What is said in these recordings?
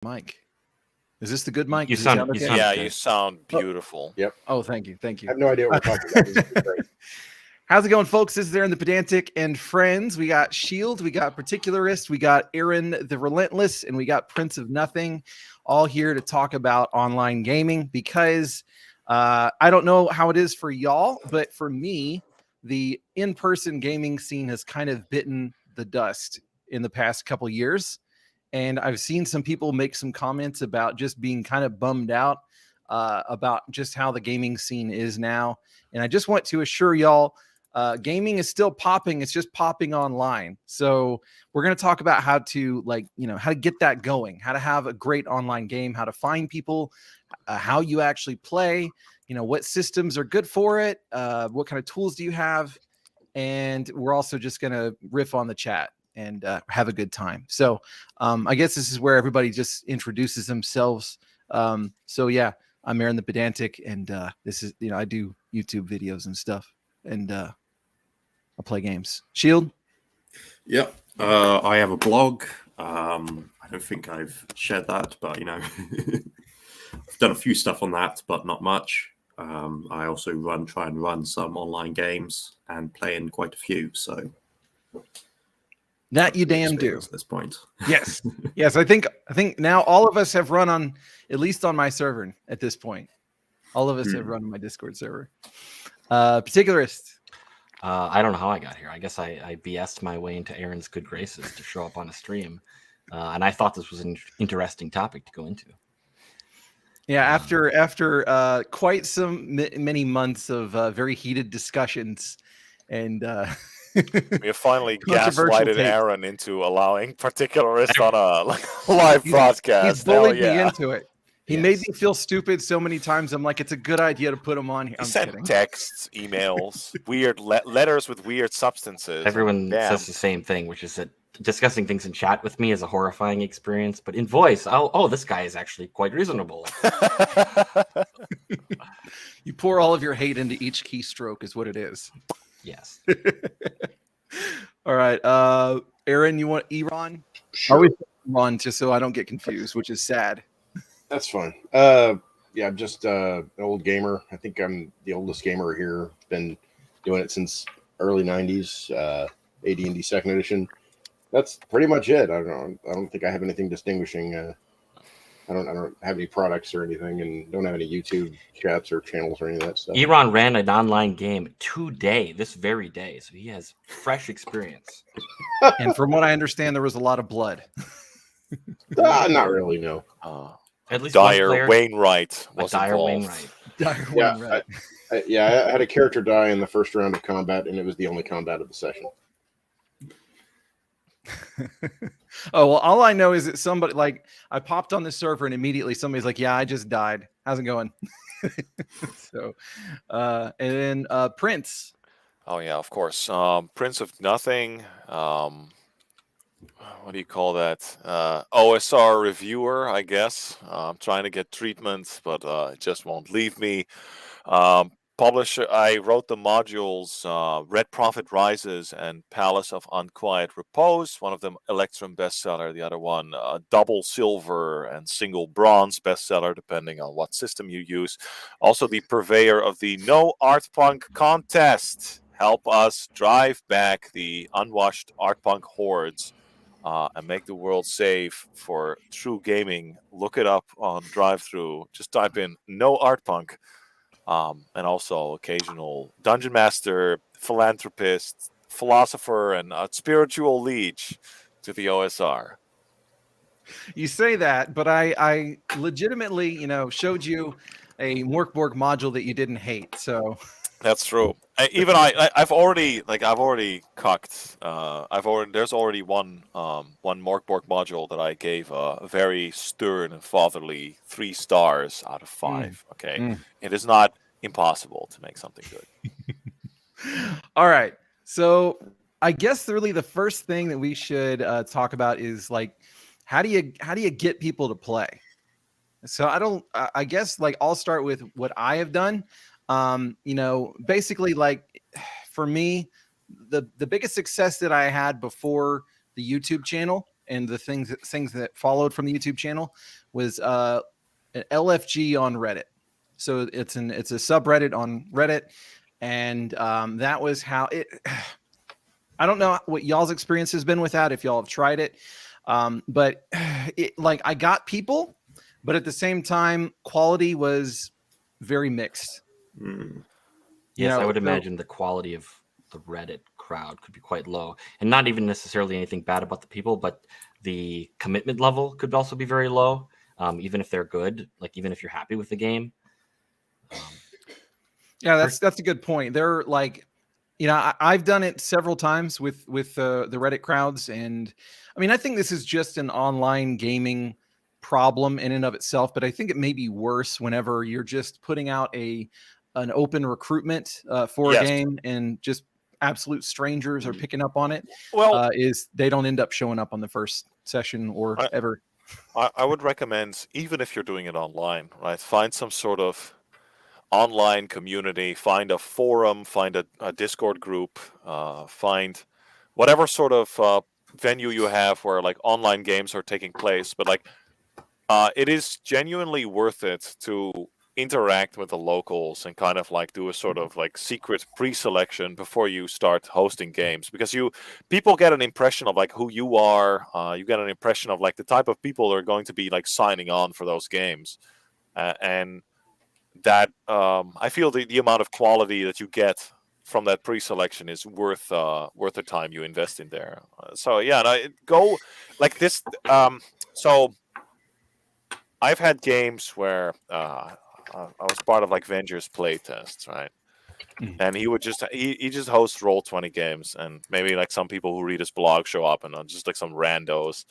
Mic. Is this the good mic? You Does it sound okay? Yeah, good. you sound beautiful. Yep. Oh, thank you. I have no idea what we're talking about. This is great. How's it going, folks? This is Aaron the Pedantic and friends. We got Shield, we got Particularist, we got Aaron the Relentless, and we got Prince of Nothing, all here to talk about online gaming because I don't know how it is for y'all, but for me, the in-person gaming scene has kind of bitten the dust in the past couple years. And I've seen some people make some comments about just being kind of bummed out about just how the gaming scene is now. And I just want to assure y'all, gaming is still popping. It's just popping online. So we're going to talk about how to how to get that going, how to have a great online game, how to find people, how you actually play, what systems are good for it, what kind of tools do you have. And we're also just going to riff on the chat and have a good time. So I guess this is where everybody just introduces themselves. So yeah, I'm Aaron the Pedantic, and this is, I do YouTube videos and stuff, and I play games. Shield? Yep. I have a blog. I don't think I've shared that, but I've done a few stuff on that, but not much. I also try and run some online games and play in quite a few, so that you damn do at this point. Yes. Yes. I think now all of us have run on, at least on my server at this point. All of us have run on my Discord server. Particularist. I don't know how I got here. I guess I BS'd my way into Aaron's good graces to show up on a stream. And I thought this was an interesting topic to go into. Yeah. After quite many months of very heated discussions and, we have finally gaslighted Aaron into allowing Particularist on a live broadcast. He's bullied me into it. He made me feel stupid so many times. I'm like, it's a good idea to put him on here. He sent texts, emails, weird letters with weird substances. Everyone says the same thing, which is that discussing things in chat with me is a horrifying experience, but in voice, this guy is actually quite reasonable. You pour all of your hate into each keystroke is what it is. Yes. All right. Aaron, you want Iran? Sure. Always Iran, just so I don't get confused, which is sad. That's fine. I'm just an old gamer. I think I'm the oldest gamer here. Been doing it since early 90s, AD&D second edition. That's pretty much it. I don't think I have anything distinguishing. I don't have any products or anything, and don't have any YouTube chats or channels or any of that stuff. Iran ran an online game today, this very day, so he has fresh experience. And from what I understand, there was a lot of blood. Not really, no. At least Dyer Wainwright was involved. Wainwright. I had a character die in the first round of combat, and it was the only combat of the session. Oh, well, all I know is that somebody, I popped on the server and immediately somebody's like, yeah, I just died. How's it going? So, and then Prince. Oh, yeah, of course. Prince of Nothing. What do you call that? OSR reviewer, I guess. I'm trying to get treatment, but it just won't leave me. Publisher, I wrote the modules Red Prophet Rises and Palace of Unquiet Repose. One of them Electrum bestseller, the other one double silver and single bronze bestseller, depending on what system you use. Also the purveyor of the No Art Punk contest. Help us drive back the unwashed art punk hordes and make the world safe for true gaming. Look it up on drive-thru. Just type in No Art Punk. And also occasional dungeon master, philanthropist, philosopher, and spiritual liege to the OSR. You say that, but I legitimately, showed you a Morkborg module that you didn't hate. So that's true. I've already cucked. There's already one Morkborg module that I gave a very stern and fatherly 3 stars out of 5. Okay, it is not impossible to make something good. All right, so I guess really the first thing that we should talk about is how do you get people to play? So I guess I'll start with what I have done. Basically, for me, the biggest success that I had before the YouTube channel and the things that followed from the YouTube channel was an LFG on Reddit. So it's a subreddit on Reddit, and that was how it. I don't know what y'all's experience has been with that, if y'all have tried it, but I got people, but at the same time, quality was very mixed. Yes, I would imagine the quality of the Reddit crowd could be quite low, and not even necessarily anything bad about the people, but the commitment level could also be very low, even if they're good, like even if you're happy with the game. Yeah, that's a good point. They're like, I've done it several times with the Reddit crowds, and I mean, I think this is just an online gaming problem in and of itself, but I think it may be worse whenever you're just putting out an open recruitment for a game, and just absolute strangers are picking up on it. Well, is they don't end up showing up on the first session or ever. I would recommend, even if you're doing it online, right, find some sort of online community, find a forum, find a Discord group, find whatever sort of venue you have where like online games are taking place. But like, it is genuinely worth it to interact with the locals and kind of like do a sort of like secret pre-selection before you start hosting games, because people get an impression of like who you are. You get an impression of like the type of people that are going to be like signing on for those games, and that I feel the amount of quality that you get from that pre-selection is worth the time you invest in there. So yeah, go like this. So I've had games where I was part of like Venger's playtests, right? And he would just he just hosts Roll20 games, and maybe like some people who read his blog show up, and just like some randos.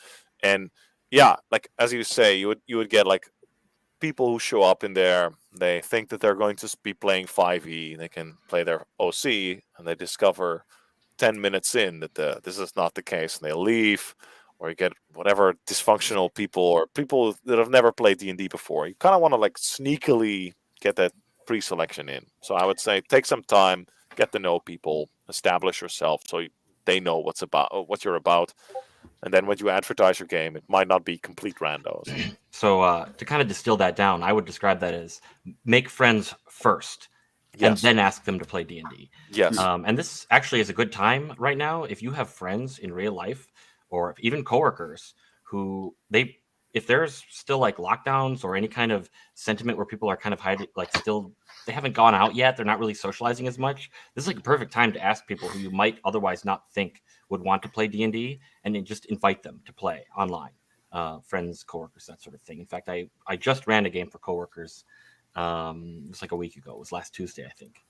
And yeah, like as you say, you would get like people who show up in there. They think that they're going to be playing 5e. They can play their OC, and they discover 10 minutes in that this is not the case, and they leave. Or you get whatever dysfunctional people or people that have never played D&D before. You kind of want to like sneakily get that pre-selection in. So I would say take some time, get to know people, establish yourself so they know what you're about. And then when you advertise your game, it might not be complete randos. So to kind of distill that down, I would describe that as make friends first, Yes. and then ask them to play D&D. Yes. And this actually is a good time right now. If you have friends in real life, or even coworkers who if there's still like lockdowns or any kind of sentiment where people are kind of hiding, like still they haven't gone out yet, they're not really socializing as much, this is like a perfect time to ask people who you might otherwise not think would want to play D&D, and then just invite them to play online. Friends, coworkers, that sort of thing. In fact, I just ran a game for coworkers. It was like a week ago. It was last Tuesday, I think.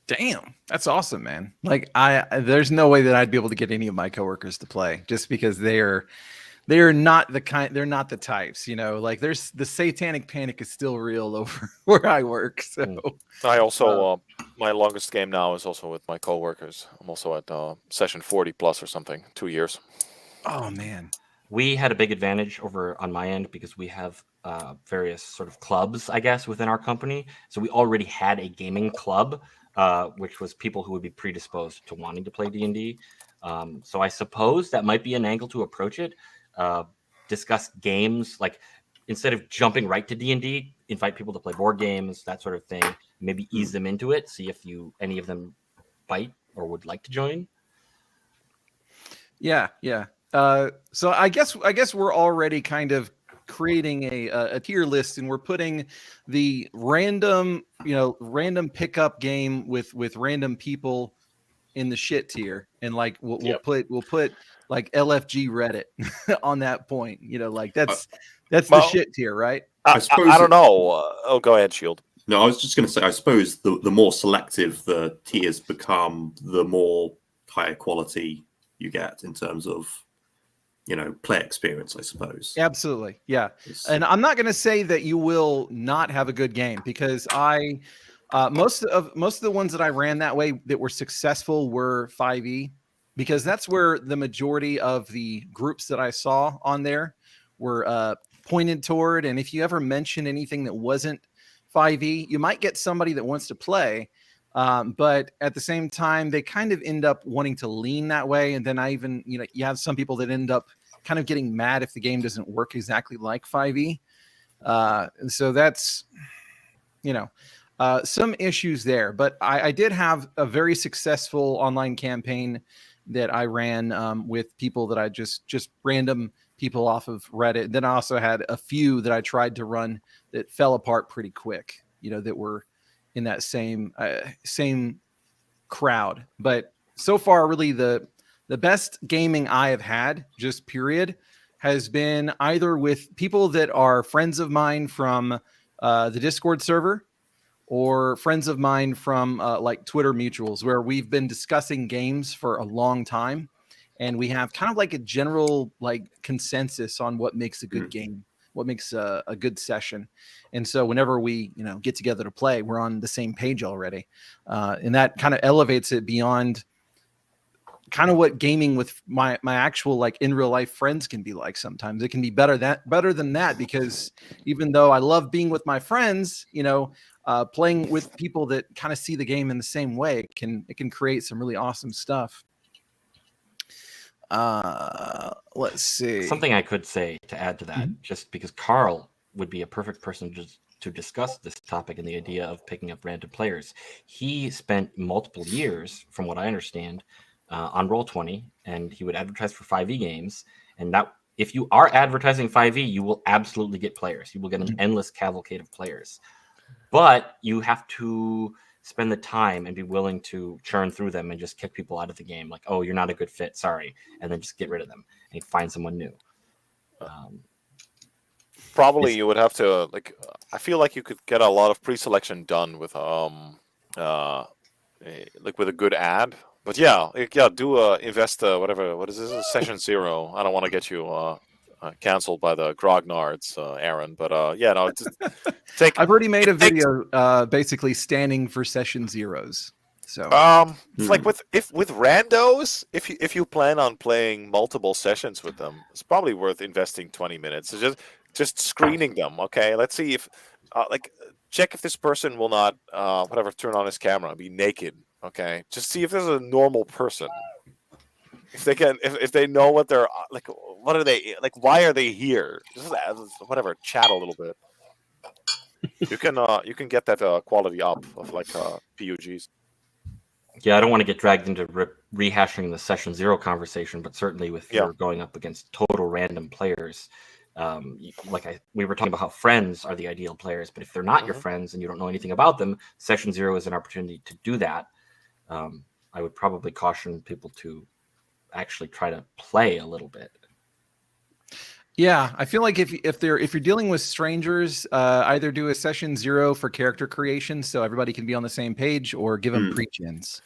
Damn, that's awesome, man. Like there's no way that I'd be able to get any of my coworkers to play, just because they're not the types, like there's the satanic panic is still real over where I work. So I also my longest game now is also with my coworkers. I'm also at session 40 plus or something, 2 years. Oh man, we had a big advantage over on my end because we have various sort of clubs, I guess, within our company. So we already had a gaming club, which was people who would be predisposed to wanting to play D&D. So I suppose that might be an angle to approach it. Discuss games, like instead of jumping right to D&D, invite people to play board games, that sort of thing. Maybe ease them into it. See if any of them bite or would like to join. Yeah. So I guess we're already kind of creating a tier list, and we're putting the random pickup game with random people in the shit tier, and like we'll put like LFG Reddit on that point. Like that's the shit tier, right? I don't know. Go ahead, Shield. No, I was just going to say, I suppose the more selective the tiers become, the more higher quality you get in terms of play experience, I suppose. Absolutely. Yeah. And I'm not going to say that you will not have a good game, because most of the ones that I ran that way that were successful were 5e, because that's where the majority of the groups that I saw on there were pointed toward. And if you ever mention anything that wasn't 5e, you might get somebody that wants to play. But at the same time, they kind of end up wanting to lean that way. And then you have some people that end up kind of getting mad if the game doesn't work exactly like 5e. And so that's, some issues there. But I did have a very successful online campaign that I ran with people that I just random people off of Reddit. Then I also had a few that I tried to run that fell apart pretty quick, that were in that same crowd. But so far, really the best gaming I have had, just period, has been either with people that are friends of mine from the Discord server, or friends of mine from like Twitter mutuals, where we've been discussing games for a long time, and we have kind of like a general like consensus on what makes a good game, what makes a good session. And so whenever we get together to play, we're on the same page already, and that kind of elevates it beyond kind of what gaming with my actual like in real life friends can be like. Sometimes it can be better than that, because even though I love being with my friends, playing with people that kind of see the game in the same way, it can create some really awesome stuff. Let's see. Something I could say to add to that, just because Carl would be a perfect person to discuss this topic and the idea of picking up random players. He spent multiple years, from what I understand, on Roll20, and he would advertise for 5e games. And that, if you are advertising 5e, you will absolutely get players. You will get an endless cavalcade of players. But you have to spend the time and be willing to churn through them and just kick people out of the game. Like, oh, you're not a good fit, sorry. And then just get rid of them and find someone new. Probably you would have to, I feel like you could get a lot of pre-selection done with with a good ad. But do invest whatever. What is this? Session 0. I don't want to get you canceled by the grognards, Aaron. But take. I've already made a video basically standing for session 0s. So like with randos, if you plan on playing multiple sessions with them, it's probably worth investing 20 minutes. It's just screening them. Okay, let's see if check if this person will not turn on his camera and be naked. Okay, just see if there's a normal person. If they can, if they know what they're what are they why are they here? Just chat a little bit. You can get that quality up of PUGs. Yeah, I don't want to get dragged into rehashing the session 0 conversation, but certainly if you're going up against total random players, we were talking about how friends are the ideal players, but if they're not your friends and you don't know anything about them, session 0 is an opportunity to do that. I would probably caution people to actually try to play a little bit. Yeah, I feel like if you're dealing with strangers, either do a session 0 for character creation so everybody can be on the same page, or give them pre-gens.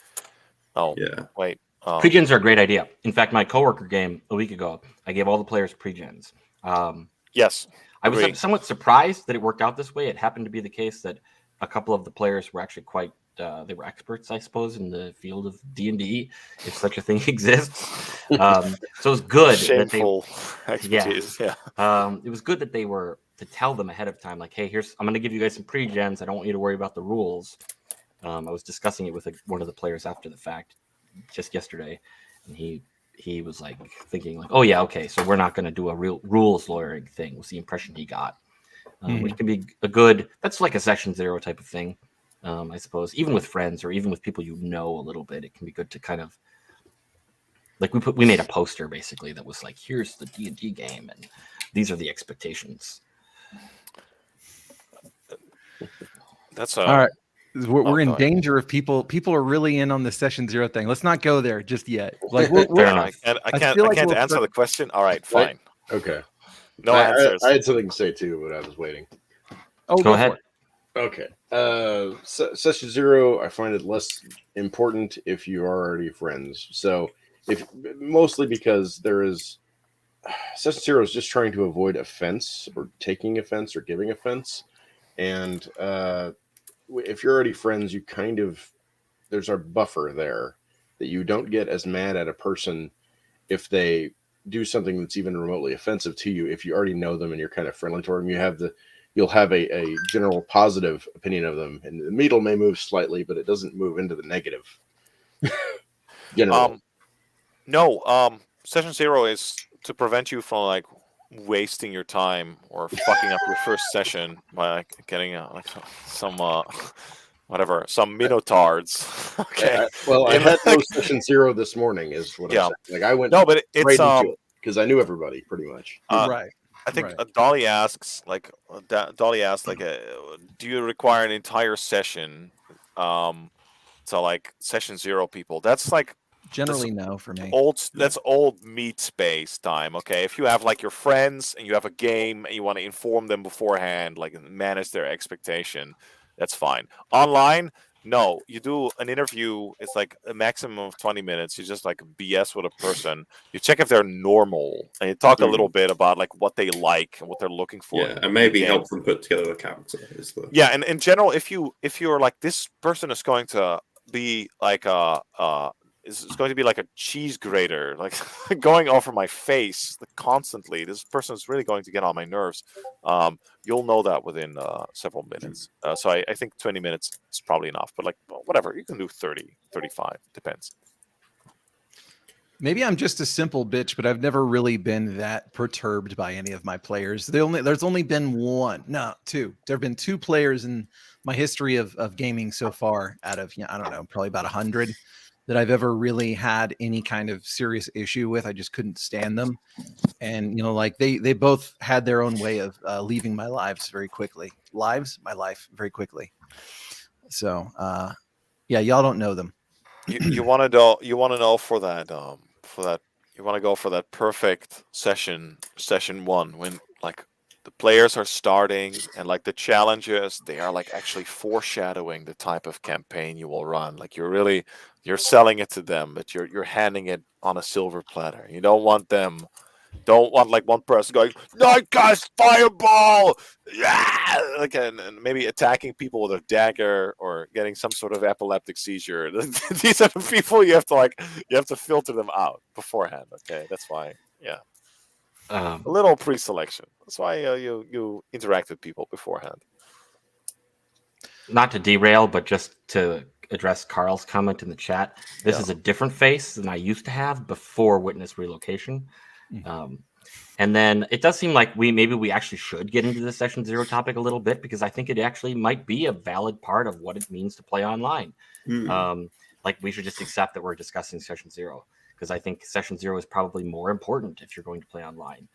Oh yeah, wait. Pre-gens are a great idea. In fact, my coworker game a week ago, I gave all the players pre-gens. Yes, I was somewhat surprised that it worked out this way. It happened to be the case that a couple of the players were actually quite they were experts, I suppose, in the field of D&D, if such a thing exists. So it was good. Shameful expertise. Yeah. It was good that they were to tell them ahead of time, like, hey, I'm going to give you guys some pre-gens. I don't want you to worry about the rules. I was discussing it with one of the players after the fact just yesterday, and he was thinking oh yeah, okay, so we're not going to do a real rules lawyering thing, was the impression he got, which can be that's like a session 0 type of thing. I suppose even with friends or even with people a little bit, it can be good to kind of we made a poster basically that was here's the D&D game and these are the expectations. That's all right. We're in danger of people are really in on the session 0 thing. Let's not go there just yet. Fair enough. And I can't answer the question. All right, fine. Okay. No answers. I had something to say too, but I was waiting. Oh, go ahead. Okay. Session 0, I find it less important if you are already friends. So mostly because session 0 is just trying to avoid offense or taking offense or giving offense. And if you're already friends, you there's a buffer there that you don't get as mad at a person if they do something that's even remotely offensive to you. If you already know them and you're kind of friendly toward them, you'll have a general positive opinion of them, and the needle may move slightly, but it doesn't move into the negative. No, session 0 is to prevent you from like wasting your time or fucking up your first session by like, getting like some some minotaurs. Okay. I had no session 0 this morning. Is what I'm saying. Like I went no, but it's right into it because I knew everybody pretty much. Right. I think Right. Dolly asks like do you require an entire session to like session 0 people? That's like Generally, no for me. that's old meat space time. Okay, if you have like your friends and you have a game and you want to inform them beforehand, like manage their expectation, that's fine. Online, no, you do an interview. It's like a maximum of 20 minutes. You just like BS with a person. You check if they're normal, and you talk a little bit about like what they like and what they're looking for. Yeah, and maybe help them put together a character. Yeah, and in general, if you're like, this person is going to be like it's going to be like a cheese grater, like going over my face constantly. This person is really going to get on my nerves. You'll know that within several minutes. So I think 20 minutes is probably enough. But like, whatever, you can do 30, 35, depends. Maybe I'm just a simple bitch, but I've never really been that perturbed by any of my players. There's only been two. There have been 2 players in my history of gaming so far out of, I don't know, probably about 100 that I've ever really had any kind of serious issue with. I just couldn't stand them. And, like they both had their own way of leaving my life very quickly. Very quickly. So, yeah, y'all don't know them. You want to know? You want to know for that? You want to go for that perfect session 1 when like the players are starting and like the challenges, they are like actually foreshadowing the type of campaign you will run. Like you're selling it to them, but you're handing it on a silver platter. You don't want like one person going, Nightcast Fireball, yeah, like and maybe attacking people with a dagger or getting some sort of epileptic seizure. These are the people you have to filter them out beforehand. Okay, that's why. Yeah, a little pre-selection. That's why you interact with people beforehand. Not to derail, but just to address Carl's comment in the chat. This is a different face than I used to have before Witness Relocation. And then it does seem like we actually should get into the session 0 topic a little bit, because I think it actually might be a valid part of what it means to play online. Like we should just accept that we're discussing session 0, because I think session 0 is probably more important if you're going to play online.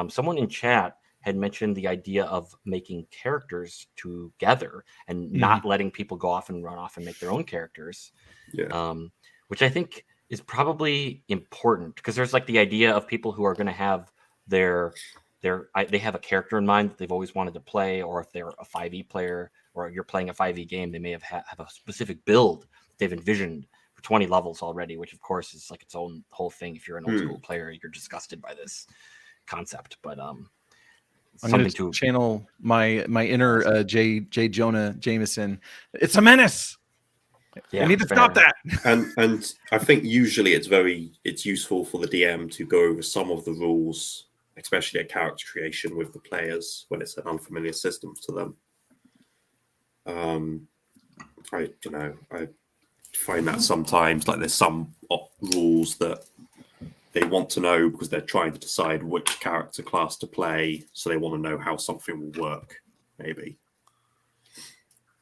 Someone in chat had mentioned the idea of making characters together and not letting people go off and run off and make their own characters, which I think is probably important, because there's like the idea of people who are going to have they have a character in mind that they've always wanted to play, or if they're a 5e player or you're playing a 5e game, they may have a specific build they've envisioned for 20 levels already, which of course is like its own whole thing. If you're an old school player, you're disgusted by this concept, but I'm going to channel my inner J. Jonah Jameson. It's a menace. Yeah, we need to stop that. And I think usually it's useful for the DM to go over some of the rules, especially at character creation with the players when it's an unfamiliar system to them. I find that sometimes like there's some rules that they want to know because they're trying to decide which character class to play, so they want to know how something will work, maybe.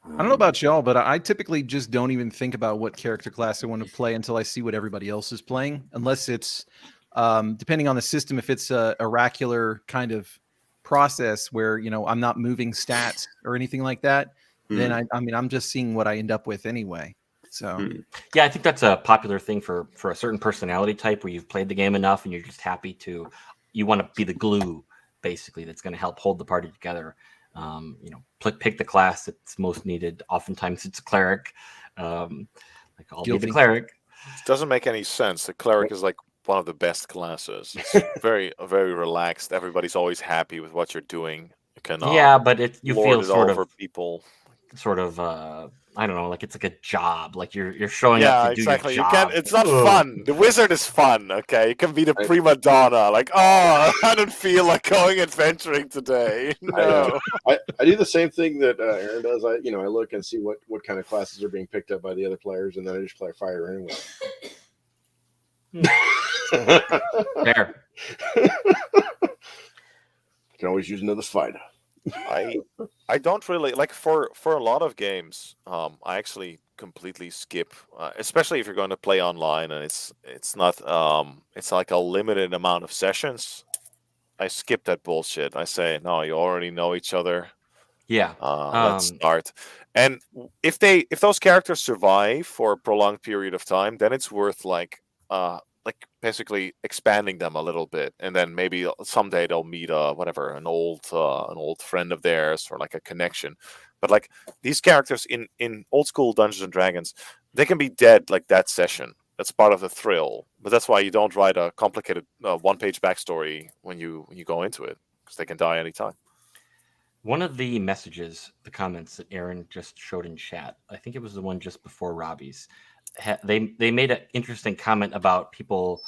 I don't know about y'all, but I typically just don't even think about what character class I want to play until I see what everybody else is playing, unless it's, depending on the system, if it's a oracular kind of process where, I'm not moving stats or anything like that, then I'm just seeing what I end up with anyway. So yeah, I think that's a popular thing for a certain personality type where you've played the game enough and you're just happy you want to be the glue, basically, that's going to help hold the party together. Pick the class that's most needed. Oftentimes it's a cleric. I'll be the cleric. It doesn't make any sense. The cleric is like one of the best classes. It's very relaxed. Everybody's always happy with what you're doing. You can but you feel sort of people. I don't know, like it's like a job. Like you're showing up to do your job. It's not fun. The wizard is fun. Okay, you can be the prima donna. Like, I don't feel like going adventuring today. No, I do the same thing that Aaron does. I look and see what kind of classes are being picked up by the other players, and then I just play fire anyway. Fair. Can always use another fighter. I don't really like for a lot of games. I actually completely skip, especially if you're going to play online and it's not it's like a limited amount of sessions. I skip that bullshit. I say no, you already know each other. Yeah. Let's start. And if those characters survive for a prolonged period of time, then it's worth like basically expanding them a little bit, and then maybe someday they'll meet an old friend of theirs or like a connection. But like these characters in old school Dungeons and Dragons, they can be dead like that session. That's part of the thrill. But that's why you don't write a complicated one-page backstory when you go into it, because they can die anytime. One of the messages, the comments that Aaron just showed in chat, I think it was the one just before Robbie's. They made an interesting comment about people.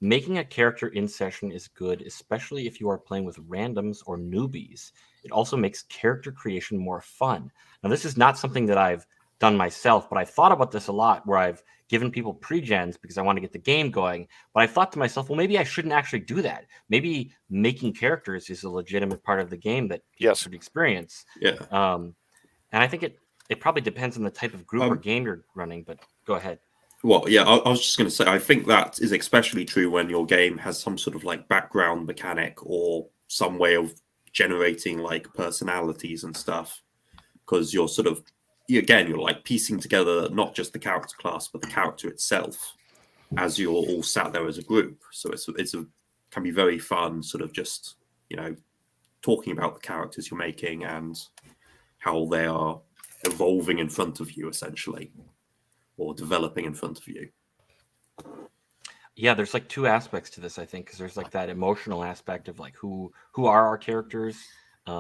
Making a character in session is good, especially if you are playing with randoms or newbies. It also makes character creation more fun. Now, this is not something that I've done myself, but I've thought about this a lot, where I've given people pre-gens because I want to get the game going. But I thought to myself, well, maybe I shouldn't actually do that. Maybe making characters is a legitimate part of the game that people should experience. Yeah. And I think it probably depends on the type of group or game you're running, but go ahead. Well, yeah, I was just going to say, I think that is especially true when your game has some sort of like background mechanic or some way of generating like personalities and stuff, because you're sort of, you're like piecing together not just the character class, but the character itself as you're all sat there as a group. So can be very fun, sort of just, talking about the characters you're making and how they are evolving in front of you, essentially, or developing in front of you. Yeah, there's like two aspects to this, I think, because there's like that emotional aspect of like who are our characters.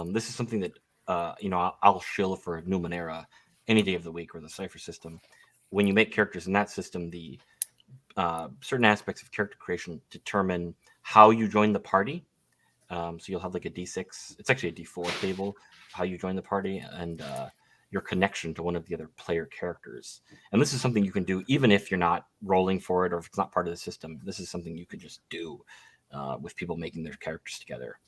This is something that I'll shill for Numenera any day of the week, or the Cypher system. When you make characters in that system, the certain aspects of character creation determine how you join the party. So you'll have like a D6. It's actually a D4 table, how you join the party, and your connection to one of the other player characters. And this is something you can do even if you're not rolling for it or if it's not part of the system. This is something you could just do with people making their characters together.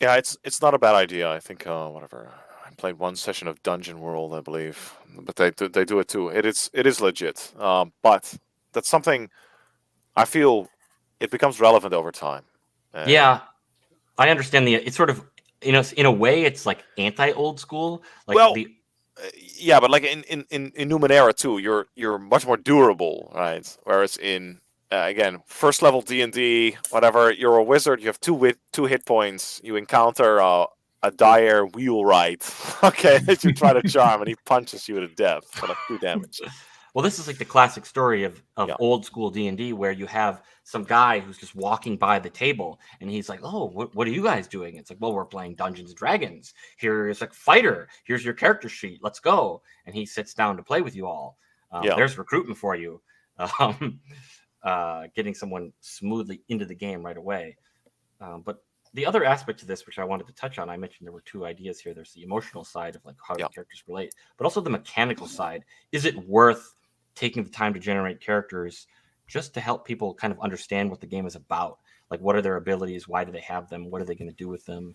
Yeah, it's not a bad idea. I think I played one session of Dungeon World, I believe, but they do it too. It is legit, but that's something I feel it becomes relevant over time. Yeah, I understand it's sort of, in a way, it's like anti-old school. Yeah, but like in Numenera too, you're much more durable, right? Whereas in again, first level D&D, whatever, you're a wizard, you have two hit points, you encounter a dire wheelwright, okay, that you try to charm, and he punches you to death for like 2 damage. Well, this is like the classic story of old school D&D, where you have some guy who's just walking by the table and he's like, oh, what are you guys doing? It's like, well, we're playing Dungeons and Dragons. Here's like fighter. Here's your character sheet. Let's go. And he sits down to play with you all. There's recruitment for you. Getting someone smoothly into the game right away. But the other aspect to this, which I wanted to touch on, I mentioned there were 2 ideas here. There's the emotional side of like how the characters relate, but also the mechanical side. Is it worth taking the time to generate characters just to help people kind of understand what the game is about? Like, what are their abilities? Why do they have them? What are they going to do with them?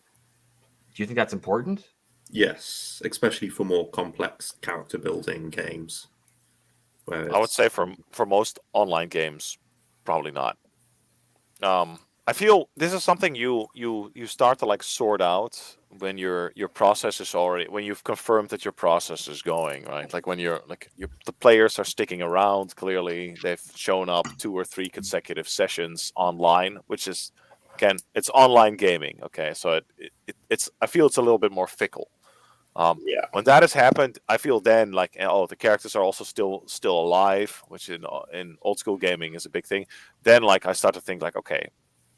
Do you think that's important? Yes, especially for more complex character building games. I would say for most online games, probably not. I feel this is something you start to like sort out when your process is already, when you've confirmed that your process is going, right? Like when the players are sticking around, clearly they've shown up 2 or 3 consecutive sessions online, which is, again, it's online gaming, okay? So it's I feel it's a little bit more fickle. When that has happened, I feel then like, the characters are also still alive, which in old school gaming is a big thing. Then like I start to think like, okay,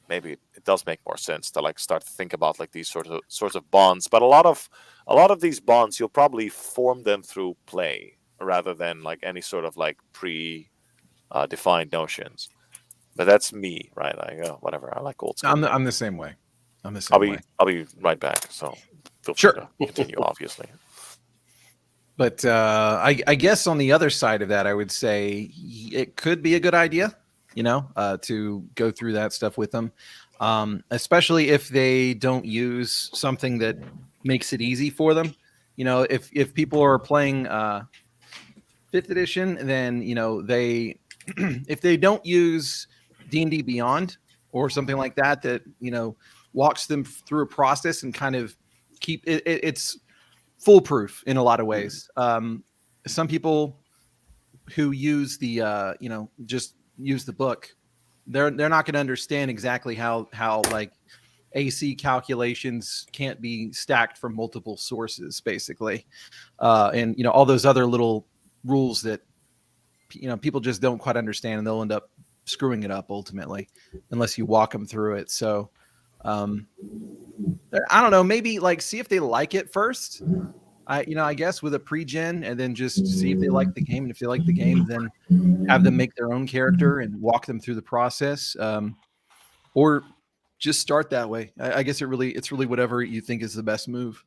maybe it does make more sense to like start to think about like these sorts of bonds. But a lot of these bonds, you'll probably form them through play rather than like any sort of like defined notions. But that's me, right? Like whatever. I like old school. I'm the same way. I'll be right back. So feel free to continue, obviously. But I guess on the other side of that, I would say it could be a good idea. to go through that stuff with them, especially if they don't use something that makes it easy for them. If people are playing 5th edition, then they if they don't use D&D Beyond or something like that walks them through a process and kind of keep it's foolproof in a lot of ways. Some people who use the just use the book, they're not going to understand exactly how like AC calculations can't be stacked from multiple sources, basically, and all those other little rules that people just don't quite understand, and they'll end up screwing it up ultimately unless you walk them through it. So I don't know, maybe like see if they like it first. I guess with a pre-gen, and then just see if they like the game, and if they like the game, then have them make their own character and walk them through the process, or just start that way. I guess it's really whatever you think is the best move.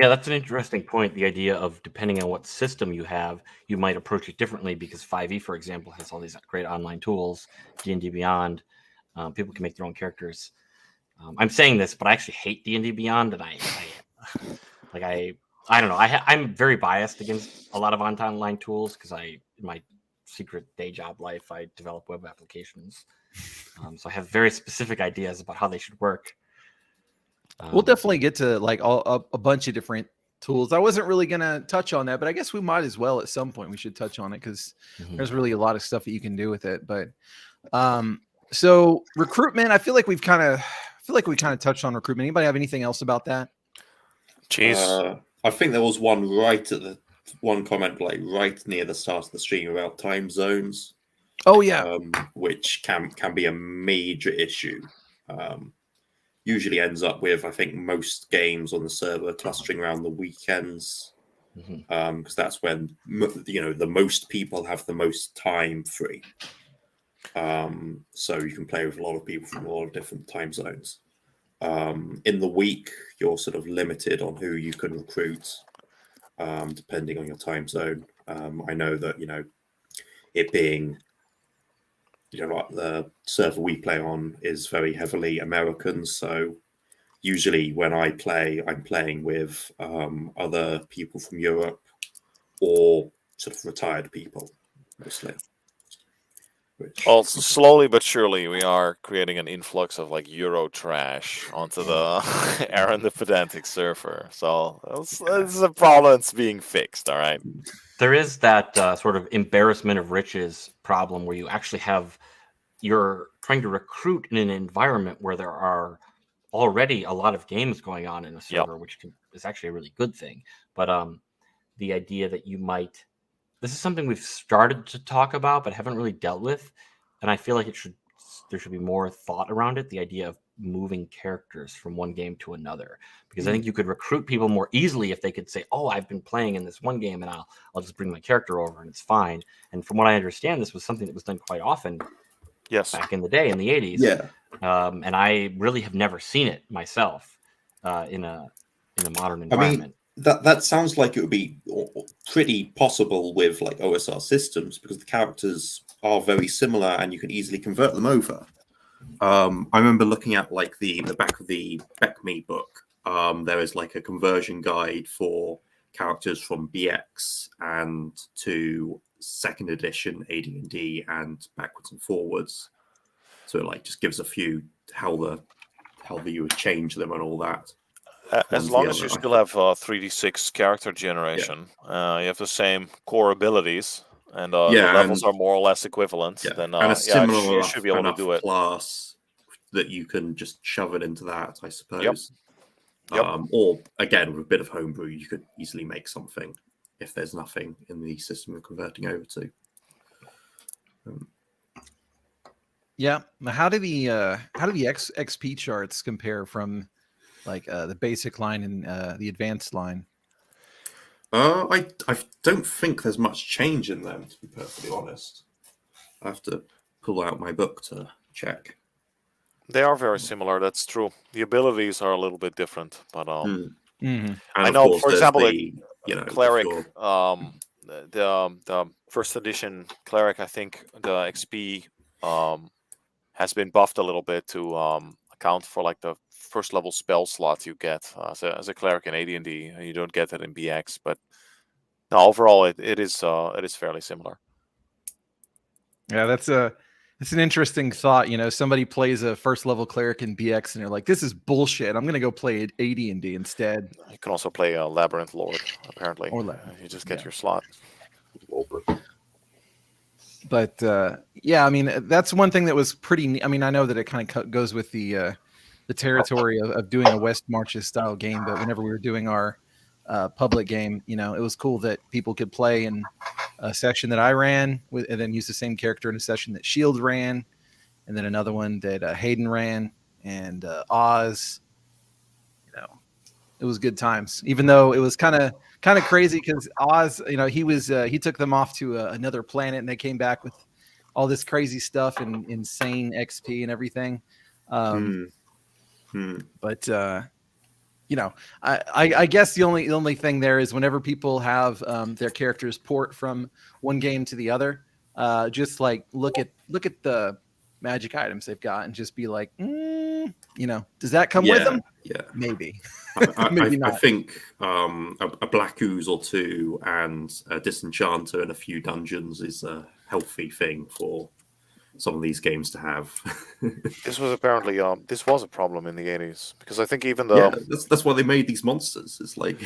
Yeah, that's an interesting point. The idea of depending on what system you have, you might approach it differently, because 5e, for example, has all these great online tools. D&D Beyond, people can make their own characters. I'm saying this, but I actually hate D&D Beyond, and I don't know. I'm very biased against a lot of online tools because in my secret day job life, I develop web applications. So I have very specific ideas about how they should work. We'll definitely get to like a bunch of different tools. I wasn't really going to touch on that, but I guess we might as well at some point. We should touch on it because there's really a lot of stuff that you can do with it. But so recruitment, I feel like we kind of touched on recruitment. Anybody have anything else about that? Jeez. I think there was one comment like right near the start of the stream about time zones. Oh yeah, which can be a major issue. Usually ends up with, I think, most games on the server clustering around the weekends, because that's when the most people have the most time free. So you can play with a lot of people from a lot of different time zones. In the week, you're sort of limited on who you can recruit, depending on your time zone. I know that it being like the server we play on is very heavily American, so usually when I play, I'm playing with other people from Europe or sort of retired people mostly. Well, slowly but surely, we are creating an influx of like Euro trash onto the Aaron the Pedantic server. So this is a problem that's being fixed. All right. There is that sort of embarrassment of riches problem where you're trying to recruit in an environment where there are already a lot of games going on in a server, which is actually a really good thing. But the idea that this is something we've started to talk about but haven't really dealt with, and I feel like there should be more thought around it. The idea of moving characters from one game to another, because I think you could recruit people more easily if they could say, "Oh, I've been playing in this one game, and I'll just bring my character over, and it's fine." And from what I understand, this was something that was done quite often. Yes. Back in the day, in the 80s. Yeah. And I really have never seen it myself in a modern environment. I mean, that sounds like it would be pretty possible with like OSR systems, because the characters are very similar and you can easily convert them over. I remember looking at like the back of the BECME book. There is like a conversion guide for characters from BX and to 2nd edition AD&D and backwards and forwards. So it like just gives a few how you would change them and all that. As long as you still have 3d6 character generation, you have the same core abilities, and the levels are more or less equivalent. Yeah. Then and a similar you should be able to do it. Class that you can just shove it into that, I suppose. Yep. Or again, with a bit of homebrew, you could easily make something if there's nothing in the system you're converting over to. Yeah. How do the XP charts compare from like the basic line and the advanced line? I don't think there's much change in them, to be perfectly honest. I have to pull out my book to check. They are very similar. That's true. The abilities are a little bit different, but I And know, course, for example, the, cleric the first edition cleric, I think the XP has been buffed a little bit to account for like the first level spell slot you get as a cleric in AD&D. You don't get that in BX, but no, overall it is fairly similar. Yeah, that's an interesting thought. Somebody plays a first level cleric in BX and they're like, this is bullshit. I'm gonna go play AD&D instead. You can also play a Labyrinth Lord, apparently. Or you just get your slot. But yeah, I mean, that's one thing that was pretty. I mean, I know that it kind of goes with the territory of doing a West Marches style game. But whenever we were doing our public game, it was cool that people could play in a session that I ran with, and then use the same character in a session that Shield ran, and then another one that Hayden ran, and Oz. It was good times, even though it was kind of crazy because Oz, he took them off to another planet, and they came back with all this crazy stuff and insane XP and everything. But I guess the only thing there is whenever people have their characters port from one game to the other, just like look at the magic items they've got and just be like, does that come with them? Yeah, maybe. Maybe not. I think a Black Ooze or two and a Disenchanter and a few dungeons is a healthy thing for some of these games to have. This was apparently this was a problem in the 80s because I think even that's why they made these monsters. It's like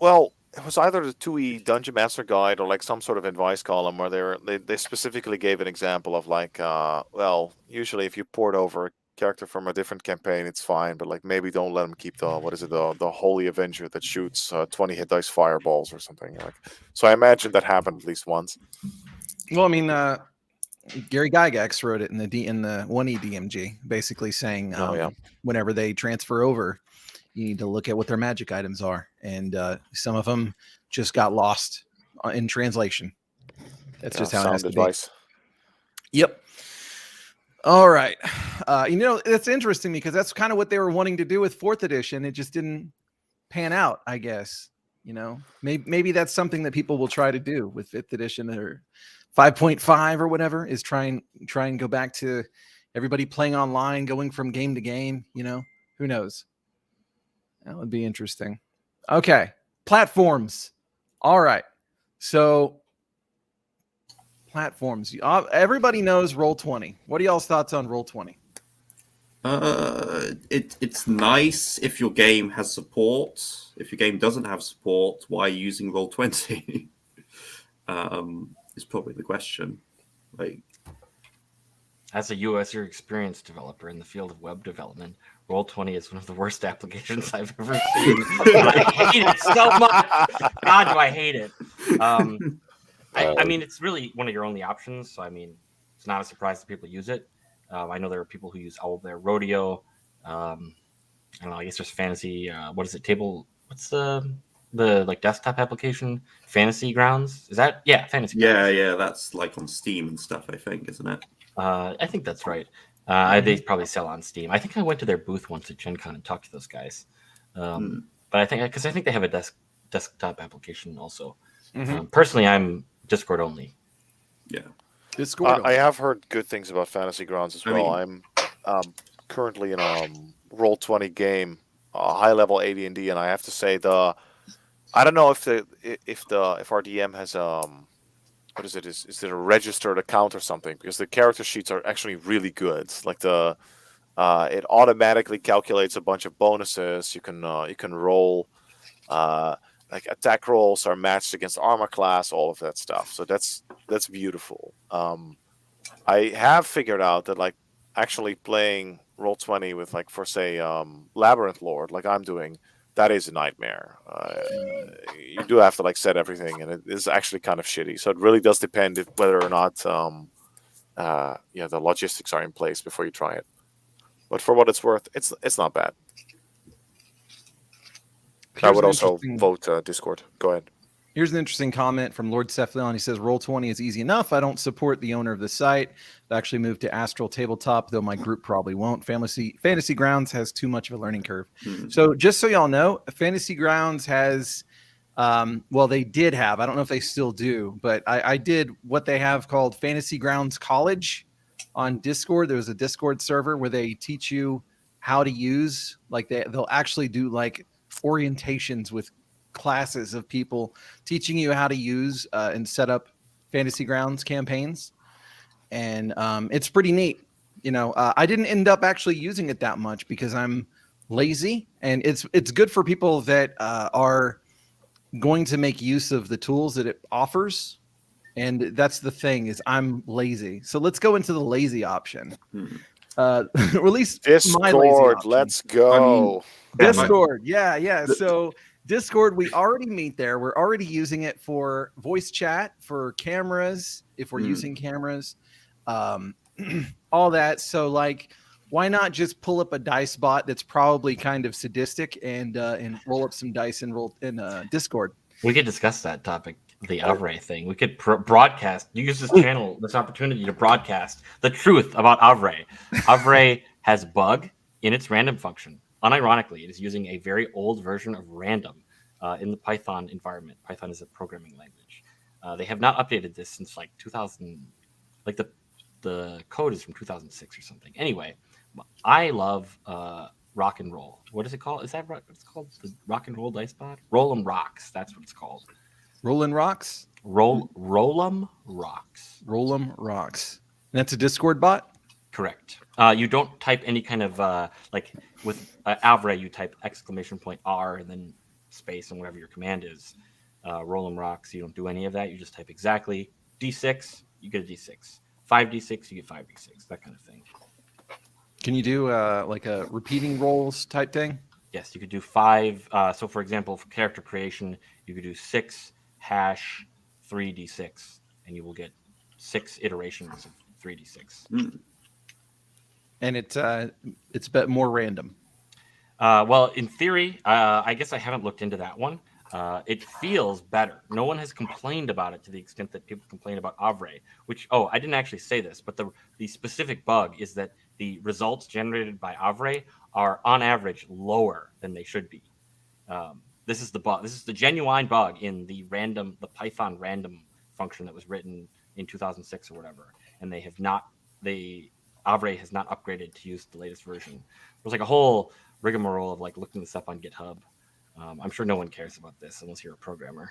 well, it was either the 2E Dungeon Master Guide or like some sort of advice column where they specifically gave an example of like well, usually if you port over a character from a different campaign, it's fine, but like maybe don't let them keep the Holy Avenger that shoots 20 hit dice fireballs or something. Like, so I imagine that happened at least once. Well, I mean, Gary Gygax wrote it in the 1E DMG, basically saying whenever they transfer over, you need to look at what their magic items are, and some of them just got lost in translation. That's just how it has to advice. Be. Yep. All right. It's interesting because that's kind of what they were wanting to do with 4th edition. It just didn't pan out, I guess. Maybe that's something that people will try to do with 5th edition or 5.5 or whatever, is try and go back to everybody playing online, going from game to game. Who knows? That would be interesting. Okay. Platforms. All right. So platforms. Everybody knows Roll20. What are y'all's thoughts on Roll20? It's nice if your game has support. If your game doesn't have support, why are you using Roll20? Is probably the question. Like, as a user experience developer in the field of web development, Roll20 is one of the worst applications I've ever seen. I hate it so much. God, do I hate it. I mean, it's really one of your only options. So, I mean, it's not a surprise that people use it. I know there are people who use Owlbear Rodeo. I don't know. I guess there's fantasy. What is it? What's the like desktop application? Fantasy Grounds? Is that? Yeah, Fantasy Grounds. Yeah. That's like on Steam and stuff, I think, isn't it? I think that's right. They probably sell on Steam. I think I went to their booth once at Gen Con and talked to those guys. But I think they have a desktop application also. Personally, I'm Discord only. Yeah. Discord. I have heard good things about Fantasy Grounds as well. I'm currently in a Roll20 game, high level AD&D, and I have to say I don't know if our DM has what is it? Is it a registered account or something? Because the character sheets are actually really good. Like it automatically calculates a bunch of bonuses. You can roll. Like attack rolls are matched against armor class, all of that stuff. So that's beautiful. I have figured out that like actually playing Roll20 with like for say Labyrinth Lord, like I'm doing, that is a nightmare. You do have to like set everything, and it is actually kind of shitty. So it really does depend whether or not the logistics are in place before you try it. But for what it's worth, it's not bad. I would also vote Discord. Go ahead. Here's an interesting comment from Lord Cephalion. He says, Roll20 is easy enough. I don't support the owner of the site. I've actually moved to Astral Tabletop, though my group probably won't. Fantasy Grounds has too much of a learning curve. So just so y'all know, Fantasy Grounds has Well, they did have, I don't know if they still do, but I did what they have called Fantasy Grounds College on Discord. There was a Discord server where they teach you how to use, like they'll actually do like orientations with classes of people teaching you how to use and set up Fantasy Grounds campaigns. And it's pretty neat. You know, I didn't end up actually using it that much because I'm lazy, and it's good for people that are going to make use of the tools that it offers. And that's the thing, is I'm lazy. So let's go into the lazy option. Or at least my lazy Discord, option. let's go. Discord, yeah. So Discord, we already meet there. We're already using it for voice chat, for cameras, if we're using cameras, all that. So like, why not just pull up a dice bot that's probably kind of sadistic and roll up some dice and roll in Discord? We could discuss that topic, the Avray thing. We could broadcast, use this channel, this opportunity to broadcast the truth about Avray. Avray has bug in its random function. Unironically, it is using a very old version of random in the Python environment. Python is a programming language. They have not updated this since like 2000. Like the code is from 2006 or something. Anyway, I love rock and roll. What is it called? Is that what it's called? The rock and roll dice bot? Roll 'em rocks. That's what it's called. Rollin' Rocks? Roll 'em rocks. Roll 'em rocks. And that's a Discord bot? Correct. You don't type any kind of like with Avray, you type !R and then space and whatever your command is. Roll 'em rocks. You don't do any of that. You just type exactly D6. You get a D6. 5d6. You get 5d6. That kind of thing. Can you do like a repeating rolls type thing? Yes, you could do 5. So, for example, for character creation, you could do 6 hash 3d6, and you will get 6 iterations of 3d6. And it's a bit more random. Well, in theory, I guess I haven't looked into that one. It feels better. No one has complained about it to the extent that people complain about Avray, which, I didn't actually say this, but the specific bug is that the results generated by Avray are on average lower than they should be. This is the bug. This is the genuine bug in the Python random function that was written in 2006 or whatever. And Avray has not upgraded to use the latest version. There's like a whole rigmarole of like looking this up on GitHub. I'm sure no one cares about this unless you're a programmer.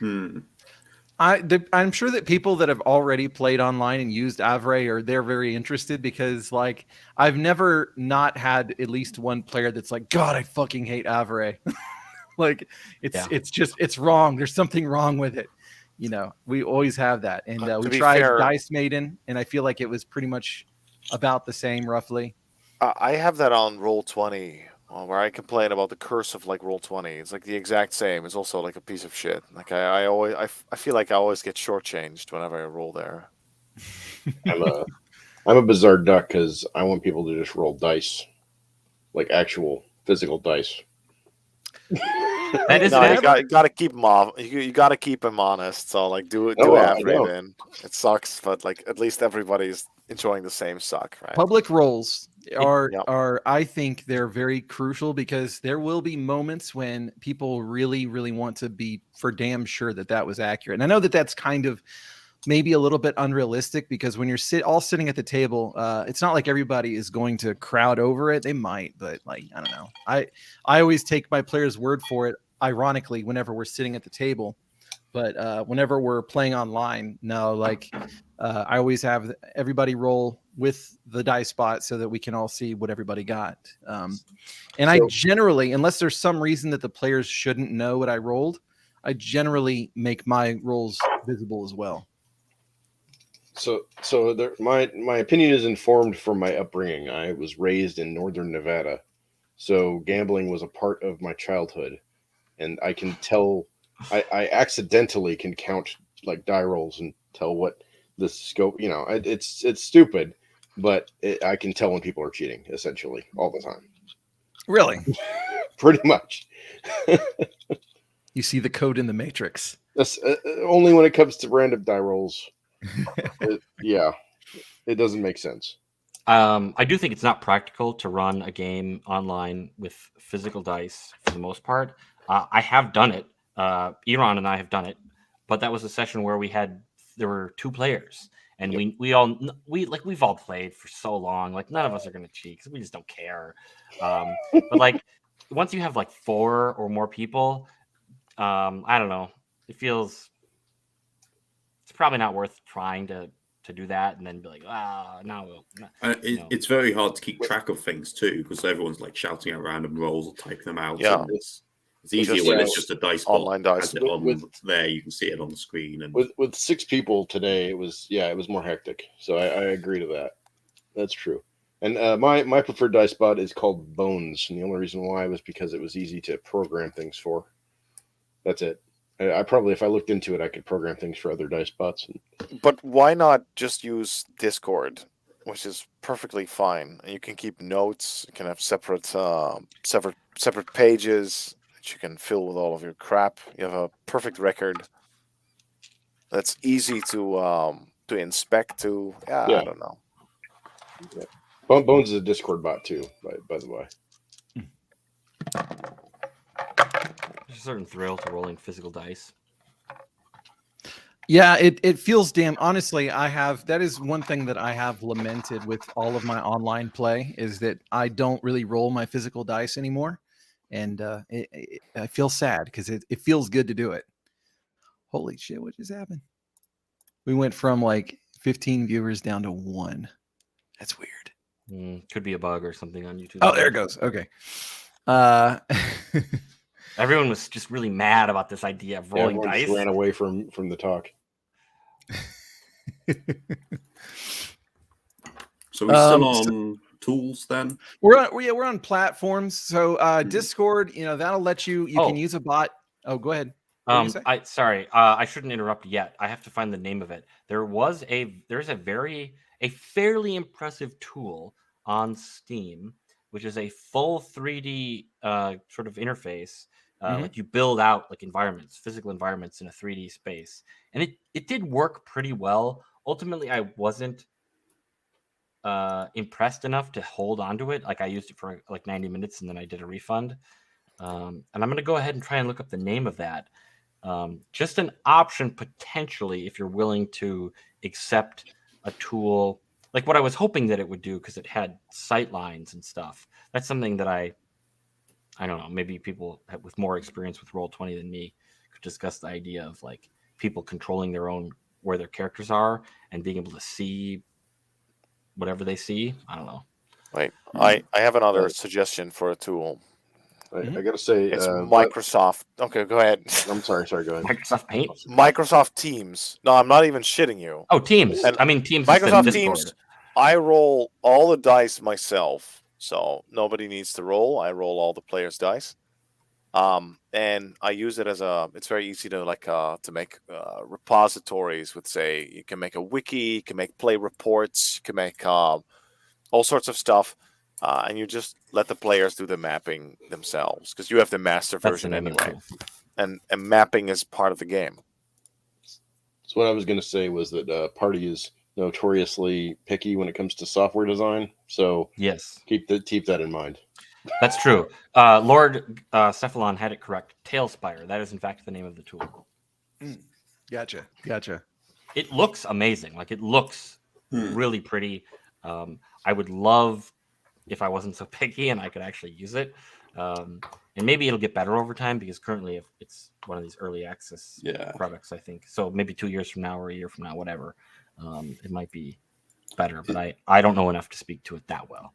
I'm sure that people that have already played online and used Avray they're very interested, because like I've never not had at least one player that's like, God, I fucking hate Avray. Like it's wrong. There's something wrong with it. You know, we always have that. And we tried Dice Maiden, and I feel like it was pretty much about the same roughly. I have that on Roll20, where I complain about the curse of like Roll20. It's like the exact same. It's also like a piece of shit. Like I feel like I always get shortchanged whenever I roll there. I'm a bizarre duck because I want people to just roll dice, like actual physical dice. That is you got to keep them off. You got to keep them honest. So like do Avray then. It sucks, but like at least everybody's enjoying the same suck, right? Public rolls are I think they're very crucial, because there will be moments when people really, really want to be for damn sure that was accurate. And I know that that's kind of maybe a little bit unrealistic, because when you're all sitting at the table, it's not like everybody is going to crowd over it. They might, but like, I don't know. I always take my player's word for it, ironically, whenever we're sitting at the table. But whenever we're playing online, no, like I always have everybody roll with the dice bot so that we can all see what everybody got. I generally, unless there's some reason that the players shouldn't know what I rolled, I generally make my rolls visible as well. So my opinion is informed from my upbringing. I was raised in northern Nevada, so gambling was a part of my childhood, and I can tell. I accidentally can count like die rolls and tell what the scope. You know, it's stupid, but I can tell when people are cheating essentially all the time. Really, pretty much. You see the code in the Matrix. That's only when it comes to random die rolls. It doesn't make sense. I do think it's not practical to run a game online with physical dice for the most part. I have done it Iran and I have done it, but that was a session where there were 2 players, and Yep. we've all played for so long. Like none of us are gonna cheat because we just don't care. But like once you have like 4 or more people, I don't know. It's probably not worth trying to do that and then be like, no. It's very hard to keep track of things too, because everyone's like shouting out random rolls or typing them out. Yeah. And it's easier when it's just a dice bot. Online dice. Has it on there, you can see it on the screen. And with 6 people today, it was more hectic. So I agree to that. That's true. And my preferred dice bot is called Bones, and the only reason why was because it was easy to program things for. That's it. I probably, if I looked into it, I could program things for other dice bots. But why not just use Discord, which is perfectly fine. You can keep notes. You can have separate pages that you can fill with all of your crap. You have a perfect record. That's easy to inspect. I don't know. Yeah. Bones is a Discord bot too, by the way. There's a certain thrill to rolling physical dice. Yeah, it feels damn. Honestly, that is one thing that I have lamented with all of my online play is that I don't really roll my physical dice anymore, and I feel sad because it feels good to do it. Holy shit! What just happened? We went from like 15 viewers down to 1. That's weird. Could be a bug or something on YouTube. Oh, there it goes. Okay. Everyone was just really mad about this idea of rolling Everyone dice. just ran away from the talk. So we're still on tools then? We're on platforms. So Discord, that'll let you can use a bot. Oh, go ahead. I shouldn't interrupt yet. I have to find the name of it. There's a fairly impressive tool on Steam, which is a full 3D sort of interface. Like you build out like physical environments in a 3D space, and it did work pretty well. Ultimately, I wasn't impressed enough to hold on to it. Like I used it for like 90 minutes, and then I did a refund. And I'm going to go ahead and try and look up the name of that. Just an option potentially if you're willing to accept a tool like what I was hoping that it would do, because it had sight lines and stuff. That's something that I don't know, maybe people with more experience with Roll20 than me could discuss the idea of like people controlling where their characters are and being able to see whatever they see. I don't know. Wait, I have another suggestion for a tool. I gotta say, it's Microsoft. Okay, go ahead. I'm sorry. Go ahead. Microsoft Paint. Microsoft Teams. No, I'm not even shitting you. Oh, Teams. And Teams. Microsoft Teams. I roll all the dice myself, so nobody needs to roll. I roll all the players' dice, and I use it as it's very easy to to make repositories with, say, you can make a wiki, you can make play reports, you can make all sorts of stuff. And you just let the players do the mapping themselves, because you have the master version anyway. And mapping is part of the game. So what I was going to say was that Party is notoriously picky when it comes to software design. So yes, keep that in mind. That's true. Lord Cephalon had it correct. Tailspire. That is in fact the name of the tool. Gotcha. It looks amazing. Like it looks really pretty. I would love if I wasn't so picky and I could actually use it. And maybe it'll get better over time, because currently it's one of these early access products, I think. So maybe 2 years from now or a year from now, whatever, it might be better. But I don't know enough to speak to it that well.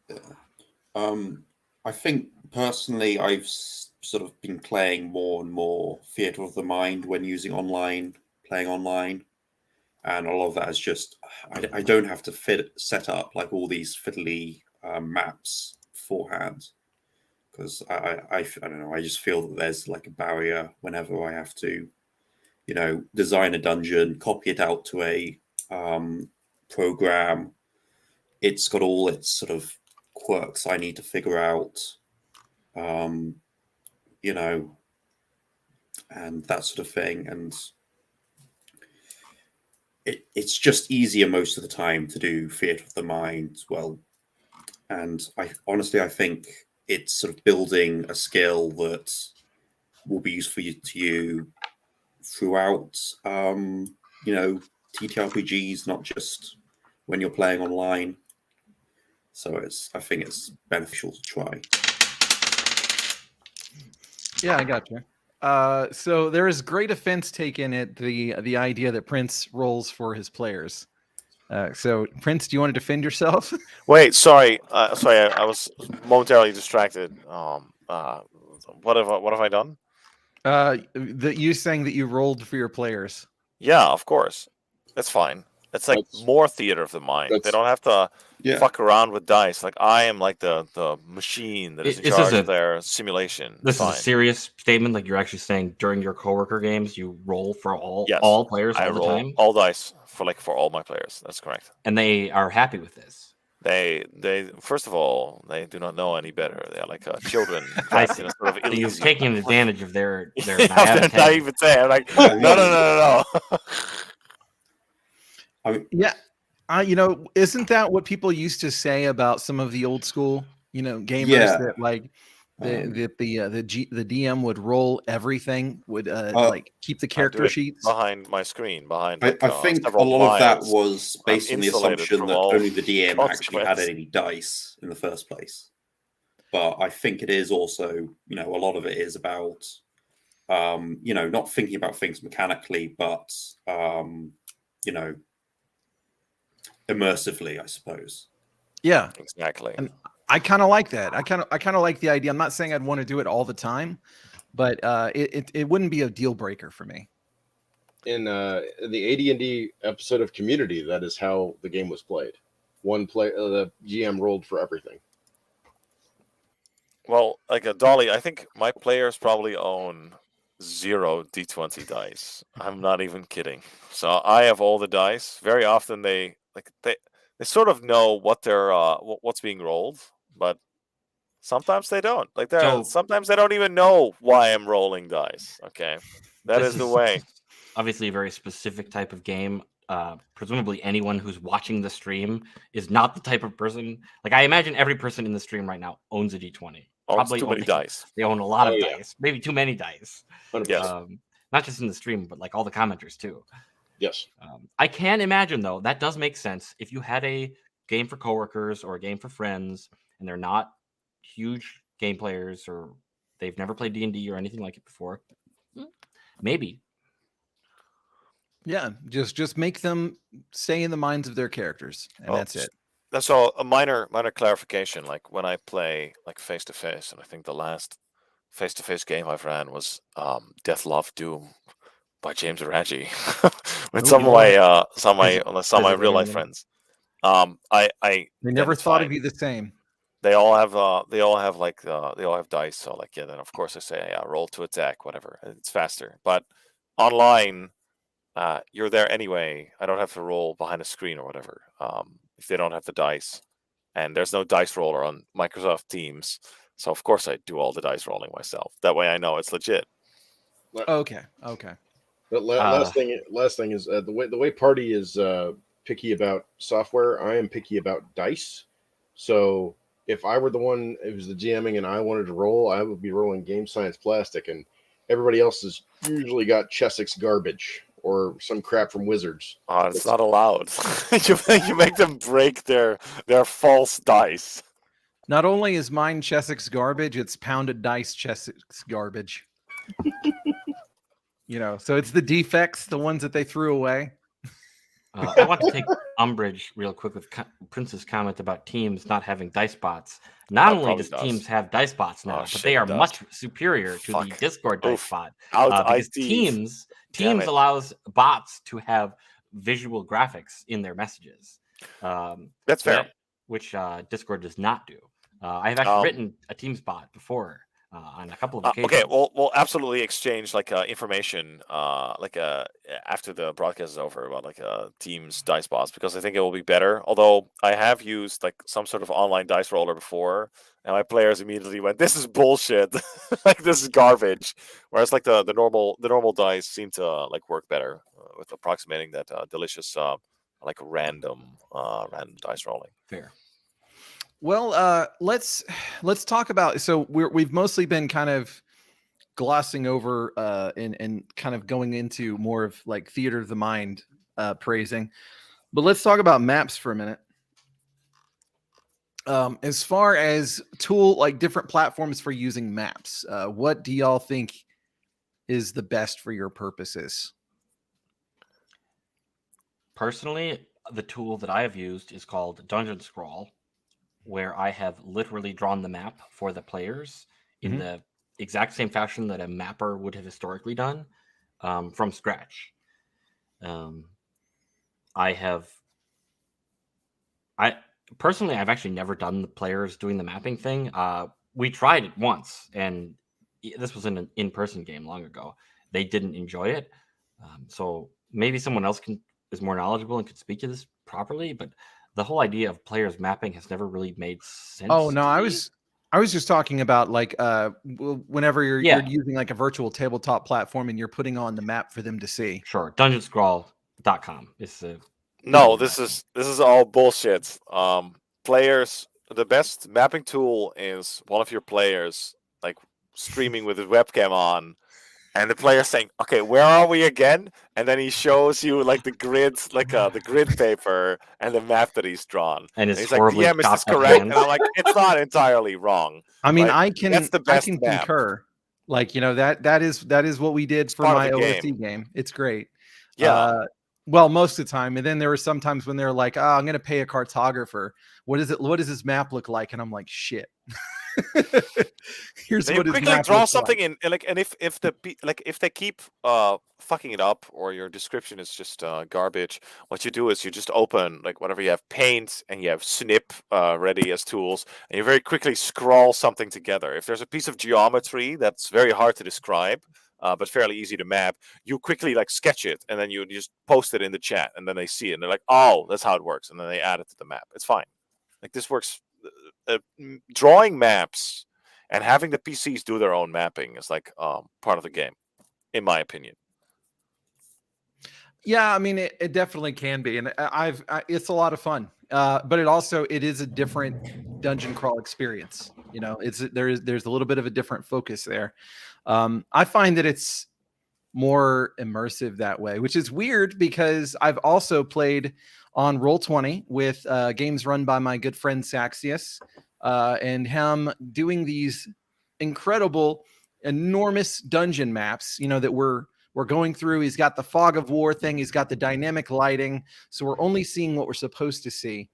I think personally I've sort of been playing more and more Theatre of the Mind when playing online. And a lot of that is just, I don't have to set up like all these fiddly maps beforehand, because I don't know, I just feel that there's like a barrier whenever I have to, design a dungeon, copy it out to a program. It's got all its sort of quirks I need to figure out, and that sort of thing. And it's just easier most of the time to do Theatre of the Mind well. And I honestly think it's sort of building a skill that will be useful to you throughout, TTRPGs, not just when you're playing online. So I think it's beneficial to try. Yeah, I got you. So there is great offense taken at the idea that Prince rolls for his players. So Prince, do you want to defend yourself? Wait, sorry, I was momentarily distracted. What have I done? You saying that you rolled for your players. Yeah, of course. That's fine. It's like more theater of the mind. They don't have to fuck around with dice. Like I am like the machine that is in charge of their simulation. This is a serious statement. Like you're actually saying during your coworker games, you roll for all players all the time. All dice for all my players. That's correct. And they are happy with this. They first of all, they do not know any better. They are like children. You're taking advantage of their naivete. I'm like, no. Isn't that what people used to say about some of the old school, gamers that like the DM would roll everything, would like keep the character sheets behind my screen. I think a lot of that was based on the assumption that only the DM actually had any dice in the first place. But I think it is also, a lot of it is about, not thinking about things mechanically, but immersively, I suppose. Yeah, exactly. And I kind of like that. I kind of like the idea. I'm not saying I'd want to do it all the time, but it wouldn't be a deal breaker for me. In the AD&D episode of Community, that is how the game was played. One play, the GM rolled for everything. Well, like a Dolly, I think my players probably own 0 D20 dice. I'm not even kidding. So I have all the dice. Very often they sort of know what they're what's being rolled, but sometimes they don't. Sometimes they don't even know why I'm rolling dice. Okay, that is the way. Obviously, a very specific type of game. Presumably, anyone who's watching the stream is not the type of person. Like I imagine, every person in the stream right now owns a D20. Probably too many dice. They own a lot of dice. Maybe too many dice. Yes. Not just in the stream, but like all the commenters too. Yes. I can imagine though that does make sense if you had a game for coworkers or a game for friends, and they're not huge game players or they've never played D&D or anything like it before. Maybe. Yeah, just make them stay in the minds of their characters, and that's it. That's all. A minor clarification. Like when I play like face to face, and I think the last face to face game I've ran was Death, Love, Doom by James Araggi with some of my real life friends. They never thought of you the same. They all have dice. So then of course I say roll to attack, whatever. It's faster. But online, you're there anyway. I don't have to roll behind a screen or whatever. If they don't have the dice, and there's no dice roller on Microsoft Teams, so of course I do all the dice rolling myself. That way I know it's legit. Okay. But last thing is the way Party is picky about software. I am picky about dice. So if I were the one, it was the GMing, and I wanted to roll, I would be rolling Game Science Plastic, and everybody else has usually got Chessex garbage or some crap from Wizards. It's not allowed. you make them break their false dice. Not only is mine Chessex garbage, it's pounded dice Chessex garbage. So it's the defects, the ones that they threw away. I want to take umbrage real quick with Prince's comment about teams not having dice bots. Not only does teams have dice bots now, but they are much superior to the Discord dice bot. Because teams allows bots to have visual graphics in their messages. That's fair. Which Discord does not do. I have actually written a Teams bot before on a couple of occasions. Okay, we'll absolutely exchange information after the broadcast is over about Teams dice bots, because I think it will be better. Although I have used some sort of online dice roller before, and my players immediately went, "This is bullshit! This is garbage." Whereas the normal dice seem to work better with approximating that delicious random dice rolling. Fair. Well, let's talk about. So we've mostly been kind of glossing over and kind of going into more of like theater of the mind praising. But let's talk about maps for a minute. As far as like different platforms for using maps, what do y'all think is the best for your purposes? Personally, the tool that I have used is called Dungeon Scrawl, where I have literally drawn the map for the players in the exact same fashion that a mapper would have historically done, from scratch. I've actually never done the players doing the mapping thing. We tried it once, and this was an in-person game long ago. They didn't enjoy it, so maybe someone else is more knowledgeable and could speak to this properly. But the whole idea of players mapping has never really made sense. Oh no, to I me. was just talking about like whenever you're using like a virtual tabletop platform and you're putting on the map for them to see. Sure, DungeonScrawl.com is the No, this is all bullshit. Players, the best mapping tool is one of your players like streaming with his webcam on, and the player saying, "Okay, where are we again?" And then he shows you like the grids, like the grid paper and the map that he's drawn. and And it's he's like, horribly "DM, is this chopped up correct?" hands. And I'm like, "It's not entirely wrong." I mean, Like, that's the I best can map. concur. Like, you know, that is what we did for part of my the OSE game. It's great. Yeah. Well, most of the time. And then there were some times when they're like, "Oh, I'm going to pay a cartographer. What does this map look like?" And I'm like, "Shit." Here's Then what you his quickly map draw looks something like. in, and if they keep fucking it up, or your description is just garbage, what you do is you just open like whatever you have, paint, and you have snip ready as tools, and you very quickly scrawl something together. If there's a piece of geometry that's very hard to describe, but fairly easy to map, you quickly like sketch it, and then you just post it in the chat, and then they see it, and they're like, "Oh, that's how it works," and then they add it to the map. It's fine. Like, this works. Drawing maps and having the PCs do their own mapping is like part of the game, in my opinion. Yeah, I mean, it definitely can be, and it's a lot of fun. But it is a different dungeon crawl experience. You know, there's a little bit of a different focus there. I find that it's more immersive that way, which is weird because I've also played on Roll20 with games run by my good friend Saxius, and him doing these incredible, enormous dungeon maps, you know, that we're going through. He's got the fog of war thing. He's got the dynamic lighting. So we're only seeing what we're supposed to see.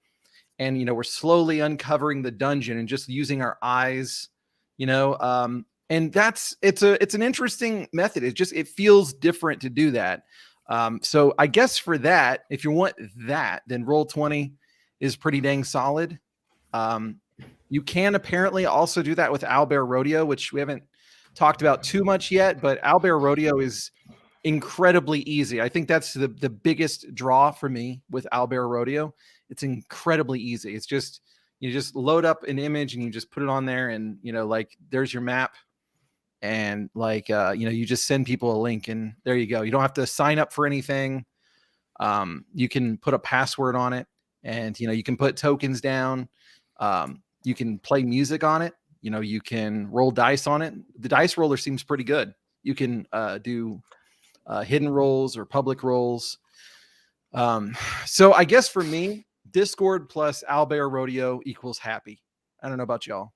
And, you know, we're slowly uncovering the dungeon and just using our eyes, you know, and it's an interesting method. It feels different to do that. So I guess for that, if you want that, then Roll20 is pretty dang solid. You can apparently also do that with Owlbear Rodeo, which we haven't talked about too much yet, but Owlbear Rodeo is incredibly easy. I think that's the biggest draw for me with Owlbear Rodeo. It's incredibly easy. It's just, you just load up an image and you just put it on there, and, you know, like, there's your map. And like, you know, you just send people a link and there you go. You don't have to sign up for anything. You can put a password on it, and, you know, you can put tokens down. You can play music on it. You know, you can roll dice on it. The dice roller seems pretty good. You can do hidden rolls or public rolls. So I guess for me, Discord plus Owlbear Rodeo equals happy. I don't know about y'all.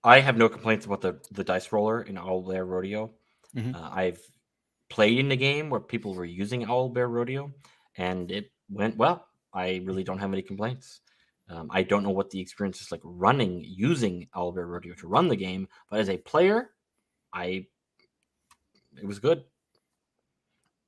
I have no complaints about the dice roller in Owlbear Rodeo. I've played in the game where people were using Owlbear Rodeo, and it went well. I really don't have any complaints. I don't know what the experience is like using Owlbear Rodeo to run the game, but as a player, it was good.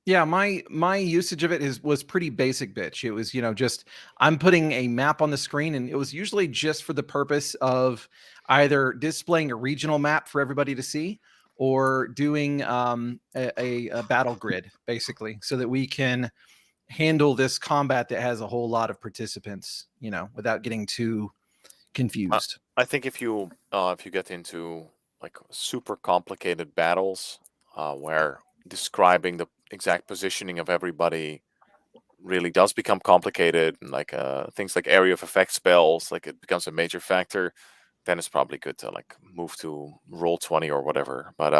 Yeah, my usage of it was pretty basic, bitch. It was, you know, just I'm putting a map on the screen, and it was usually just for the purpose of either displaying a regional map for everybody to see, or doing a battle grid, basically, so that we can handle this combat that has a whole lot of participants, you know, without getting too confused. I think if you get into like super complicated battles, where describing the exact positioning of everybody really does become complicated, and like things like area of effect spells, like, it becomes a major factor. then it's probably good to like move to Roll20 or whatever. But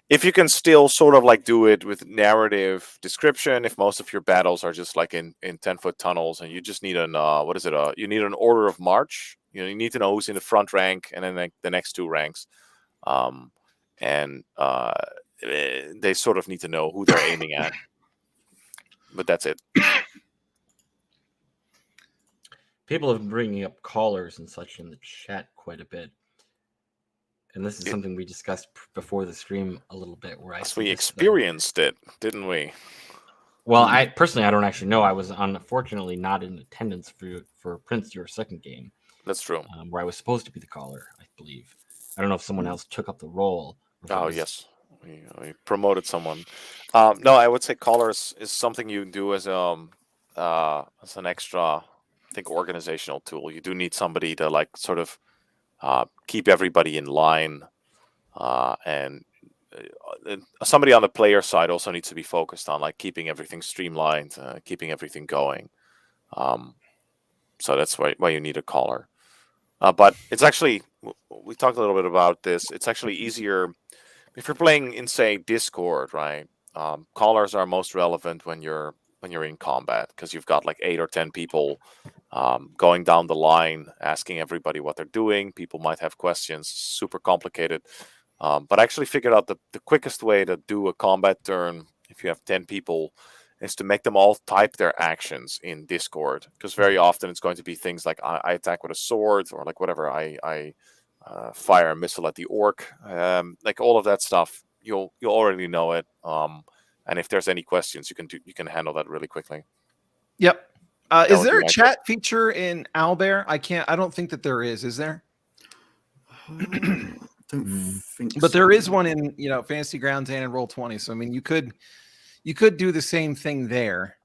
if you can still sort of like do it with narrative description, if most of your battles are just like in 10-foot tunnels, and you just need an you need an order of march. You need to know who's in the front rank and then like the next two ranks, and they sort of need to know who they're aiming at. But that's it. People have been bringing up callers and such in the chat quite a bit. And this is something we discussed before the stream a little bit. Where we experienced it, didn't we? Well, I don't actually know. I was unfortunately not in attendance for Prince, your second game. That's true. Where I was supposed to be the caller, I believe. I don't know if someone else took up the role. Oh, yes. We promoted someone. No, I would say callers is something you do as an extra, I think, organizational tool. You do need somebody to like sort of keep everybody in line, and somebody on the player side also needs to be focused on like keeping everything streamlined, keeping everything going. So that's why you need a caller. But it's actually, we talked a little bit about this. It's actually easier if you're playing in, say, Discord, right? Callers are most relevant when you're in combat, because you've got like 8 or 10 people going down the line, asking everybody what they're doing. People might have questions, super complicated. But I actually figured out the quickest way to do a combat turn, if you have 10 people, is to make them all type their actions in Discord. Because very often it's going to be things like I attack with a sword, or like whatever, I fire a missile at the orc. Like all of that stuff, you'll already know it. And if there's any questions, you can handle that really quickly. Yep. Is there a chat feature in Owlbear? I don't think that there is. Is there? Don't think But so. there is one in Fantasy Grounds and in Roll20. So I mean, you could do the same thing there.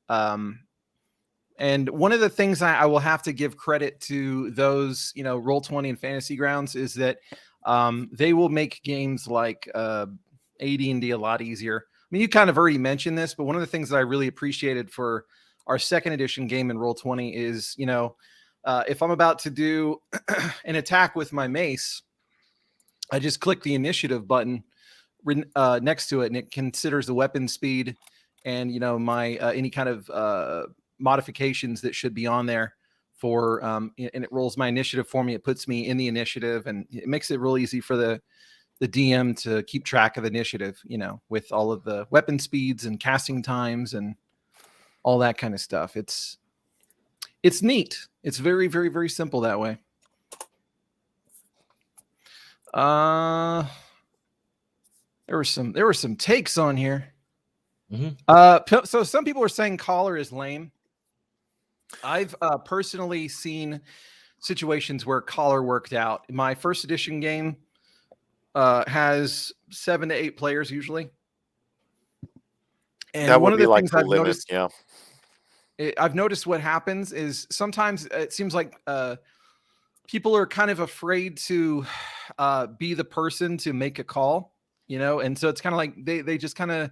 And one of the things I will have to give credit to those, Roll20 and Fantasy Grounds, is that they will make games like AD&D a lot easier. I mean, you kind of already mentioned this, but one of the things that I really appreciated for our second edition game in Roll20 is, if I'm about to do an attack with my mace, I just click the initiative button next to it, and it considers the weapon speed and my any kind of modifications that should be on there for and it rolls my initiative for me. It puts me in the initiative, and it makes it real easy for the DM to keep track of the initiative, with all of the weapon speeds and casting times and all that kind of stuff. It's neat. It's very, very, very simple that way. There were some takes on here. Mm-hmm. So some people are saying caller is lame. I've personally seen situations where caller worked out. My first edition game has 7 to 8 players usually, and that one would of be the like things the I've limit. noticed, Yeah. I've noticed what happens is sometimes it seems like people are kind of afraid to be the person to make a call, and so it's kind of like they just kind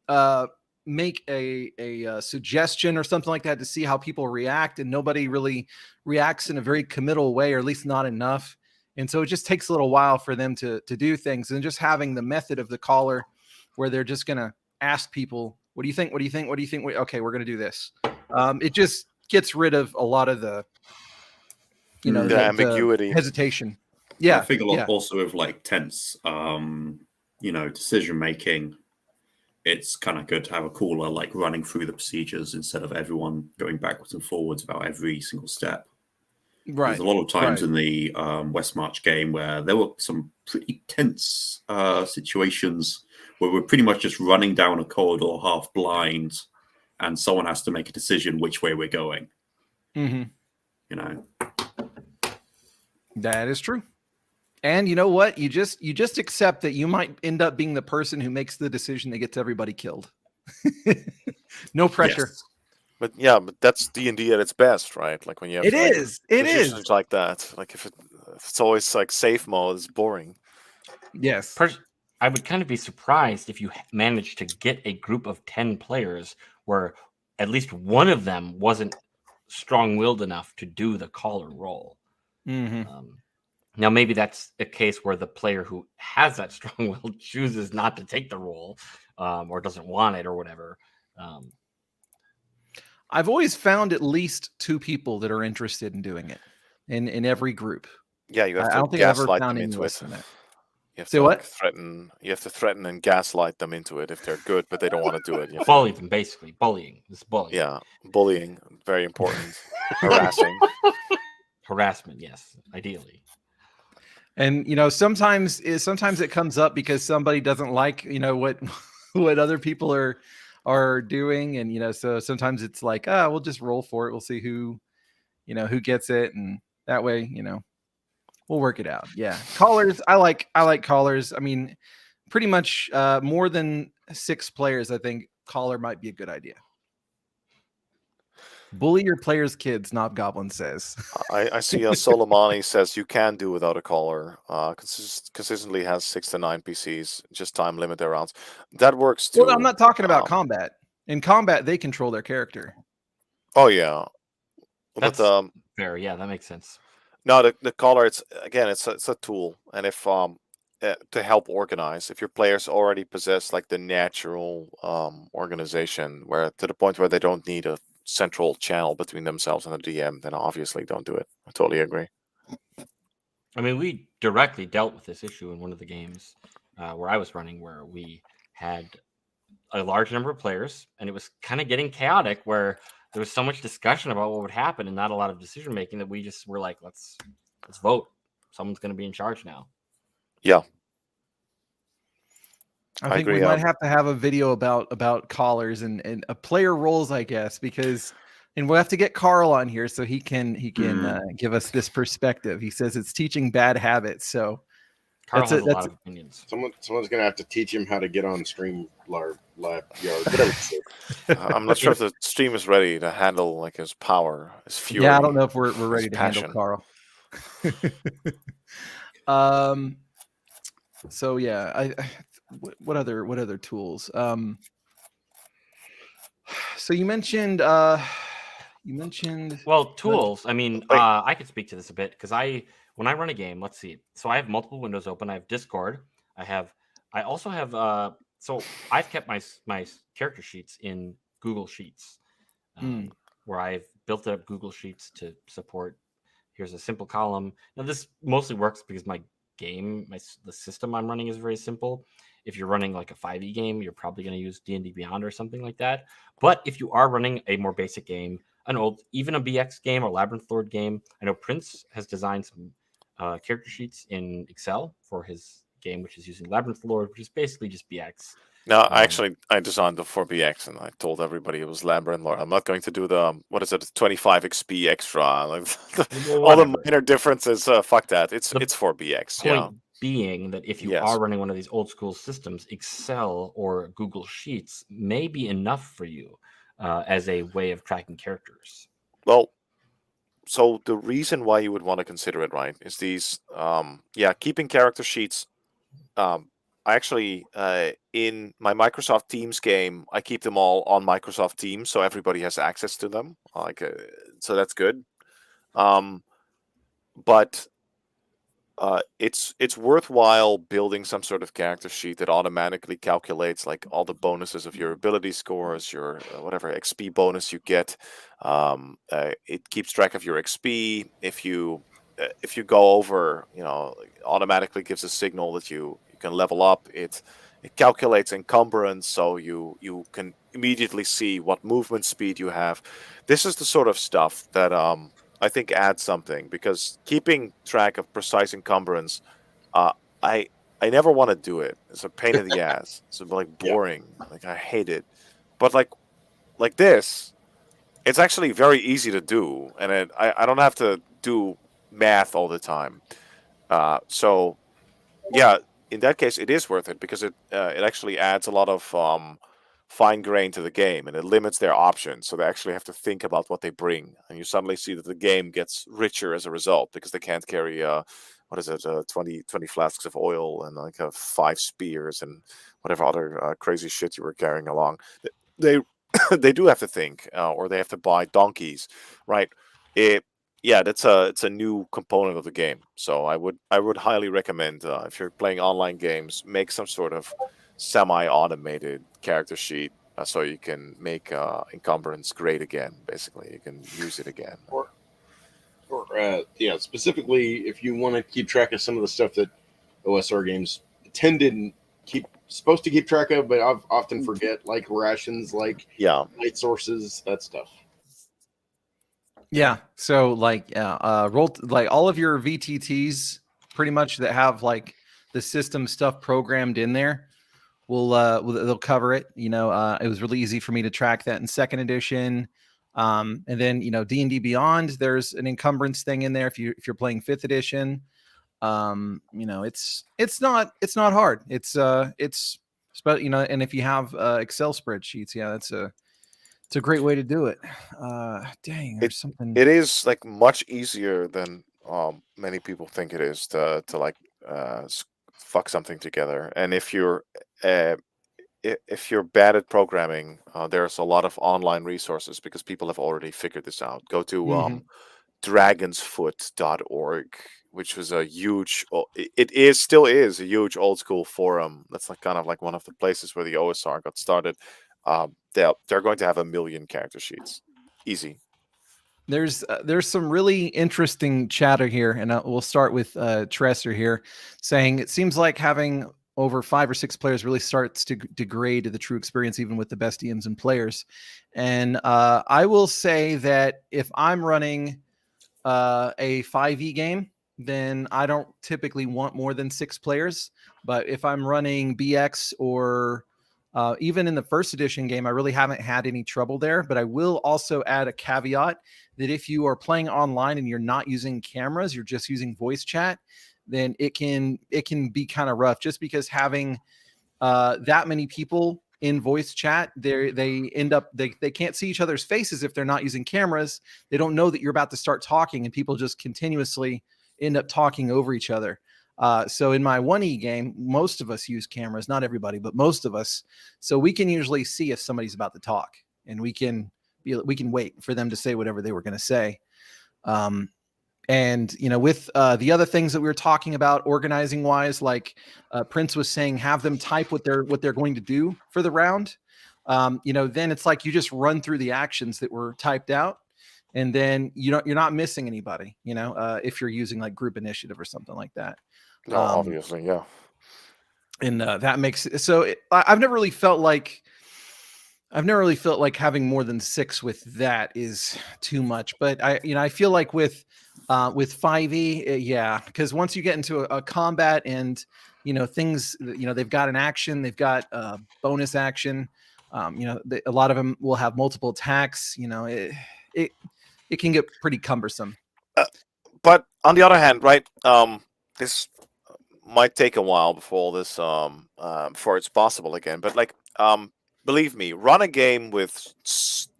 of make a suggestion or something like that to see how people react, and nobody really reacts in a very committal way, or at least not enough. And so it just takes a little while for them to do things, and just having the method of the caller where they're just going to ask people, what do you think? What do you think? What do you think? Okay, we're going to do this. It just gets rid of a lot of the, the ambiguity, hesitation. Yeah. I think a lot also of like tense, decision making. It's kind of good to have a caller like running through the procedures instead of everyone going backwards and forwards about every single step. Right. There's a lot of times in the West March game where there were some pretty tense situations where we're pretty much just running down a corridor half blind, and someone has to make a decision which way we're going. Mm-hmm. That is true. And you know what? You just accept that you might end up being the person who makes the decision that gets everybody killed. No pressure. Yes. But that's D&D at its best, right? Like when you have decisions like that. Like if it's always like safe mode, it's boring. Yes. I would kind of be surprised if you managed to get a group of 10 players where at least one of them wasn't strong-willed enough to do the caller role. Mm-hmm. Now, maybe that's a case where the player who has that strong will chooses not to take the role, or doesn't want it or whatever. I've always found at least 2 people that are interested in doing it in every group. Yeah, you have I to don't think I've ever gaslight found them any into less it. than that. You have Say to what? threaten. You have to threaten and gaslight them into it if they're good, but they don't want to do it. You have to- Bully them, basically. Bullying. It's bullying. yeah, bullying, very important. Harassing. Harassment, yes, ideally. And sometimes it comes up because somebody doesn't like what what other people are doing, and so sometimes it's like, we'll just roll for it. We'll see who gets it, and that way we'll work it out. Yeah, callers. I like callers. I mean, pretty much more than 6 players. I think caller might be a good idea. Bully your players' kids, Knobgoblin says. I see Soleimani says you can do without a caller. Consistently has 6 to 9 PCs. Just time limit their rounds. That works too. Well, I'm not talking about combat. In combat, they control their character. Oh yeah, That's but fair. Yeah, that makes sense. no, the caller. It's a tool, and if to help organize. If your players already possess like the natural organization, where to the point where they don't need a central channel between themselves and the DM, then obviously don't do it. I totally agree. I mean, we directly dealt with this issue in one of the games where I was running, where we had a large number of players, and it was kind of getting chaotic, where there was so much discussion about what would happen and not a lot of decision making that we just were like, let's vote. Someone's going to be in charge now. Yeah. I think agree, we might have to have a video about callers and player roles, I guess, and we'll have to get Carl on here so he can give us this perspective. He says it's teaching bad habits. So Carl has a lot of opinions. Someone's gonna have to teach him how to get on stream live yard, whatever it's I'm not sure if the stream is ready to handle like his power, his fury. Yeah, I don't know if we're ready to passion. handle Carl. So yeah, what other tools? So you mentioned well, tools. I mean, I could speak to this a bit because when I run a game, let's see. So I have multiple windows open. I have Discord. I also have so I've kept my character sheets in Google Sheets, where I've built up Google Sheets to support. Here's a simple column. Now this mostly works because the system I'm running is very simple. If you're running like a 5e game, you're probably going to use D&D Beyond or something like that. But if you are running a more basic game, even a BX game or Labyrinth Lord game, I know Prince has designed some character sheets in Excel for his game, which is using Labyrinth Lord, which is basically just BX. No, I designed it for BX, and I told everybody it was Labyrinth Lord. I'm not going to do the 25 XP extra. Like, all the minor differences. Fuck that. It's for BX. Point being that if you are running one of these old school systems, Excel or Google Sheets may be enough for you as a way of tracking characters. Well, so the reason why you would want to consider it, right, is these keeping character sheets. I actually, in my Microsoft Teams game, I keep them all on Microsoft Teams, so everybody has access to them. So that's good. But it's worthwhile building some sort of character sheet that automatically calculates like all the bonuses of your ability scores, your whatever XP bonus you get. It keeps track of your XP. If you go over, automatically gives a signal that you can level up. It calculates encumbrance, so you can immediately see what movement speed you have. This is the sort of stuff that I think adds something, because keeping track of precise encumbrance, I never want to do it. It's a pain in the ass. It's like boring. Like I hate it. But like this, it's actually very easy to do, and I don't have to do math all the time. So yeah, in that case, it is worth it, because it actually adds a lot of fine grain to the game, and it limits their options, so they actually have to think about what they bring, and you suddenly see that the game gets richer as a result, because they can't carry 20 flasks of oil and like 5 spears and whatever other crazy shit you were carrying along. They they do have to think, or they have to buy donkeys, right? yeah, it's a new component of the game. So I would highly recommend if you're playing online games, make some sort of semi-automated character sheet so you can make encumbrance great again. Basically, you can use it again. Or yeah, specifically if you want to keep track of some of the stuff that OSR games supposed to keep track of, but I've often forget, like rations, like light sources, that stuff. Yeah. So like, roll like all of your VTTs, pretty much that have like the system stuff programmed in there, they'll cover it. You know, it was really easy for me to track that in second edition. And then D&D Beyond, there's an encumbrance thing in there if you're playing fifth edition. It's not hard. It's and if you have Excel spreadsheets, it's a great way to do it. There's something. It is like much easier than many people think it is to like fuck something together. And if you're bad at programming, there's a lot of online resources because people have already figured this out. Go to dragonsfoot.org, which was a huge, still is a huge old school forum. That's like kind of like one of the places where the OSR got started. They're going to have 1 million character sheets, easy. There's some really interesting chatter here, and we'll start with Tresser here, saying it seems like having over 5 or 6 players really starts to degrade the true experience, even with the best DMs and players. And I will say that if I'm running a 5e game, then I don't typically want more than 6 players. But if I'm running BX or even in the first edition game, I really haven't had any trouble there. But I will also add a caveat that if you are playing online and you're not using cameras, you're just using voice chat, then it can be kind of rough, just because having that many people in voice chat, they end up, they can't see each other's faces if they're not using cameras. They don't know that you're about to start talking, and people just continuously end up talking over each other. So in my 1E game, most of us use cameras, not everybody, but most of us. So we can usually see if somebody's about to talk, and we can wait for them to say whatever they were going to say. And with the other things that we were talking about organizing wise, like Prince was saying, have them type what they're going to do for the round. Then it's like you just run through the actions that were typed out, and then you're not missing anybody. If you're using like group initiative or something like that. No, obviously, yeah. And that makes it so. I've never really felt like having more than 6 with that is too much. But I feel like with 5e, because once you get into a combat and things, they've got an action, they've got a bonus action. A lot of them will have multiple attacks. It can get pretty cumbersome. But on the other hand, right, this might take a while before this before it's possible again. But like, believe me, run a game with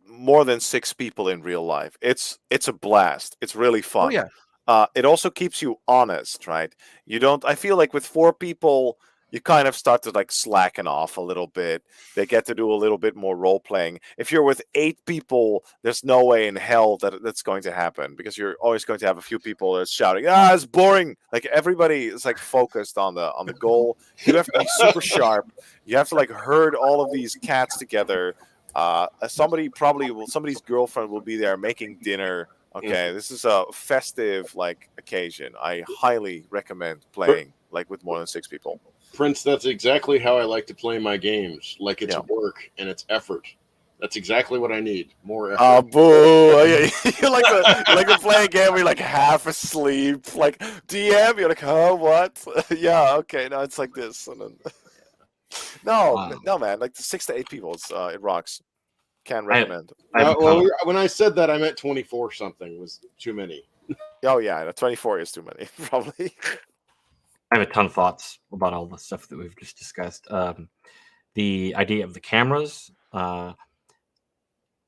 more than 6 people in real life. It's a blast. It's really fun. Oh, yeah. It also keeps you honest, right? I feel like with 4 people, you kind of start to like slacken off a little bit. They get to do a little bit more role playing. If you're with 8 people, there's no way in hell that's going to happen, because you're always going to have a few people that's shouting, it's boring. Like everybody is like focused on the goal. You have to be super sharp. You have to like herd all of these cats together. Somebody's girlfriend will be there making dinner. Okay, this is a festive like occasion. I highly recommend playing like with more than 6 people. Prince, that's exactly how I like to play my games. Like it's work and it's effort. That's exactly what I need. More effort. Oh, boo! You like to play a game where you're like half asleep. Like DM, you're like, oh, what? Yeah, okay. No, it's like this. And then... No, man. Like 6 to 8 people, it rocks. Can recommend. When I said that, I meant 24 something was too many. Oh yeah, 24 is too many, probably. I have a ton of thoughts about all the stuff that we've just discussed. The idea of the cameras. I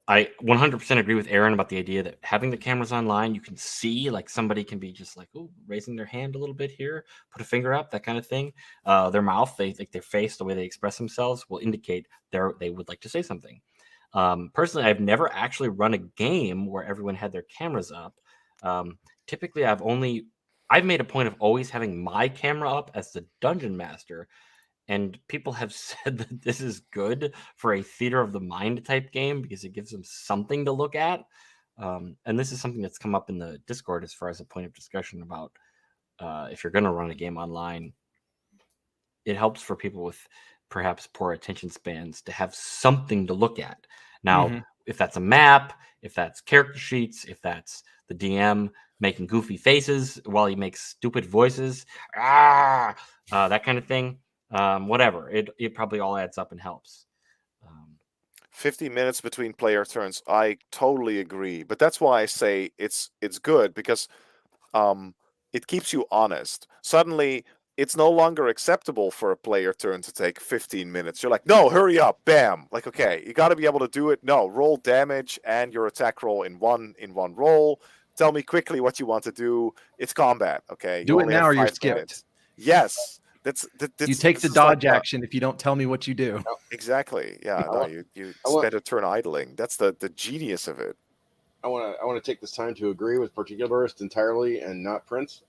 100% agree with Aaron about the idea that having the cameras online, you can see, like somebody can be just like, raising their hand a little bit here, put a finger up, that kind of thing. Their mouth, their face, the way they express themselves will indicate they would like to say something. Personally, I've never actually run a game where everyone had their cameras up. Typically, I've made a point of always having my camera up as the dungeon master, and people have said that this is good for a theater of the mind type game because it gives them something to look at. And this is something that's come up in the Discord as far as a point of discussion about if you're going to run a game online, it helps for people with perhaps poor attention spans to have something to look at. Now, if that's a map, if that's character sheets, if that's the DM making goofy faces while he makes stupid voices, that kind of thing, whatever, it probably all adds up and helps. 50 minutes between player turns. I totally agree, but that's why I say it's good because it keeps you honest. Suddenly, it's no longer acceptable for a player turn to take 15 minutes. You're like, no, hurry up, bam. Like, okay, you got to be able to do it. No, roll damage and your attack roll in one roll. Tell me quickly what you want to do. It's combat, okay? Do it now or you're skipped. Yes. You take the dodge action if you don't tell me what you do. Exactly. Yeah. No, you spend a turn idling. That's the genius of it. I want to take this time to agree with Particularist entirely and not Prince.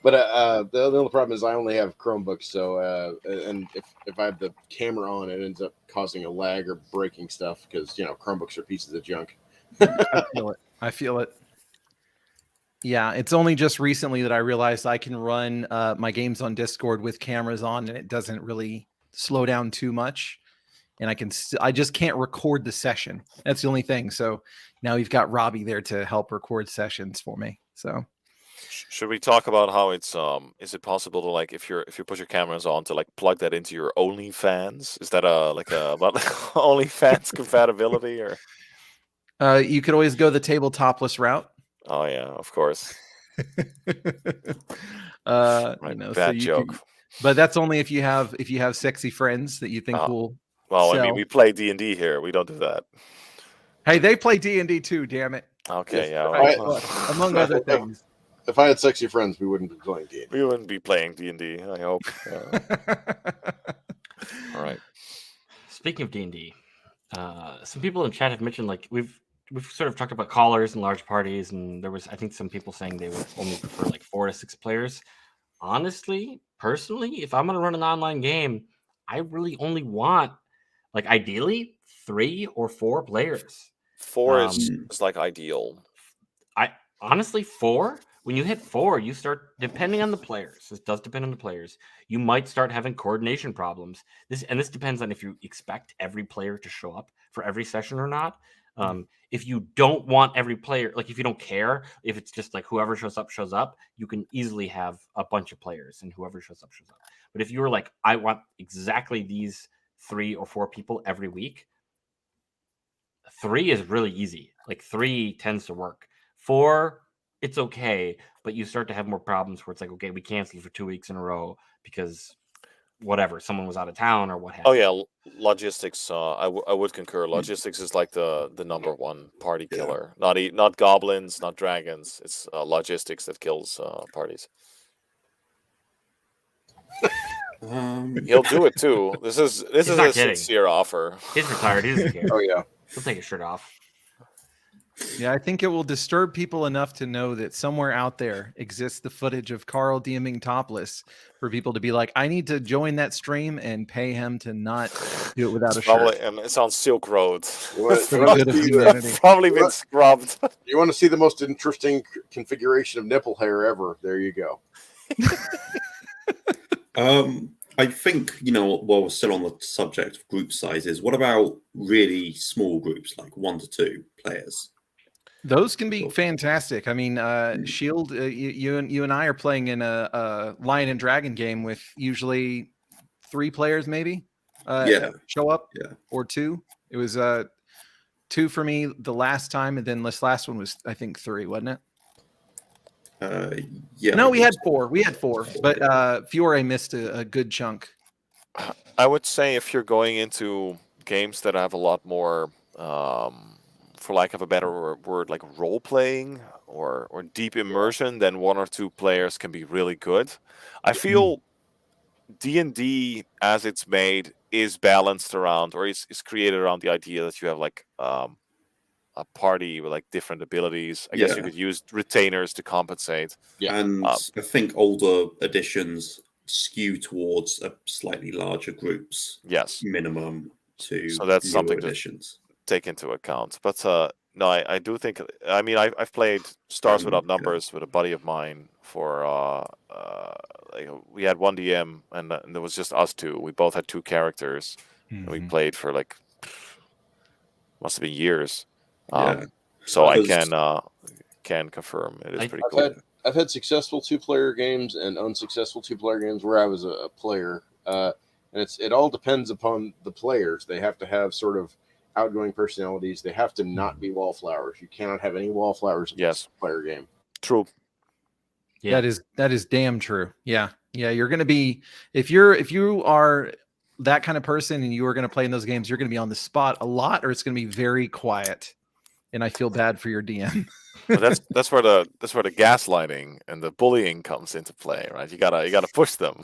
But the only problem is I only have Chromebooks, so and if I have the camera on, it ends up causing a lag or breaking stuff because Chromebooks are pieces of junk. I feel it. Yeah, it's only just recently that I realized I can run my games on Discord with cameras on, and it doesn't really slow down too much. And I just can't record the session. That's the only thing. So now you've got Robbie there to help record sessions for me. So should we talk about how it's is it possible to, like, if you put your cameras on, to like plug that into your OnlyFans? Is that about OnlyFans compatibility, or you could always go the tabletopless route. Oh yeah, of course. Right, bad joke. But that's only if you have sexy friends that you think will. Well, sell. I mean, we play D&D here. We don't do that. Hey, they play D&D too. Damn it. Okay, Yes, yeah. Among other things. If I had sexy friends, we wouldn't be playing D&D. We wouldn't be playing D&D, I hope. All right. Speaking of D&D, some people in chat have mentioned, like, we've sort of talked about callers and large parties, and there was, I think, some people saying they would only prefer like 4 to 6 players. Honestly, personally, if I'm going to run an online game, I really only want, like, ideally 3 or 4 players. 4 is like ideal. Honestly, 4. When you hit 4, you start, depending on the players. This does depend on the players. You might start having coordination problems. This depends on if you expect every player to show up for every session or not. If you don't want every player, like if you don't care, if it's just like whoever shows up, you can easily have a bunch of players and whoever shows up. But if you were like, I want exactly these 3 or 4 people every week, 3 is really easy. Like 3 tends to work. 4, it's okay, but you start to have more problems where it's like, okay, we canceled for 2 weeks in a row because whatever, someone was out of town or what have you. Oh yeah, logistics. I would concur. Logistics is like the number one party killer. Not goblins, not dragons. It's logistics that kills parties. He'll do it too. This is a sincere offer. He's retired. He doesn't care. Oh yeah, he'll take his shirt off. Yeah, I think it will disturb people enough to know that somewhere out there exists the footage of Carl DMing topless for people to be like, I need to join that stream and pay him to not do it without a shirt. It sounds Silk Road. Probably been scrubbed. You want to see the most interesting configuration of nipple hair ever? There you go. I think, while we're still on the subject of group sizes, what about really small groups, like 1 to 2 players? Those can be fantastic. I mean, Shield, you and I are playing in a Lion and Dragon game with usually 3 players, maybe. Show up, or 2. It was 2 for me the last time, and then this last one was, I think, 3, wasn't it? No, we had 4. But Fiore missed a good chunk. I would say if you're going into games that have a lot more, for lack of a better word, like role playing or deep immersion, then 1 or 2 players can be really good. I feel D&D as it's made is balanced around, or is created around the idea that you have like a party with like different abilities. I guess you Yeah. could use retainers to compensate. Yeah. And I think older editions skew towards a slightly larger groups Yes, minimum to so that's newer something to editions. take into account. But no, I do think. I mean, I've played Stars Without Numbers with a buddy of mine for. Like we had one DM, and there was just us two. We both had two characters, and we played for like must have been years. Yeah. So I Because- can confirm it is pretty I've cool. I've had successful 2-player games and unsuccessful 2-player games where I was a player, and it all depends upon the players. They have to have sort of outgoing personalities. They have to not be wallflowers. You cannot have any wallflowers in Yes. this player game. True. Yeah. That is damn true. Yeah. You're going to be, if you are that kind of person and you are going to play in those games, you're going to be on the spot a lot, or it's going to be very quiet. And I feel bad for your DM. But that's where the gaslighting and the bullying comes into play, right? You gotta push them.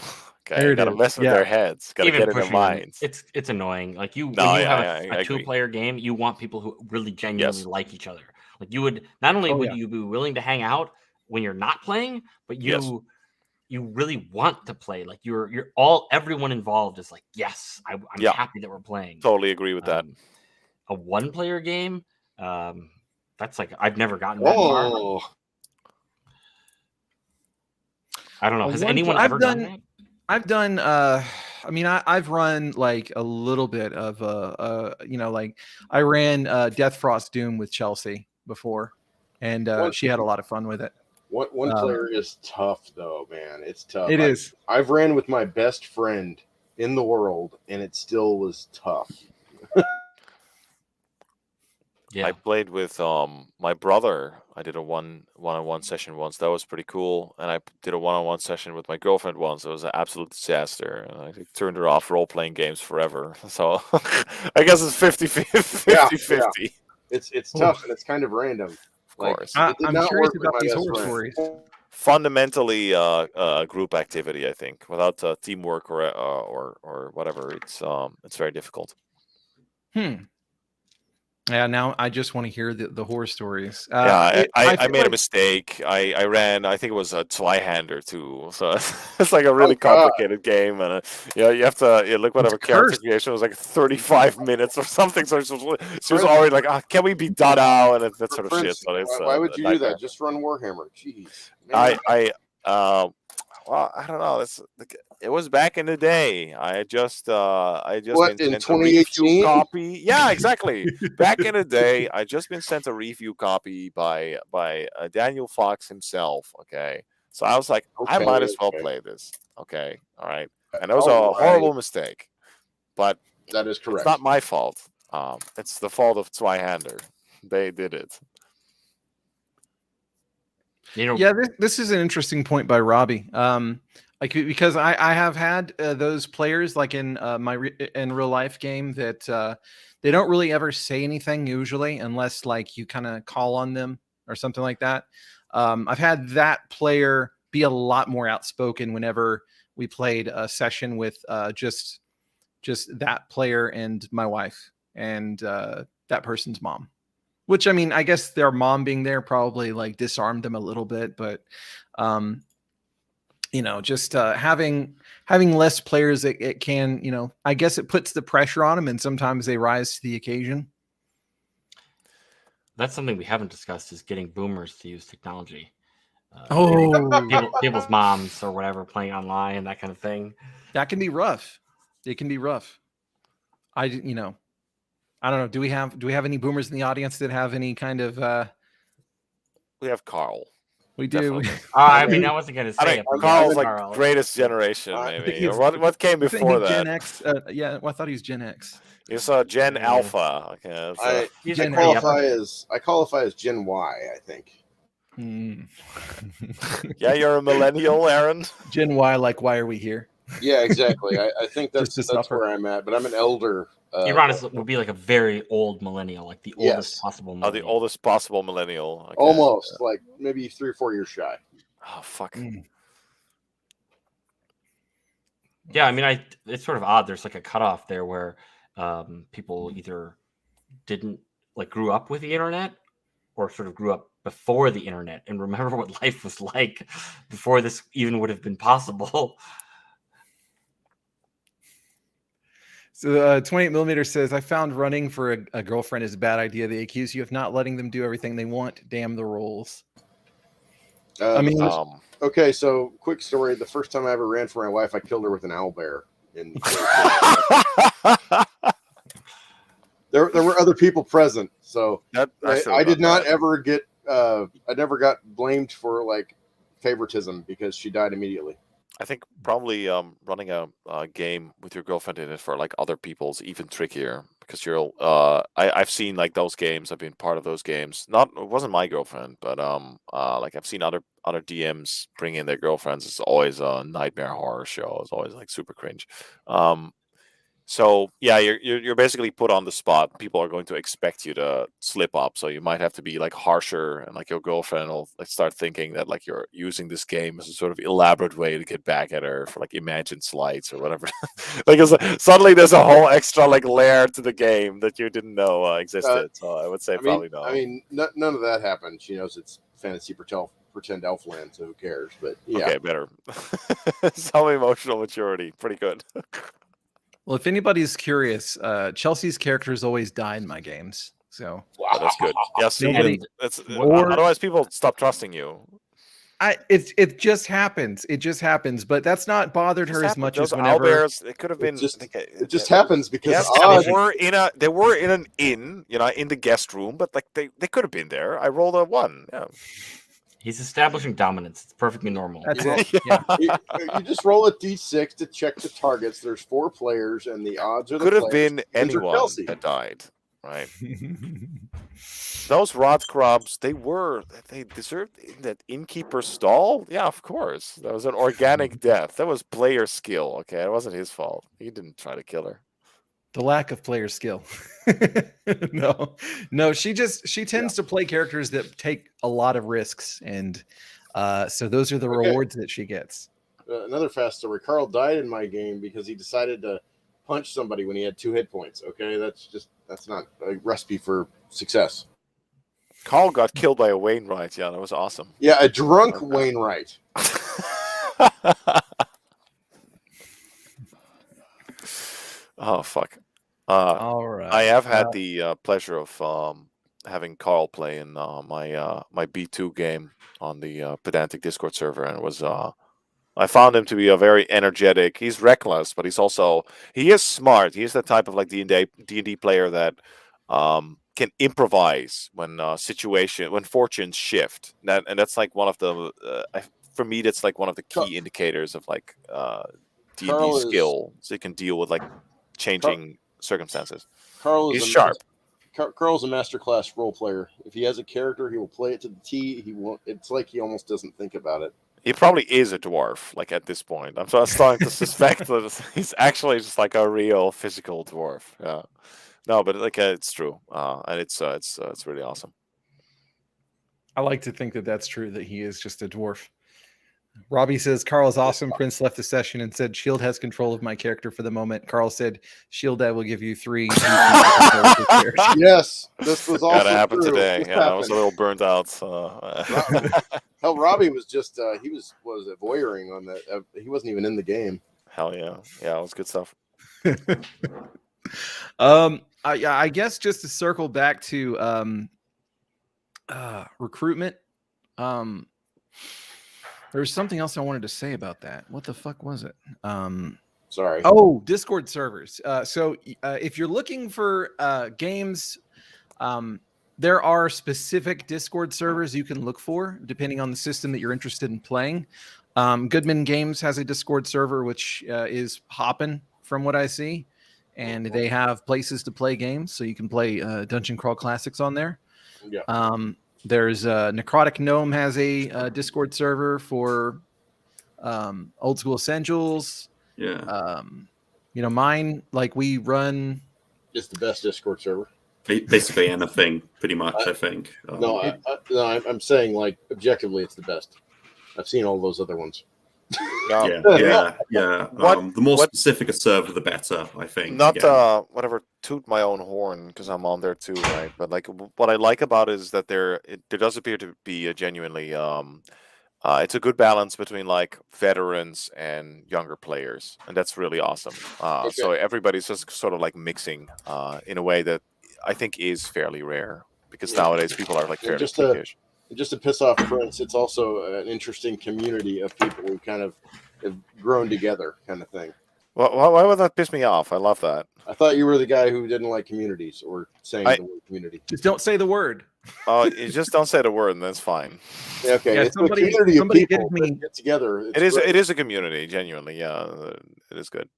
Okay, There you it gotta is. mess with Yeah. their heads. Gotta Even get in their pushing them, minds. it's annoying. Like when No, you have I a agree. 2-player game, you want people who really genuinely Yes. like each other. Like you would not only Oh, would yeah. you be willing to hang out when you're not playing, but Yes. you really want to play. Like everyone involved is like, yes, I'm Yeah. happy that we're playing. Totally agree with that. A 1-player game, that's like I've never gotten that far. Oh, I don't know. A Has one- anyone I've ever done done- that? I've done I mean I've run like a little bit of like I ran Death Frost Doom with Chelsea before, and she had a lot of fun with it. one player is tough though, man. It's tough. It is. I've ran with my best friend in the world, and it still was tough. Yeah. I played with my brother. I did a one-on-one session once. That was pretty cool. And I did a one-on-one session with my girlfriend once. It was an absolute disaster. And I turned her off role-playing games forever. So I guess it's 50-50. It's tough and it's kind of random. Of course. It did I'm not curious work with about my these best horror friend. stories. Fundamentally a group activity, I think. Without teamwork or whatever, it's very difficult. Yeah, now I just want to hear the horror stories. I feel made a like- mistake. I ran. I think it was a Zweihander too. So it's like a really God. complicated game, and you have to look whatever It's character cursed. creation was like 35 minutes or something. So she was already like, can we be done now? And that sort of For shit. instance, So it's why would a you do nightmare. that? Just run Warhammer. Jeez. Man, Well, I don't know. It was back in the day. I just What, been in sent a review 2018? copy. Yeah, exactly. Back in the day, I just been sent a review copy by Daniel Fox himself. Okay, so I was like, I might as well Okay. play this. Okay, all right, and it was All a horrible mistake, but that is correct. it's not my fault. It's the fault of Zweihander. They did it. You know, Yeah, this is an interesting point by Robbie. Because I have had those players like in in real life game that they don't really ever say anything usually unless like you kind of call on them or something like that. I've had that player be a lot more outspoken whenever we played a session with just that player and my wife and that person's mom. Which, I mean, I guess their mom being there probably like disarmed them a little bit, but just having less players, it can, I guess it puts the pressure on them, and sometimes they rise to the occasion. that's something we haven't discussed is getting boomers to use technology. People's moms or whatever playing online, that kind of thing. That can be rough. It can be rough. I don't know. Do we have any boomers in the audience that have any kind of? We have Carl. We do. Definitely. I mean, I wasn't going to I say think it. but Carl's yeah, like Carl. greatest generation, I think maybe. he's- Or what came I think before he's that? Gen X. Yeah, well, I thought he was Gen X. You saw Gen Yeah. Alpha. Okay, so He's I a pretty upper. qualify as Gen Y, I think. Hmm. yeah, you're a millennial, Aaron. Gen Y, like, why are we here? Yeah, exactly. I think Just to that's suffer. where I'm at, but I'm an elder. Uranus would be like a very old millennial, like the Yes. oldest possible Oh, millennial. the oldest possible millennial. Okay. Almost like maybe 3 or 4 years shy. Oh fuck. Mm. Yeah, I mean, it's sort of odd. There's like a cutoff there where people either didn't like grew up with the internet, or sort of grew up before the internet and remember what life was like before this even would have been possible. So 28mm says, I found running for a girlfriend is a bad idea. They accuse you of not letting them do everything they want. Damn the rules. I mean, okay, so quick story. The first time I ever ran for my wife, I killed her with an owlbear. There were other people present, so I did not ever get. I never got blamed for like favoritism because she died immediately. I think probably running a game with your girlfriend in it for like other people is even trickier because you're. I've seen like those games. I've been part of those games. It wasn't my girlfriend, but like I've seen other DMs bring in their girlfriends. It's always a nightmare horror show. It's always like super cringe. So yeah, you're basically put on the spot. People are going to expect you to slip up, so you might have to be like harsher, and like your girlfriend will like start thinking that like you're using this game as a sort of elaborate way to get back at her for like imagined slights or whatever. Like suddenly there's a whole extra like layer to the game that you didn't know existed. So I would say probably no. I mean, none of that happened. She knows it's fantasy pretend elf land, so who cares? But yeah, okay, better. Some emotional maturity, pretty good. Well, if anybody's curious, Chelsea's characters always die in my games. So that's good. Yes, otherwise people stop trusting you. It just happens. It just happens. But that's not bothered her as much as whenever. Owlbears, it could have been. It just happens because they were in an inn, in the guest room, but like they could have been there. I rolled a 1. Yeah. He's establishing dominance. It's perfectly normal. That's it. Yeah. You just roll a d6 to check the targets. There's 4 players, and the odds are could have been anyone that died, right? Those rot crabs, they deserved that innkeeper stall. Yeah, of course. That was an organic death. That was player skill. Okay, it wasn't his fault. He didn't try to kill her. The lack of player skill. No, she tends to play characters that take a lot of risks, and so those are the rewards that she gets. Another fast story. Carl died in my game because he decided to punch somebody when he had 2 hit points. Okay, that's not a recipe for success. Carl got killed by a Wainwright. Yeah, that was awesome. Yeah, a drunk Wainwright. Oh fuck! All right. I have had the pleasure of having Carl play in my B2 game on the Pedantic Discord server, and it was I found him to be a very energetic. He's reckless, but he is smart. He is the type of like D&D player that can improvise when fortunes shift. That's like one of the for me that's like one of the key indicators of like D&D skill, so you can deal with like changing circumstances. He's sharp. Carl's a masterclass role player. If he has a character, he will play it to the T. He won't. It's like he almost doesn't think about it. He probably is a dwarf. Like at this point, I'm starting to suspect that he's actually just like a real physical dwarf. Yeah. No, but like it's true, and it's really awesome. I like to think that that's true. That he is just a dwarf. Robbie says, Carl is awesome. Prince left the session and said, Shield has control of my character for the moment. Carl said, Shield Dad will give you 3. Yes, this was also gotta happen true. Today. Yeah, I was a little burnt out. Hell, Robbie was just, he was voyeuring on that. He wasn't even in the game. Hell yeah. Yeah, it was good stuff. I guess just to circle back to recruitment, there was something else I wanted to say about that. What the fuck was it? Sorry. Oh, Discord servers. So if you're looking for games, there are specific Discord servers you can look for depending on the system that you're interested in playing. Goodman Games has a Discord server, which is hopping from what I see. And they have places to play games. So you can play Dungeon Crawl Classics on there. Yeah. There's Necrotic Gnome has a Discord server for Old School Essentials. Yeah. Mine, like we run. It's the best Discord server. Basically anything, pretty much, I think. I'm saying like objectively, it's the best. I've seen all those other ones. Yeah. What- The more what- specific a server, the better, I think. Not again. whatever, toot my own horn because I'm on there too, right? But like what I like about it is that there does appear to be a genuinely it's a good balance between like veterans and younger players, and that's really awesome. So everybody's just sort of like mixing in a way that I think is fairly rare because nowadays people are like fairly cliquish. Just to piss off Prince, it's also an interesting community of people who kind of have grown together, kind of thing. Why would that piss me off? I love that. I thought you were the guy who didn't like communities or saying the word community. Just don't say the word. You just don't say the word, and that's fine. Yeah, okay, Yeah, it's a community of people that get together. It is a community, genuinely. Yeah, it is good.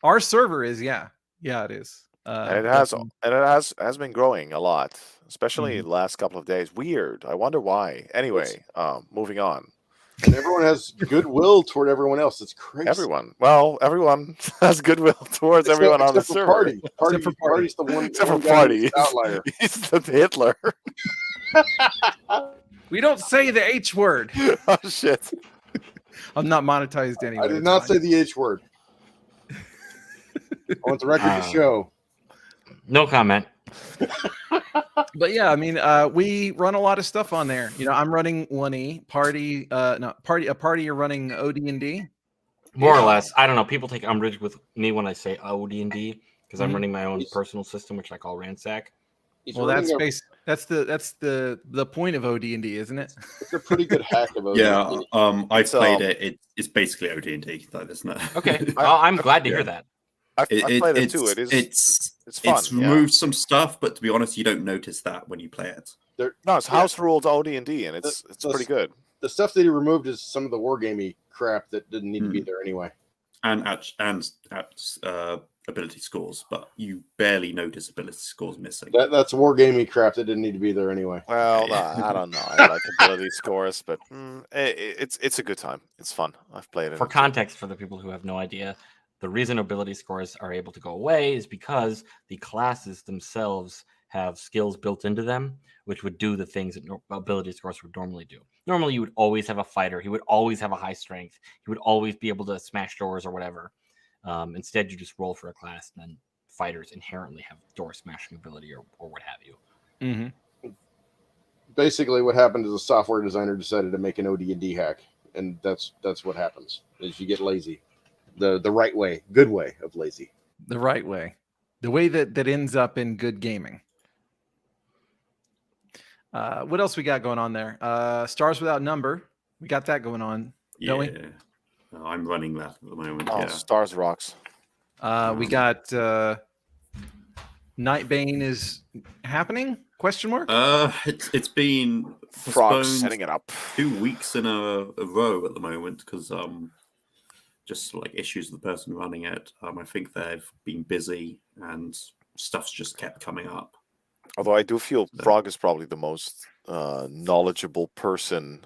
Our server is, yeah, it is. And it has been growing a lot, especially the last couple of days. Weird. I wonder why. Anyway, moving on. And everyone has goodwill toward everyone else. It's crazy. Everyone has goodwill towards everyone on the server. Party's the one. Except for Party. Outlier. He's the Hitler. We don't say the H word. Oh shit! I'm not monetized anyway. I did not say the H word. I want the record to show. No comment. But yeah, I mean, we run a lot of stuff on there. You know, I'm running 1E party. A party. You're running OD&D. More or less. I don't know. People take umbrage with me when I say OD&D because I'm running my own personal system, which I call Ransack. Well, that's the point of OD&D, isn't it? It's a pretty good hack of OD&D. Yeah, I've played it. It's basically OD&D, though, isn't it? Okay, I'm glad to hear that. I've played it too. It's fun. It's removed some stuff, but to be honest, you don't notice that when you play it. It's house ruled OD&D, and it's pretty good. The stuff that he removed is some of the wargamey crap that didn't need to be there anyway. And ability scores, but you barely notice ability scores missing. That's wargamey crap that didn't need to be there anyway. Well, I don't know. I like ability scores, but it's a good time. It's fun. I've played it. For context, for the people who have no idea, the reason ability scores are able to go away is because the classes themselves have skills built into them, which would do the things that ability scores would normally do. Normally, you would always have a fighter. He would always have a high strength. He would always be able to smash doors or whatever. Instead, you just roll for a class, and then fighters inherently have door smashing ability or what have you. Mm-hmm. Basically, what happened is a software designer decided to make an OD&D hack, and that's what happens. Is you get lazy. The right way, good way of lazy. The right way. The way that ends up in good gaming. What else we got going on there? Stars Without Number. We got that going on, don't we? I'm running that at the moment. Oh, Stars rocks. We got Nightbane is happening? Question mark? It's been Frog setting it up 2 weeks in a row at the moment because just like issues with the person running it. I think they've been busy and stuff's just kept coming up. Although I do feel Frog is probably the most knowledgeable person.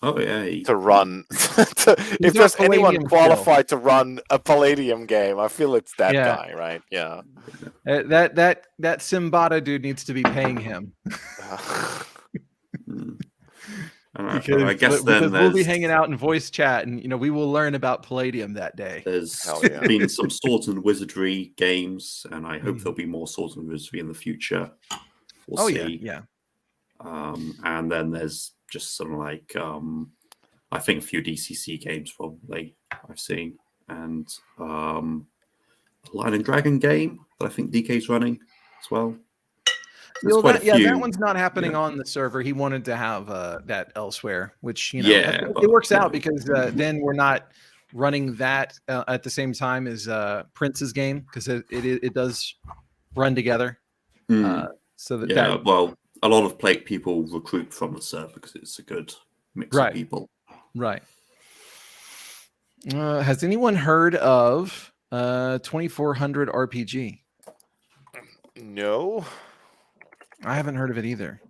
Oh yeah, to run. If there's anyone qualified to run a Palladium game, I feel it's that guy, right? Yeah. That Simbata dude needs to be paying him. Because I guess because we'll be hanging out in voice chat, and we will learn about Palladium that day. There's been some swords and wizardry games, and I hope there'll be more swords and wizardry in the future. We'll see. Yeah. And then there's just some like I think a few DCC games probably I've seen, and a Lion and Dragon game that I think DK's running as well. That one's not happening on the server. He wanted to have that elsewhere, which it works out because then we're not running that at the same time as Prince's game because it does run together. So well, a lot of people recruit from the server because it's a good mix of people. Right. Has anyone heard of 2400 RPG? No. I haven't heard of it either.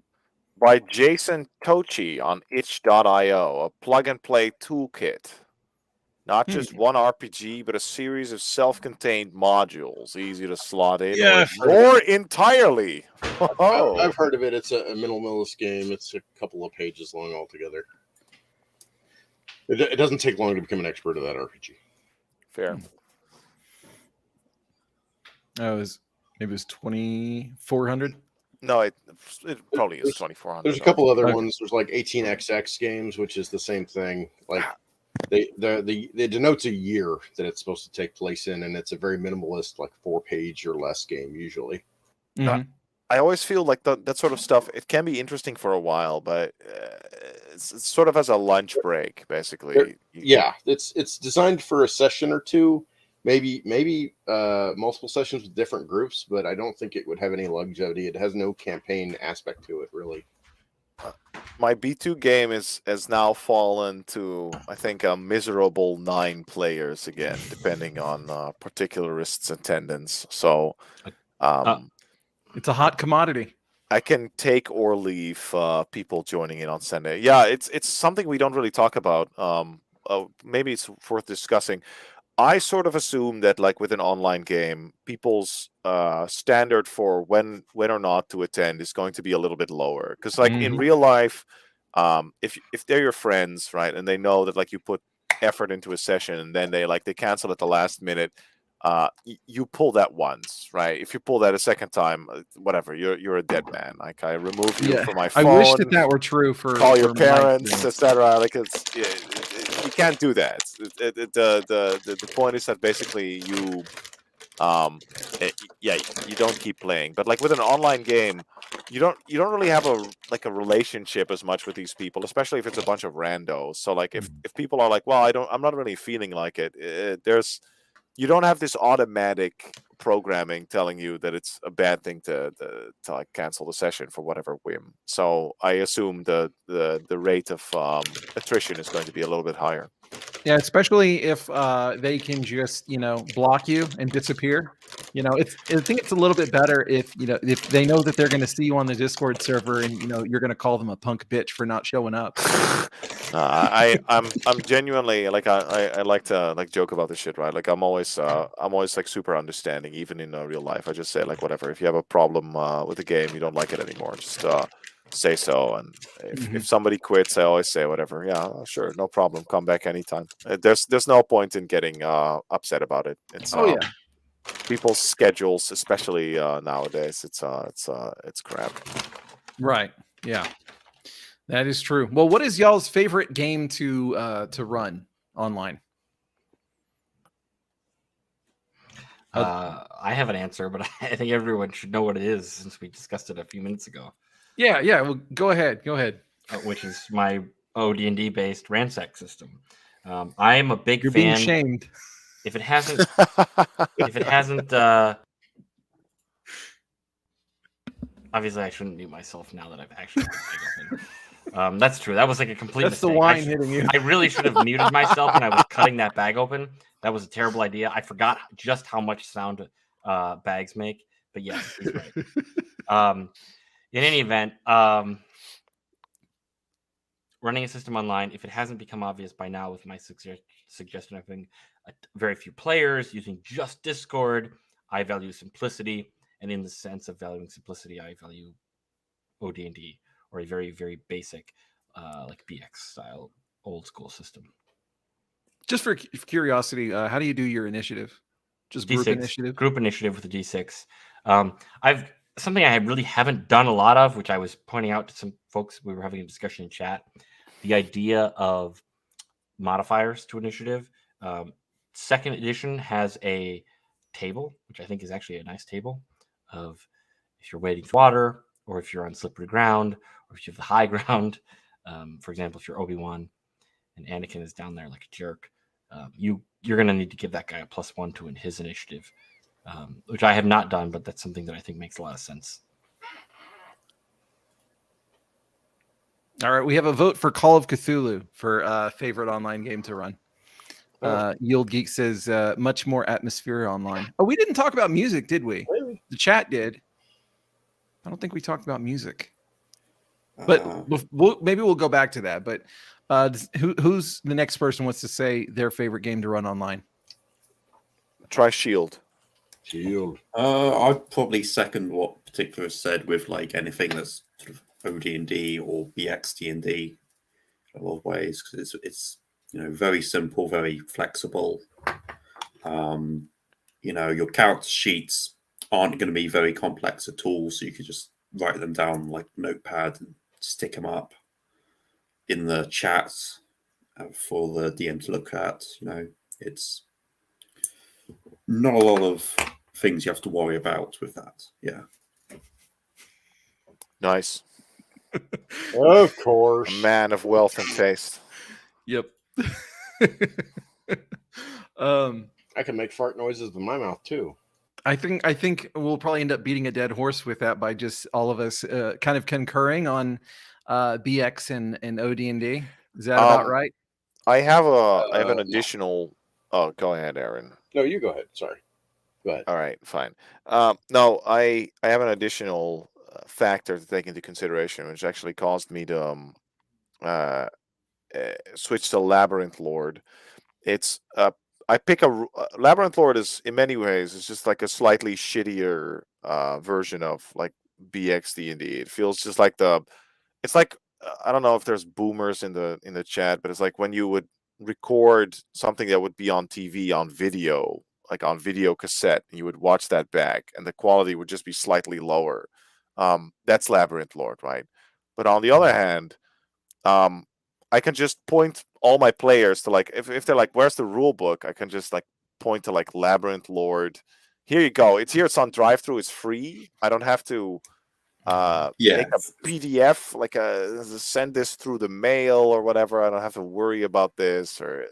By Jason Tochi on itch.io, a plug-and-play toolkit. Not just one RPG, but a series of self-contained modules, easy to slot in or entirely. I've heard of it. It's a minimalist game. It's a couple of pages long altogether. It doesn't take long to become an expert of that RPG. Fair. Oh, maybe it was 2,400. No, it probably is There's- 2,400. There's a couple other Okay. ones. There's like 18xx games, which is the same thing. Like they denotes a year that it's supposed to take place in, and it's a very minimalist, like 4-page or less game usually. Mhm. I always feel like that sort of stuff, it can be interesting for a while, but it's sort of as a lunch break, basically. Yeah, it's designed for a session or two, maybe multiple sessions with different groups, but I don't think it would have any longevity. It has no campaign aspect to it, really. My B2 game has now fallen to, I think, a miserable 9 players again, depending on particularists' attendance. So It's a hot commodity. I can take or leave people joining in on Sunday. Yeah, it's something we don't really talk about. Maybe it's worth discussing. I sort of assume that, like with an online game, people's standard for when or not to attend is going to be a little bit lower. Because, like in Mhm. real life, if they're your friends, right, and they know that like you put effort into a session, and then they cancel at the last minute, you pull that once, right? If you pull that a second time, whatever, you're a dead man. Like I remove you Yeah. from my I phone. wish that were true for Call your for my parents, experience. etc. Like you can't do that. The point is that basically you you don't keep playing. But like with an online game, you don't really have a relationship as much with these people, especially if it's a bunch of randos. So like if people are like, well, I'm not really feeling like it, you don't have this automatic programming telling you that it's a bad thing to like cancel the session for whatever whim. So I assume the rate of attrition is going to be a little bit higher. Yeah, especially if they can just block you and disappear. I think it's a little bit better if if they know that they're going to see you on the Discord server and you're going to call them a punk bitch for not showing up. I'm genuinely like I like to like joke about this shit, right? Like I'm always like super understanding, even in real life. I just say like whatever. If you have a problem with the game, you don't like it anymore, just say so. And if somebody quits, I always say whatever. Yeah, sure, no problem. Come back anytime. There's no point in getting upset about it. It's Oh yeah. people's schedules, especially nowadays. It's crap. Right. Yeah. That is true. Well, what is y'all's favorite game to run online? I have an answer, but I think everyone should know what it is since we discussed it a few minutes ago. Yeah. Well, go ahead. Which is my OD&D based ransack system. I am a big You're fan. being shamed. If it hasn't, obviously I shouldn't mute myself now that I've actually. That's true. That was like a complete That's mistake. the wine hitting you. I really should have muted myself when I was cutting that bag open. That was a terrible idea. I forgot just how much sound bags make. But yes, he's right. In any event, running a system online, if it hasn't become obvious by now with my suggestion of having very few players, using just Discord, I value simplicity. And in the sense of valuing simplicity, I value OD&D, or a very, very basic like BX style old school system. Just for curiosity, how do you do your initiative? Just D6, group initiative? Group initiative with a D6. I've something I really haven't done a lot of, which I was pointing out to some folks. We were having a discussion in chat. The idea of modifiers to initiative. Second edition has a table, which I think is actually a nice table of if you're wading through water, or if you're on slippery ground, or if you have the high ground. For example, if you're Obi-Wan and Anakin is down there like a jerk, you're going to need to give that guy a +1 to his initiative, which I have not done, but that's something that I think makes a lot of sense. All right, we have a vote for Call of Cthulhu for favorite online game to run. Yield Geek says much more atmosphere online. Oh, we didn't talk about music, did we? Really? The chat did. I don't think we talked about music, but maybe we'll go back to that. But who's the next person wants to say their favorite game to run online? Try Shield. I'd probably second what Particular said with like anything that's sort of OD&D or BXD&D in a lot of ways, because it's very simple, very flexible. Your character sheets aren't going to be very complex at all, so you could just write them down like Notepad and stick them up in the chat for the DM to look at. It's not a lot of things you have to worry about with that. Yeah. Nice. Of course. A man of wealth and taste. Yep. I can make fart noises with my mouth too. I think we'll probably end up beating a dead horse with that by just all of us kind of concurring on BX and OD&D. Is that about right? I have an no. additional. Oh, go ahead, Aaron. No, you go ahead. Sorry. Go ahead. All right, fine. No, I have an additional factor to take into consideration, which actually caused me to switch to Labyrinth Lord. It's I pick a Labyrinth Lord is in many ways it's just like a slightly shittier version of like BX D&D. It feels just like it's like I don't know if there's boomers in the chat, but it's like when you would record something that would be on TV on video, like on video cassette, and you would watch that back, and the quality would just be slightly lower. That's Labyrinth Lord, right? But on the other hand, I can just point all my players to like if they're like, where's the rule book? I can just like point to like Labyrinth Lord. Here you go. It's here. It's on drive-through. It's free. I don't have to make a PDF, like send this through the mail or whatever. I don't have to worry about this or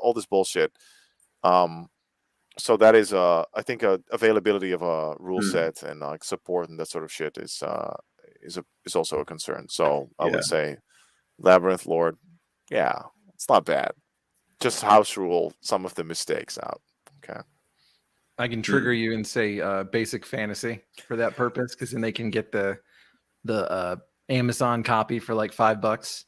all this bullshit. So that is I think availability of a rule set and like support and that sort of shit is also a concern. So I would say Labyrinth Lord, yeah, it's not bad. Just house rule some of the mistakes out. Okay. I can trigger you and say basic fantasy for that purpose, because then they can get the Amazon copy for like $5.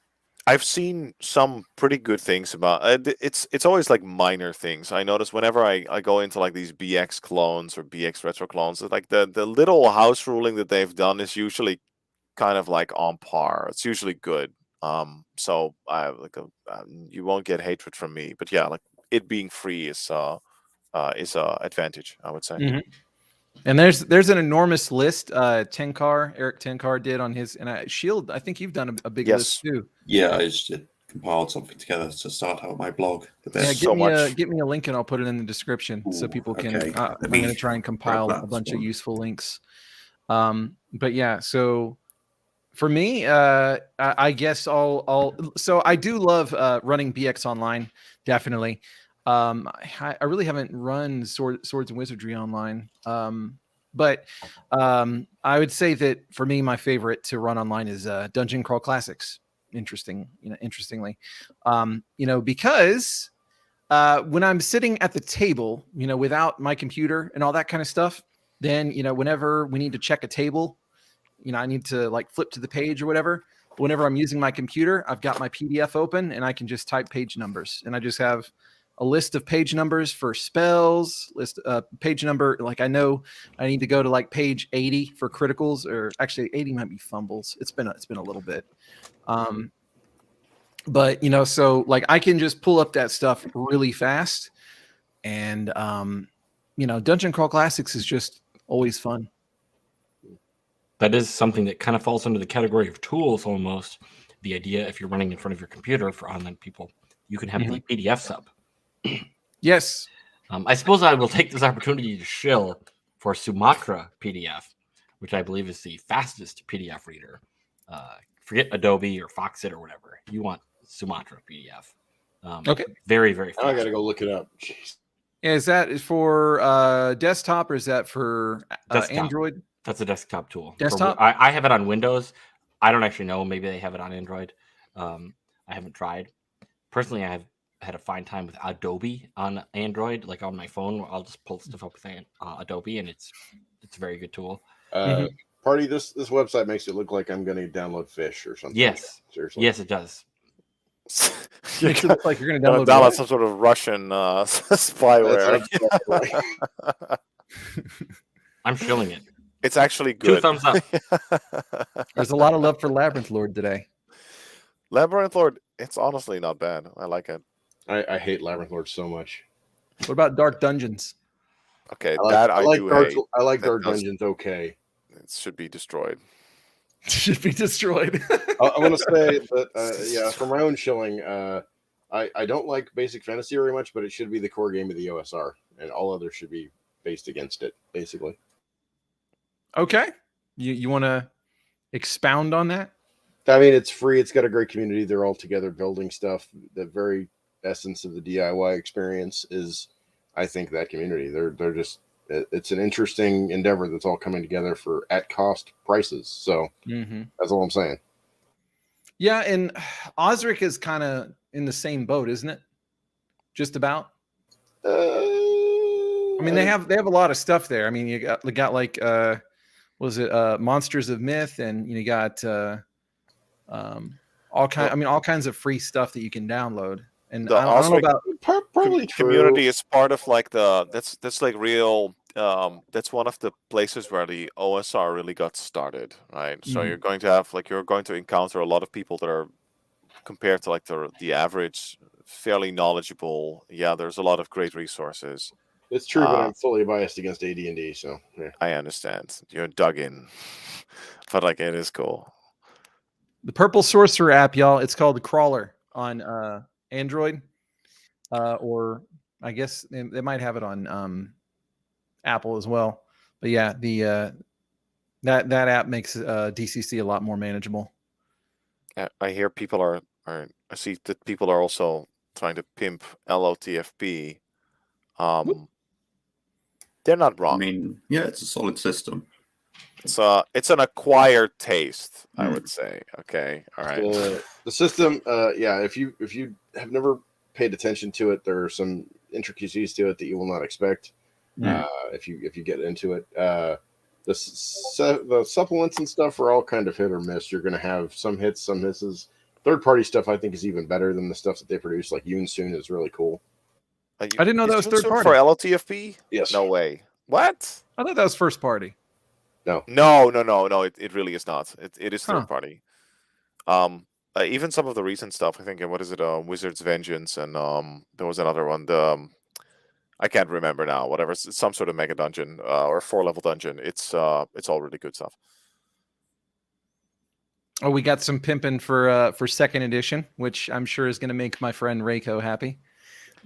I've seen some pretty good things about it's always like minor things. I notice whenever I go into like these BX clones or BX retro clones, like the little house ruling that they've done is usually kind of like on par. It's usually good. So I you won't get hatred from me, but yeah, like it being free is a advantage, I would say. Mm-hmm. And there's an enormous list. Eric Tenkar did on his, and Shield. I think you've done a big list too. Yeah, I just compiled something together to start out my blog. Yeah, get me a link and I'll put it in the description. Ooh, so people can. Okay. I'm going to try and compile a bunch of useful links. But yeah, so for me, I guess so I do love running BX online, definitely. I really haven't run Swords and Wizardry online. But I would say that for me, my favorite to run online is Dungeon Crawl Classics. Interestingly, because when I'm sitting at the table, without my computer and all that kind of stuff, then, whenever we need to check a table, I need to like flip to the page or whatever. Whenever I'm using my computer, I've got my PDF open and I can just type page numbers, and I just have a list of page numbers for spells, page number. Like I know I need to go to like page 80 for criticals, or actually 80 might be fumbles. It's been a little bit. But so like I can just pull up that stuff really fast, and Dungeon Crawl Classics is just always fun. That is something that kind of falls under the category of tools almost. The idea, if you're running in front of your computer for online people, you can have the PDFs up. Yes. I suppose I will take this opportunity to shill for Sumatra PDF, which I believe is the fastest PDF reader. Forget Adobe or Foxit or whatever. You want Sumatra PDF. Okay. Very, very fast. I got to go look it up. Jeez. Is that for desktop or is that for Android? That's a desktop tool. Desktop? I have it on Windows. I don't actually know. Maybe they have it on Android. I haven't tried. Personally, I have had a fine time with Adobe on Android, like on my phone. I'll just pull stuff up with Adobe, and it's a very good tool. Party, this website makes it look like I'm going to download Fish or something. Yes, seriously. Yes, it does. Makes it look like you're going to download some sort of Russian spyware. I'm shilling it. It's actually good. 2 thumbs up. There's a lot of love for Labyrinth Lord today. Labyrinth Lord, it's honestly not bad. I like it. I hate Labyrinth Lord so much. What about Dark Dungeons? Okay, I that like do Dark. hate. I like That Dark does- Dungeons. Okay. It should be destroyed. Should be destroyed. I want to say that yeah, for my own shilling, I don't like Basic Fantasy very much, but it should be the core game of the OSR, and all others should be based against it, basically. Okay. You want to expound on that? I mean, it's free. It's got a great community. They're all together building stuff. The very essence of the DIY experience is, I think, that community. They're just. It's an interesting endeavor that's all coming together for at cost prices. So that's all I'm saying. Yeah, and Osric is kind of in the same boat, isn't it? Just about. I mean, they have a lot of stuff there. I mean, you got like was it Monsters of Myth, and you got all kinds of free stuff that you can download. And I don't know about probably community is part of like that's like real. That's one of the places where the OSR really got started, right? So you're going to encounter a lot of people that are compared to like the average fairly knowledgeable. Yeah, there's a lot of great resources. It's true, but I'm fully biased against AD&D, so yeah. I understand. You're dug in. But like it is cool. the Purple Sorcerer app, y'all. It's called the Crawler on Android, or I guess they might have it on Apple as well. But yeah, the that app makes DCC a lot more manageable. I hear people are I see that people are also trying to pimp LOTFP. They're not I wrong. mean, yeah, it's a solid system. It's an acquired taste, I would say. Okay, all right. The system, yeah. If you have never paid attention to it, there are some intricacies to it that you will not expect. If you get into it, the supplements and stuff are all kind of hit or miss. You're going to have some hits, some misses. Third-party stuff, I think, is even better than the stuff that they produce. Like Yoon Soon is really cool. I didn't know that was third party for LOTFP. Yes. No way. What? I thought that was first party. No. It really is not. It is third party. Even some of the recent stuff. I think what is it? Wizard's Vengeance, and there was another one. I can't remember now. Whatever. It's some sort of mega dungeon or 4-level dungeon. It's all really good stuff. Oh, we got some pimping for second edition, which I'm sure is going to make my friend Reiko happy.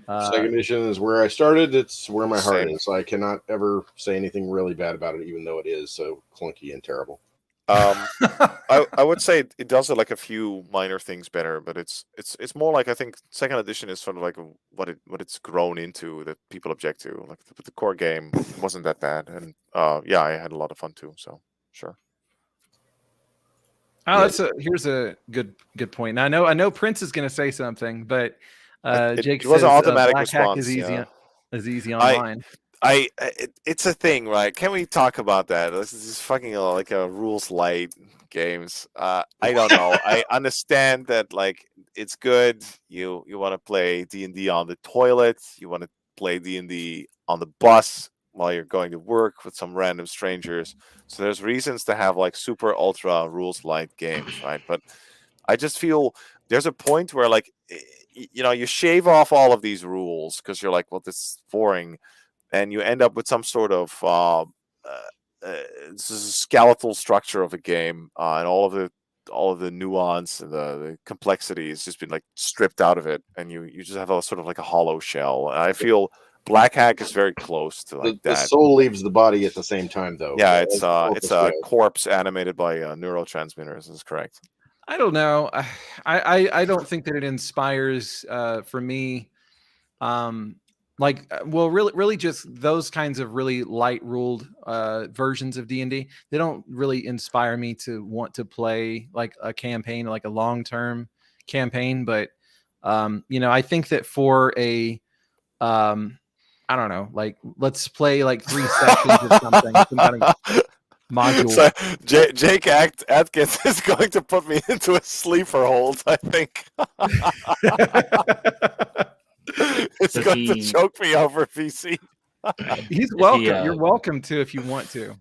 Second edition is where I started. It's where my heart Same. is. I cannot ever say anything really bad about it, even though it is so clunky and terrible. I would say it does like a few minor things better, but it's more like I think second edition is sort of like what it's grown into that people object to. Like the core game wasn't that bad, and yeah, I had a lot of fun too. So sure. Oh, here's a good point. Now, I know Prince is going to say something, but Jake it was says an automatic Black response. Hack is easy, Yeah. is easy online. It's a thing, right? Can we talk about that? This is fucking like a rules light games. I don't know. I understand that like it's good. You want to play D&D on the toilet. You want to play D&D on the bus while you're going to work with some random strangers. So there's reasons to have like super ultra rules light games, right? But I just feel there's a point where like you shave off all of these rules because you're like, well, this is boring. And you end up with some sort of skeletal structure of a game, and all of the nuance and the complexity has just been like stripped out of it, and you just have a sort of like a hollow shell. And I feel Black Hack is very close to like that. The soul leaves the body at the same time, though. Yeah, it's a corpse animated by neurotransmitters. Is correct. I don't know. I don't think that it inspires for me. Really just those kinds of really light ruled versions of D&D. They don't really inspire me to want to play like a campaign, like a long-term campaign. But I think that for a I don't know, like let's play like 3 sessions of something. Some kind of module. So Jake Atkins is going to put me into a sleeper hold, I think. It's going to choke me over, VC. He's welcome. You're welcome to if you want to.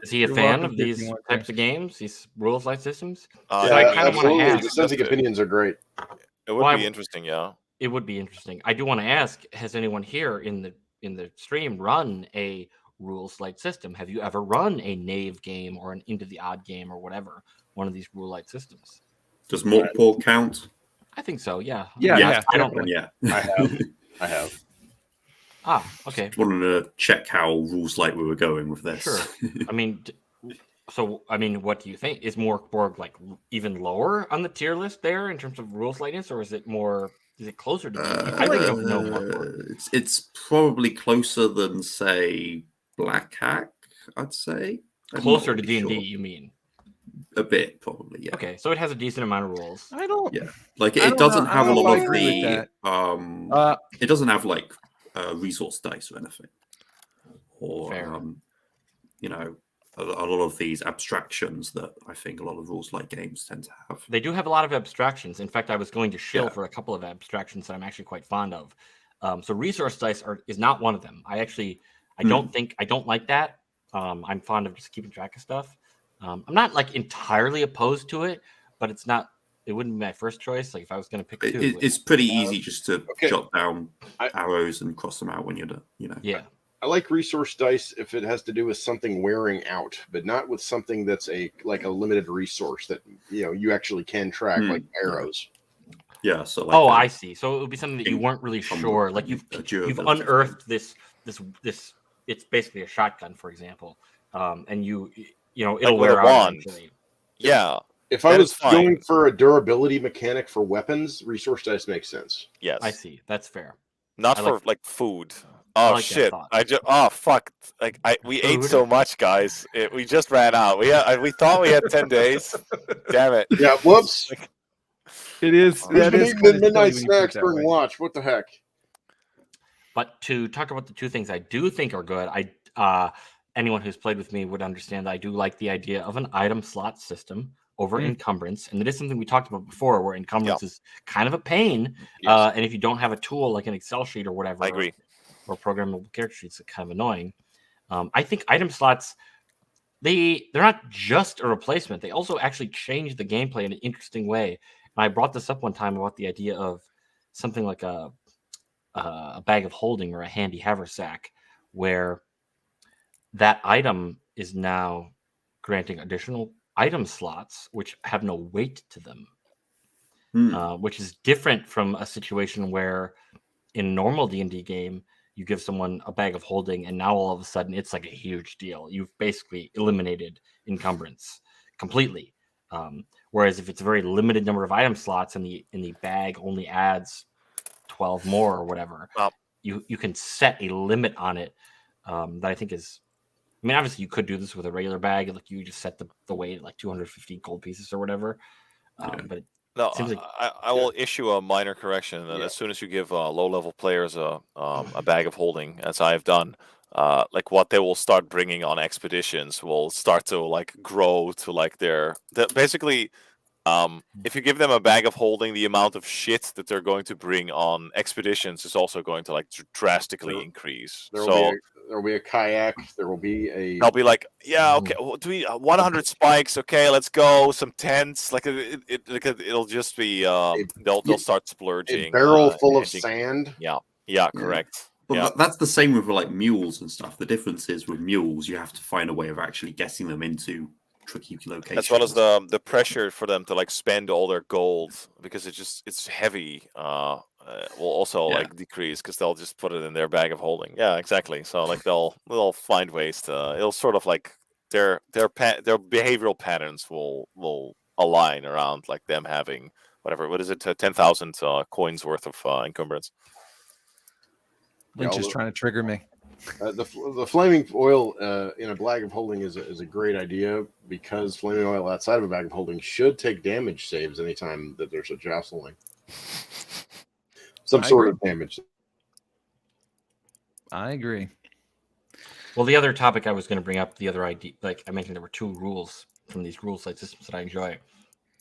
Is he a You're fan welcome of to if these you want types to. of games, these rules-like systems? Yeah, So I kind of want to absolutely. ask. Dissenting opinions are great. It would Well, be interesting, yeah. It would be interesting. I do want to ask: has anyone here in the stream run a rules-light system? Have you ever run a Knave game or an Into the Odd game or whatever? One of these rule-light systems. Does Morkport count? I think so. Yeah. Yeah, I don't. definitely. Yeah. I have. Okay. Just wanted to check how rules like we were going with this. Sure. I mean, what do you think? Is Morkborg like even lower on the tier list there in terms of rules lightness, or is it more? Is it closer to? I really don't know Morkborg. It's probably closer than say Black Hack. I'd say Closer to D&D, you mean? A bit, probably. Yeah. Okay, so it has a decent amount of rules. I don't. Yeah. Like I it don't doesn't know. I have a don't lot of agree with the it doesn't have like resource dice or anything, or Fair. you know, a lot of these abstractions that I think a lot of rules like games tend to have. They do have a lot of abstractions. In fact, I was going to shill Yeah. for a couple of abstractions that I'm actually quite fond of. So resource dice is not one of them. I don't like that. I'm fond of just keeping track of stuff. I'm not like entirely opposed to it, but it wouldn't be my first choice. Like if I was going to pick two, It's pretty easy just to okay. jot down I- arrows and cross them out when you're done. You know. yeah. I like resource dice if it has to do with something wearing out, but not with something that's like a limited resource that you actually can track, like arrows. Yeah. So. Like Oh, I see. So it would be something that you weren't really Some- sure. Like you've durability unearthed this. It's basically a shotgun, for example, and it'll Like with wear a out wand. eventually. Yeah. If I That was is fine. going for a durability mechanic for weapons, resource dice makes sense. Yes. I see. That's fair. Not I for like- like full I Oh like that shit! thought. Fuck! Like we ate Food? so much, guys. We just ran out. We thought we had 10 days. Damn it! Yeah, whoops. It is. Who's That been is eating kinda the midnight silly when you put it snacks that during way. watch? What the heck? But to talk about the two things I do think are good, anyone who's played with me would understand that I do like the idea of an item slot system over encumbrance, and it is something we talked about before, where encumbrance is kind of a pain, Yes. and if you don't have a tool like an Excel sheet or whatever, I agree. or programmable character sheets, it's kind of annoying. I think item slots, they're not just a replacement; they also actually change the gameplay in an interesting way. And I brought this up one time about the idea of something like a bag of holding or a handy haversack, where that item is now granting additional item slots which have no weight to them, which is different from a situation where in a normal D&D game you give someone a bag of holding and now all of a sudden it's like a huge deal. You've basically eliminated encumbrance completely. Whereas if it's a very limited number of item slots and the bag only adds 12 more or whatever, you can set a limit on it that I think is, I mean, obviously you could do this with a regular bag, like you just set the weight at like 250 gold pieces or whatever. But it seems like I will issue a minor correction. And as soon as you give low-level players a bag of holding, as I have done, like what they will start bringing on expeditions will start to like grow to like basically. If you give them a bag of holding, the amount of shit that they're going to bring on expeditions is also going to like drastically increase. There will be a kayak. There will be a. They'll be like, yeah, okay, well, do we 100 spikes? Okay, let's go. Some tents. Like it'll just be they'll start splurging. A barrel full of hedging. sand. Yeah, correct. But that's the same with like mules and stuff. The difference is with mules, you have to find a way of actually getting them into tricky locations, as well as the pressure for them to like spend all their gold, because it's heavy. Will also like decrease because they'll just put it in their bag of holding. Yeah, exactly. So like they'll find ways to. It'll sort of like their behavioral patterns will align around like them having whatever. What is it? 10,000 coins worth of encumbrance. Lynch is trying to trigger me. The flaming oil in a bag of holding is a great idea, because flaming oil outside of a bag of holding should take damage saves anytime that there's a jostling. Some sort of damage. I agree. Well, the other topic I was going to bring up, the other idea, like I mentioned, there were two rules from these rules-like systems that I enjoy.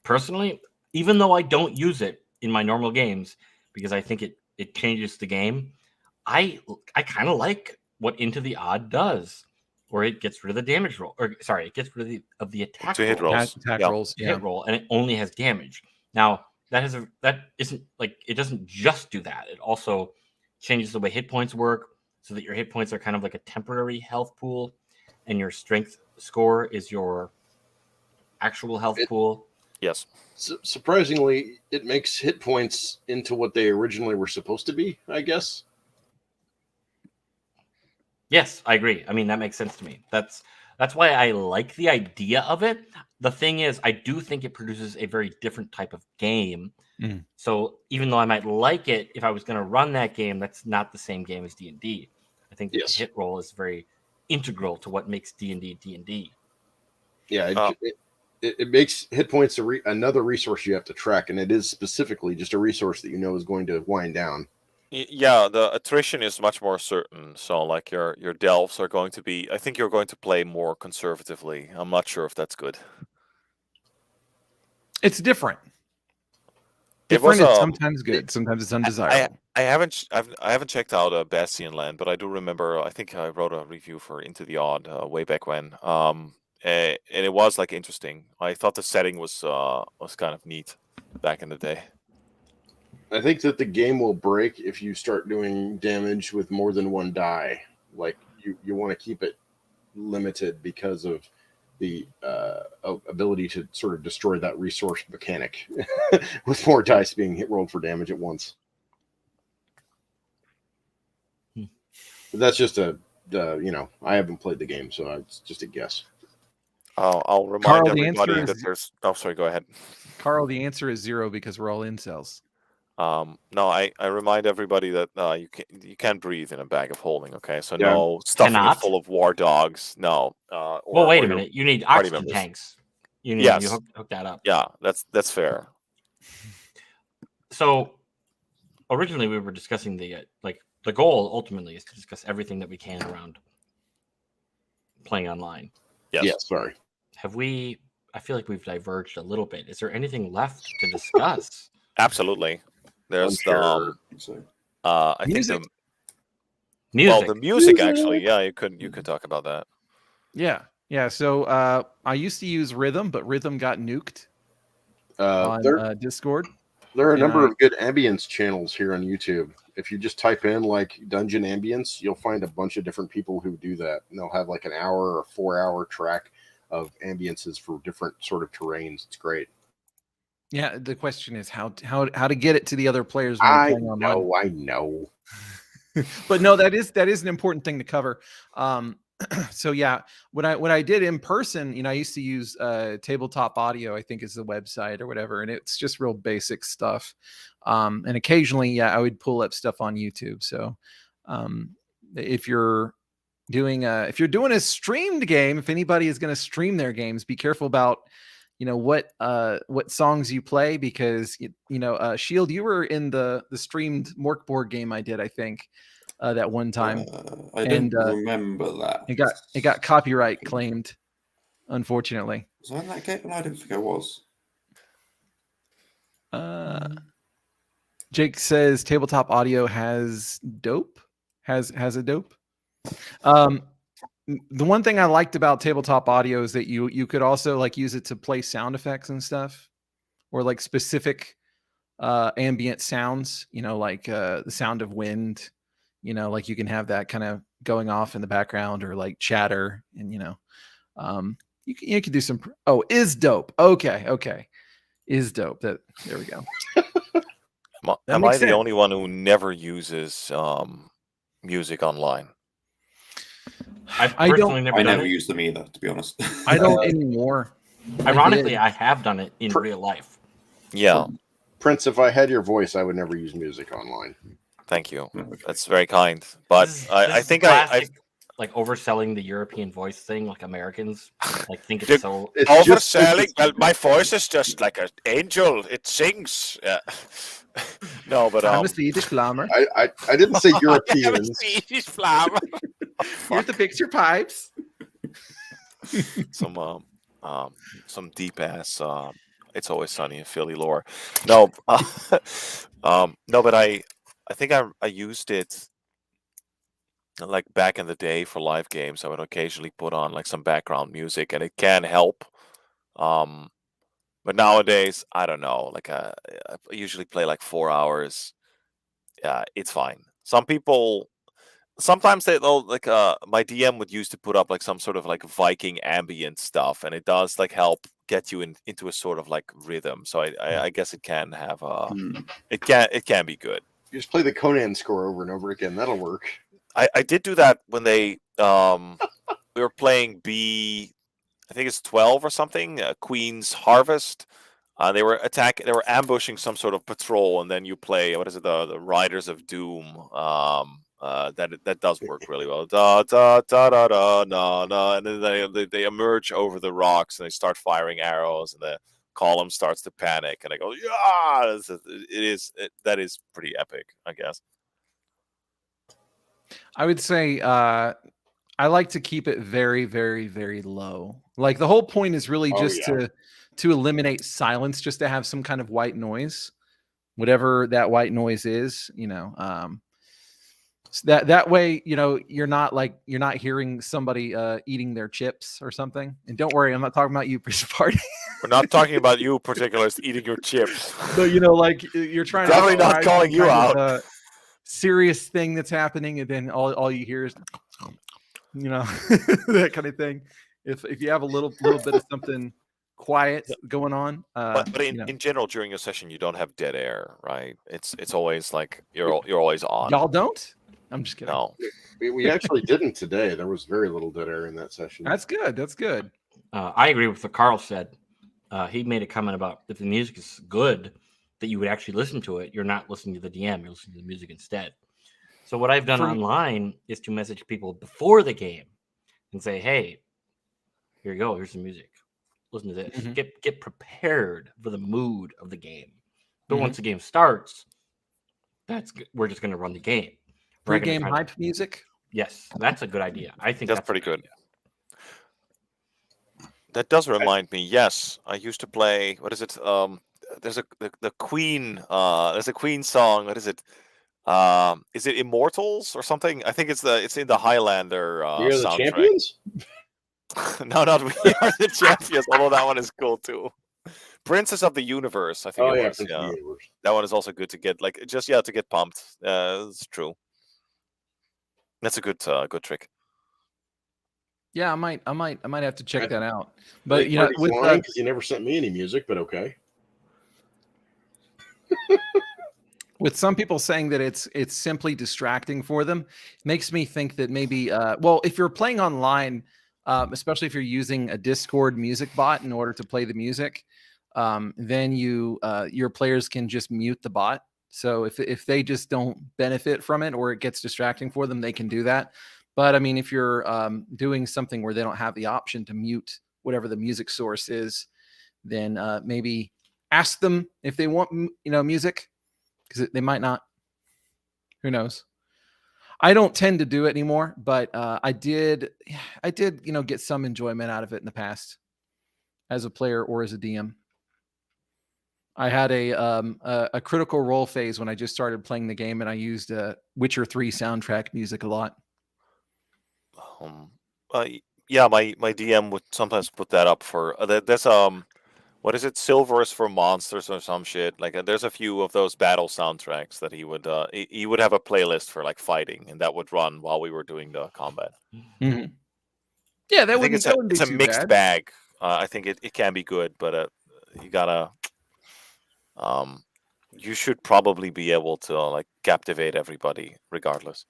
Personally, even though I don't use it in my normal games because I think it changes the game, I kind of like what Into the Odd does. or it gets rid of the damage roll, or sorry, it gets rid of the attack To hit roll, rolls. Attack Yeah. rolls. Yeah. hit roll, and it only has damage. Now that isn't like, it doesn't just do that. It also changes the way hit points work, so that your hit points are kind of like a temporary health pool, and your strength score is your actual health pool. Yes. Surprisingly, it makes hit points into what they originally were supposed to be, I guess. Yes, I agree. I mean, that makes sense to me. That's why I like the idea of it. The thing is, I do think it produces a very different type of game. Mm. So even though I might like it, if I was going to run that game, that's not the same game as D&D. I think that Yes. the hit roll is very integral to what makes D&D D&D. Yeah, it makes hit points another resource you have to track, and it is specifically just a resource that you know is going to wind down. Yeah, the attrition is much more certain. So, like your delves are going to be. I think you're going to play more conservatively. I'm not sure if that's good. It's different. It was, Different is sometimes good. Sometimes it's undesirable. I haven't checked out Bastion Land, but I do remember. I think I wrote a review for Into the Odd way back when. And it was like interesting. I thought the setting was kind of neat back in the day. I think that the game will break if you start doing damage with more than one die. Like you want to keep it limited because of the ability to sort of destroy that resource mechanic with more dice being rolled for damage at once. But that's just I haven't played the game, so it's just a guess. I'll remind Carl, the everybody answer that is- there's. Oh, sorry. Go ahead. Carl, the answer is 0 because we're all incels. No, I remind everybody that you can't breathe in a bag of holding. Okay, so Yeah. no stuffing Cannot? it full of war dogs. No. Well, wait a minute. You need party oxygen members. tanks. You need Yes. you hook that up. Yeah, that's fair. So originally we were discussing the goal ultimately is to discuss everything that we can around playing online. Yes. Yeah, sorry. I feel like we've diverged a little bit. Is there anything left to discuss? Absolutely. There's Unsure. I think Music. Music. the music actually. Yeah, you could talk about that. Yeah. So I used to use Rhythm, but Rhythm got nuked on Discord. There are a Yeah. number of good ambience channels here on YouTube. If you just type in like dungeon ambience, you'll find a bunch of different people who do that. And they'll have like an hour or 4-hour track of ambiences for different sort of terrains. It's great. Yeah, the question is how to get it to the other players when you're I playing online. I know. But no, that is an important thing to cover. So yeah, when I did in person, I used to use Tabletop Audio, I think is the website or whatever, and it's just real basic stuff. And occasionally, I would pull up stuff on YouTube. So if you're doing a streamed game, if anybody is going to stream their games, be careful about what songs you play, because Shield, you were in the streamed Morkborg game I did, I think, that one time. I don't remember that. It got copyright claimed, unfortunately. Was I in that game? I don't think I was. Jake says Tabletop Audio has a dope. The one thing I liked about Tabletop Audio is that you could also like use it to play sound effects and stuff, or like specific ambient sounds, like the sound of wind, like you can have that kind of going off in the background, or like chatter, and you could do some is dope. Okay. Is dope. There we go. Am I the only one who never uses music online? I never use them either, to be honest. I don't anymore. Ironically, I have done it in real life. Yeah. Prince, if I had your voice, I would never use music online. Thank you. That's very kind. But I think I like overselling the European voice thing, like Americans like think it's so overselling. Well, my voice is just like an angel. It sings. Yeah. No, but I'm a Swedish plumber. I didn't say Europeans. I'm a Swedish plumber. Here to fix your pipes. Some deep ass. It's Always Sunny in Philly lore. No, no, but I think I used it. like back in the day for live games, I would occasionally put on like some background music, and it can help. But nowadays, I don't know. Like I usually play like 4 hours. It's fine. Some people sometimes they'll like my DM would used to put up like some sort of like Viking ambient stuff, and it does like help get you into a sort of like rhythm. So I guess it can have it can be good. You just play the Conan score over and over again. That'll work. I did do that when they we were playing I think it's 12 or something, Queen's Harvest. They were ambushing some sort of patrol, and then you play what is it, the Riders of Doom. That does work really well. Da da da da da na na, and then they emerge over the rocks and they start firing arrows, and the column starts to panic, and I go, yeah, that is pretty epic, I guess. I would say I like to keep it very, very, very low. Like the whole point is really just to eliminate silence, just to have some kind of white noise, whatever that white noise is, so that way, you're not hearing somebody eating their chips or something. And don't worry, I'm not talking about you, Priest Party. We're not talking about you, particulars, eating your chips. But like you're trying definitely to not calling you out. Serious thing that's happening, and then all you hear is that kind of thing. If you have a little bit of something quiet going on, but in general, during your session, you don't have dead air, right? It's always like you're always on. Y'all don't? I'm just kidding. No, we actually didn't today. There was very little dead air in that session. That's good. That's good. I agree with what Carl said. He made a comment about if the music is good, that you would actually listen to it. You're not listening to the DM. You're listening to the music instead. So what I've done online is to message people before the game and say, hey, here you go. Here's some music. Listen to this. Mm-hmm. Get prepared for the mood of the game. But once the game starts, we're just going to run the game. Pre-game hype music? Yes, that's a good idea. I think that's pretty good. That does remind me. Yes, I used to play. What is it? There's the Queen. There's a Queen song. What is it? Is it Immortals or something? I think it's in the Highlander You're the Champions? No, not We Are the Champions. Although that one is cool too. Princess of the Universe. I think it was. Yeah. That one is also good to get to get pumped. It's true. That's a good trick. Yeah, I might have to check that out. But because you never sent me any music, but okay. With some people saying that it's simply distracting for them, it makes me think that maybe if you're playing online, especially if you're using a Discord music bot in order to play the music, then your players can just mute the bot. So if they just don't benefit from it or it gets distracting for them, they can do that. But I mean, if you're doing something where they don't have the option to mute whatever the music source is, then maybe ask them if they want music, because they might not. Who knows? I don't tend to do it anymore, but I did get some enjoyment out of it in the past as a player or as a DM. I had a Critical Role phase when I just started playing the game, and I used Witcher 3 soundtrack music a lot. Yeah, my DM would sometimes put that up for there's what is it, Silver is for Monsters or some shit. Like there's a few of those battle soundtracks that he would have a playlist for like fighting, and that would run while we were doing the combat. Mm-hmm. Yeah, it's a mixed bag. I think it can be good, but you gotta you should probably be able to like captivate everybody regardless.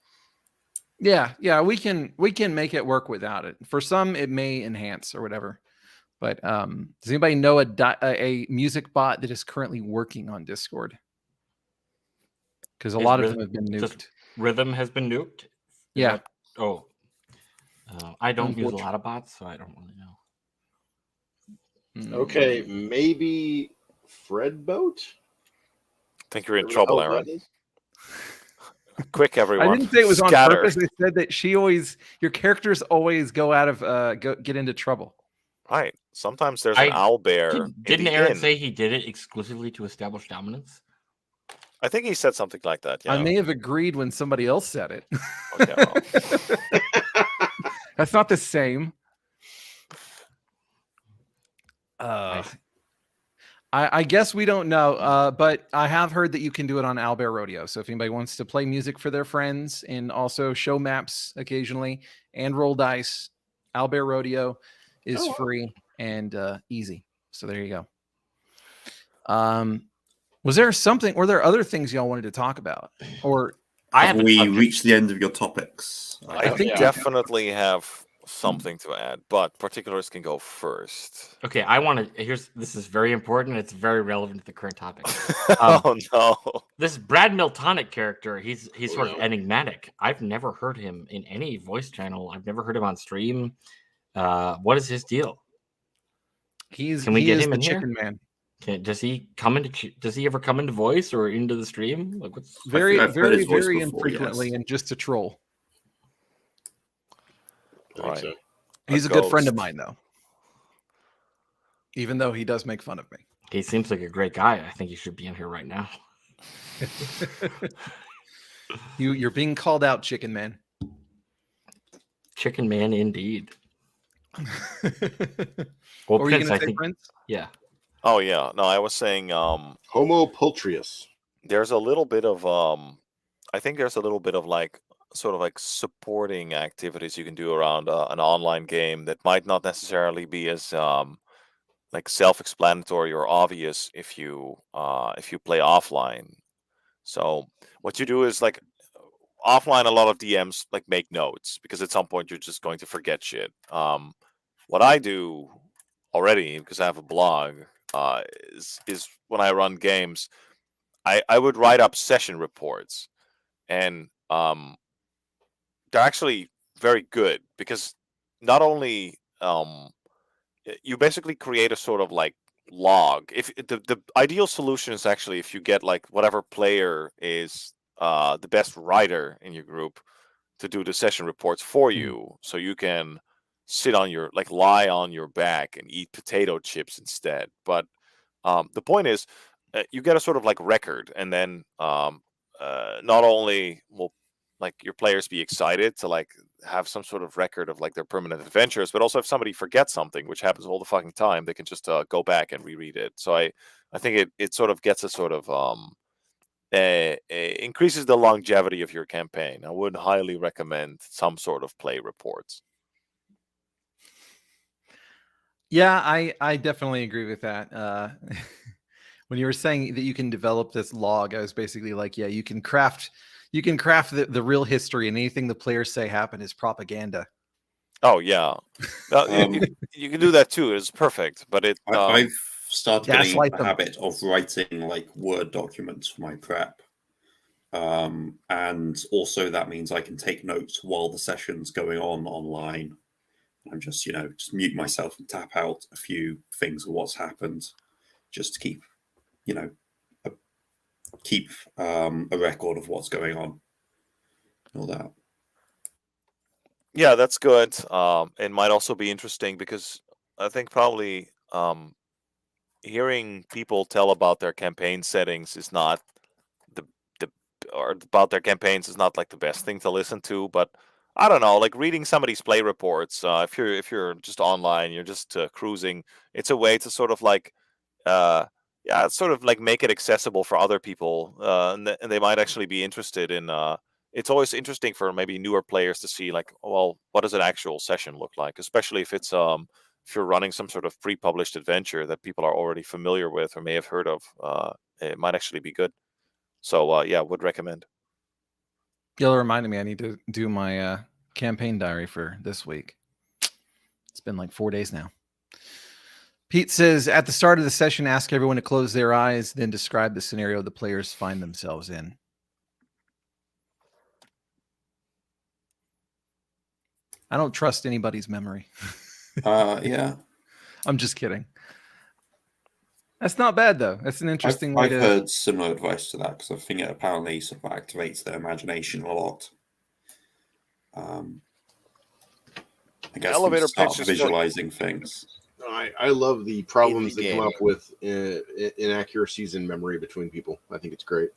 Yeah, we can make it work without it. For some, it may enhance or whatever. But does anybody know a music bot that is currently working on Discord? Because a lot of them have been nuked. Rhythm has been nuked? Yeah. I don't use a lot of bots, so I don't really know. Okay, maybe Fredboat? I think you're in trouble, Aaron. Quick, everyone! I didn't say it was on purpose. I said that your characters always get into trouble. Right. Sometimes there's an owlbear. Didn't Aaron say he did it exclusively to establish dominance? I think he said something like that. Yeah. I may have agreed when somebody else said it. Okay, well. That's not the same. Nice. I guess we don't know, but I have heard that you can do it on Owlbear Rodeo. So if anybody wants to play music for their friends and also show maps occasionally and roll dice, Owlbear Rodeo is free and easy. So there you go. Was there something? Were there other things y'all wanted to talk about? Or Have we reached the end of your topics? I think definitely have something to add, but particulars can go first. Okay, I want to. This is very important. It's very relevant to the current topic. Oh no! This Brad Miltonic character, he's sort of enigmatic. I've never heard him in any voice channel. I've never heard him on stream. What is his deal? Can we get him in here? Chicken Man. Does he ever come into voice or into the stream? Like, what's Very before, infrequently, yes. and just to troll. Right. So. He's a good friend of mine, though. Even though he does make fun of me. He seems like a great guy. I think he should be in here right now. You're being called out, Chicken Man. Chicken Man, indeed. Well, Prince, I think. Prince? Yeah. Oh yeah. No, I was saying Homo Pultrius. there's a little bit of I think there's a little bit of like sort of like supporting activities you can do around an online game that might not necessarily be as like self-explanatory or obvious if you play offline. So what you do is like offline, a lot of DMs like make notes because at some point you're just going to forget shit. What I do already, because I have a blog, is when I run games, I would write up session reports, and they're actually very good because not only you basically create a sort of like log. If the ideal solution is actually if you get like whatever player is the best writer in your group to do the session reports for you, so you can sit on your lie on your back and eat potato chips instead. But the point is, you get a sort of like record, and then not only will like your players be excited to like have some sort of record of like their permanent adventures, but also if somebody forgets something, which happens all the fucking time, they can just go back and reread it. So I think it sort of gets a sort of increases the longevity of your campaign. I would highly recommend some sort of play reports. Yeah, I definitely agree with that. When you were saying that you can develop this log, I was basically like, yeah, you can craft the real history, and anything the players say happened is propaganda. Oh yeah, you can do that too. It's perfect, but I've started getting gaslight a them. habit of writing like Word documents for my prep, and also that means I can take notes while the session's going on online. I'm just just mute myself and tap out a few things of what's happened, just to keep a record of what's going on. All that. Yeah, that's good. It might also be interesting because I think probably hearing people tell about their campaign settings is not or about their campaigns is not like the best thing to listen to. But I don't know, like reading somebody's play reports. If you're just online, you're just cruising. It's a way to sort of like sort of like make it accessible for other people, and they might actually be interested in. It's always interesting for maybe newer players to see like, well, what does an actual session look like, especially if it's if you're running some sort of pre-published adventure that people are already familiar with or may have heard of. It might actually be good. So yeah, would recommend. Gil reminded me I need to do my campaign diary for this week. It's been like 4 days now. Pete says, at the start of the session, ask everyone to close their eyes, then describe the scenario the players find themselves in. I don't trust anybody's memory. Yeah. I'm just kidding. That's not bad, though. That's an interesting way I've to... heard similar advice to that, because I think it apparently sort of activates their imagination a lot. I guess Elevator start pitch is visualizing things. I love the problems In the that come game. up with inaccuracies in memory between people. I think it's great.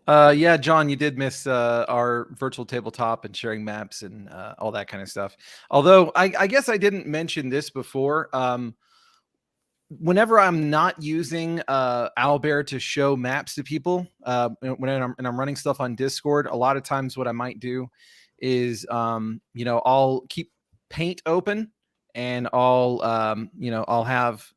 Yeah, John, you did miss our virtual tabletop and sharing maps and all that kind of stuff. Although I guess I didn't mention this before. Whenever I'm not using Owlbear to show maps to people, when I'm running stuff on Discord, a lot of times what I might do is, I'll keep Paint open, and I'll have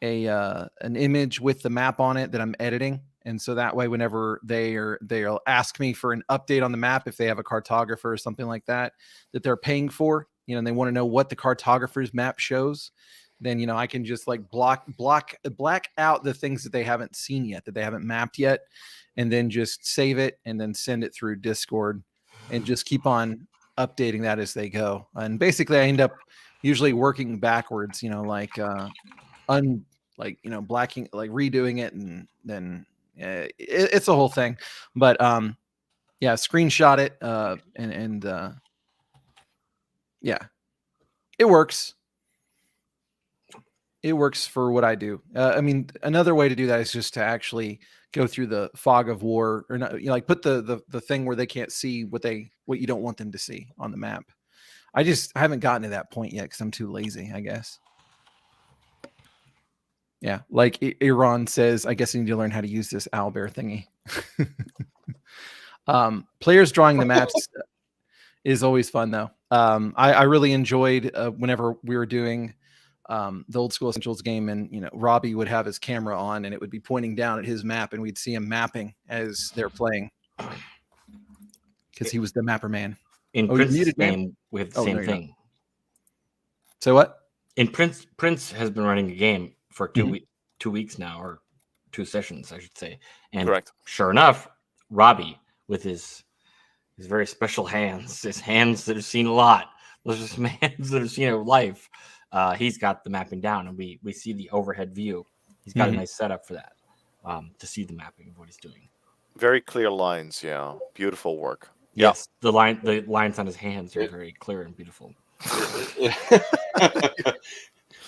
an image with the map on it that I'm editing. And so that way, whenever they'll ask me for an update on the map, if they have a cartographer or something like that they're paying for, and they want to know what the cartographer's map shows, then I can just like black out the things that they haven't seen yet, that they haven't mapped yet, and then just save it and then send it through Discord and just keep on updating that as they go. And basically I end up usually working backwards, blacking, like redoing it, and then it's a whole thing. But yeah, screenshot it, and yeah, it works. It works for what I do. I mean, another way to do that is just to actually go through the fog of war, or not, like put the thing where they can't see what you don't want them to see on the map. I haven't gotten to that point yet because I'm too lazy, I guess. Yeah, like Iran says, I guess I need to learn how to use this owlbear thingy. Players drawing the maps is always fun, though. I really enjoyed whenever we were doing the old school essentials game, and Robbie would have his camera on and it would be pointing down at his map, and we'd see him mapping as they're playing because he was the mapper man. In Prince's game, we have the same thing. So what? In Prince has been running a game for 2 weeks now, or 2 sessions, I should say. And Correct. Sure enough, Robbie, with his very special hands, his hands that have seen a lot, those are some hands that have seen a life. He's got the mapping down, and we see the overhead view. He's got a nice setup for that, to see the mapping of what he's doing. Very clear lines, yeah. Beautiful work. Yes, the lines on his hands are very clear and beautiful.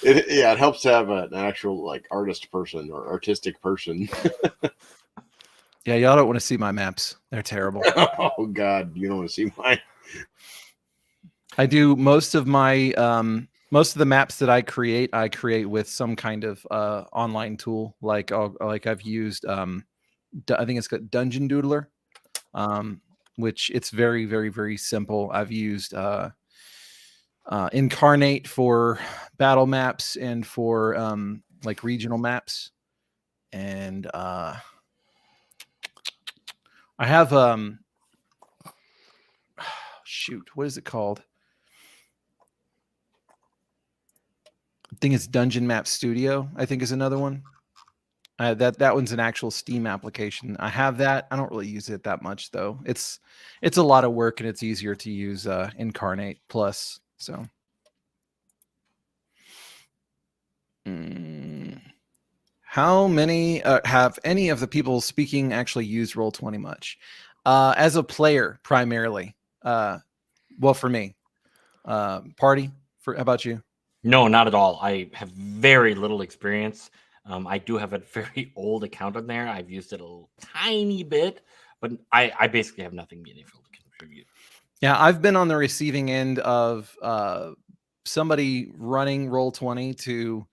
It helps to have an actual like artist person or artistic person. Yeah, y'all don't want to see my maps. They're terrible. Oh God, you don't want to see mine. I do most of my most of the maps that I create with some kind of online tool. Like I've used I think it's got Dungeon Doodler, which it's very, very, very simple. I've used Incarnate for battle maps and for like regional maps, and I have shoot, what is it called? I think it's Dungeon Map Studio, I think is another one. That one's an actual Steam application. I have that. I don't really use it that much though. It's a lot of work, and it's easier to use Incarnate Plus. So how many have any of the people speaking actually used Roll20 much? As a player, primarily. Well, for me. Party, how about you? No, not at all. I have very little experience. I do have a very old account on there. I've used it a tiny bit, but I basically have nothing meaningful to contribute. Yeah, I've been on the receiving end of somebody running Roll20 to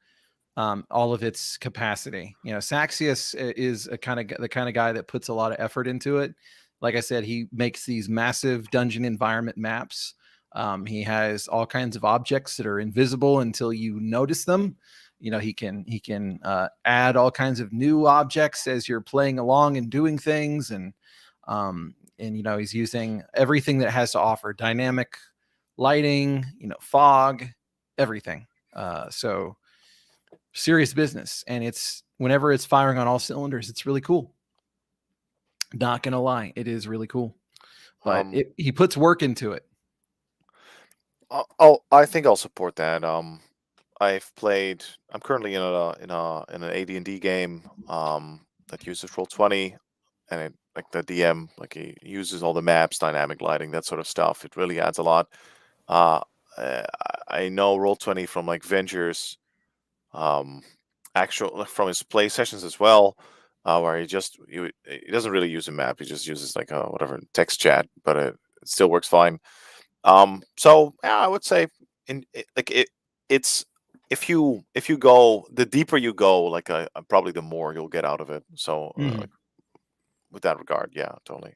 all of its capacity. Saxius is the kind of guy that puts a lot of effort into it. Like I said, he makes these massive dungeon environment maps. He has all kinds of objects that are invisible until you notice them. He can add all kinds of new objects as you're playing along and doing things, and he's using everything that has to offer: dynamic lighting, fog, everything. So serious business, and whenever it's firing on all cylinders, it's really cool. Not gonna lie, it is really cool, but he puts work into it. I think I'll support that. I'm currently in an AD&D game that uses Roll20, and like the DM, like he uses all the maps, dynamic lighting, that sort of stuff. It really adds a lot. I know Roll20 from like Vengers, from his play sessions as well. where he doesn't really use a map. He just uses like a whatever text chat, but it still works fine. So yeah, I would say it's if you go the deeper you go, like probably the more you'll get out of it. So like, with that regard, yeah, totally,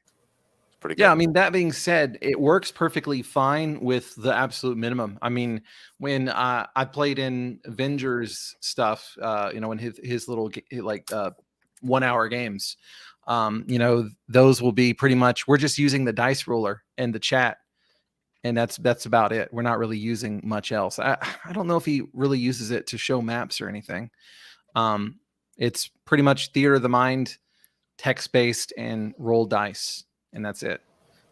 it's pretty good. Yeah, I mean, that being said, it works perfectly fine with the absolute minimum. I mean, when I played in Avengers stuff, in his little like 1 hour games, those will be pretty much, we're just using the dice roller and the chat, and that's about it. We're not really using much else. I don't know if he really uses it to show maps or anything. It's pretty much theater of the mind, text based, and roll dice, and that's it.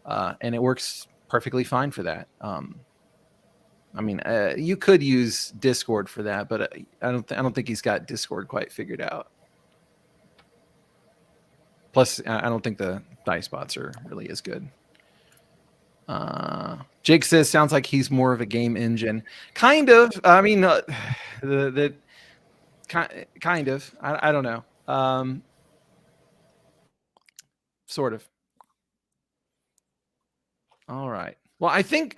And it works perfectly fine for that. I mean, you could use Discord for that, but I don't think he's got Discord quite figured out. Plus, I don't think the dice bots are really as good. Jake says, sounds like he's more of a game engine. Kind of. I mean, kind of. I don't know. Sort of. All right. Well, I don't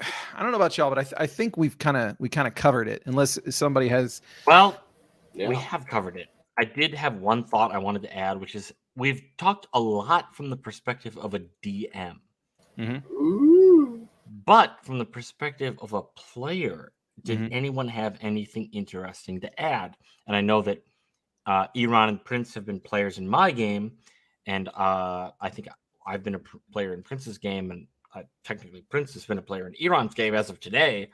know about y'all, but I think we kind of covered it. Unless somebody has. Well, we have covered it. I did have one thought I wanted to add, which is we've talked a lot from the perspective of a DM. Ooh. But from the perspective of a player, did anyone have anything interesting to add? And I know that Iran and Prince have been players in my game, and I think I've been a player in Prince's game, and technically Prince has been a player in Iran's game as of today.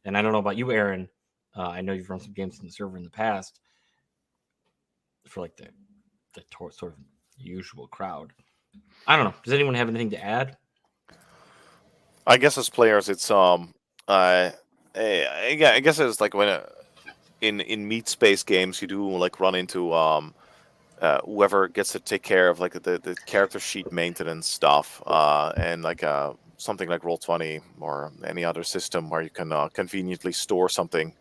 And I don't know about you, Aaron. I know you've run some games in the server in the past for like the sort of usual crowd. I don't know. Does anyone have anything to add? I guess as players, it's I guess it's like when in meat space games you do like run into whoever gets to take care of like the character sheet maintenance stuff, and like something like Roll20 or any other system where you can conveniently store something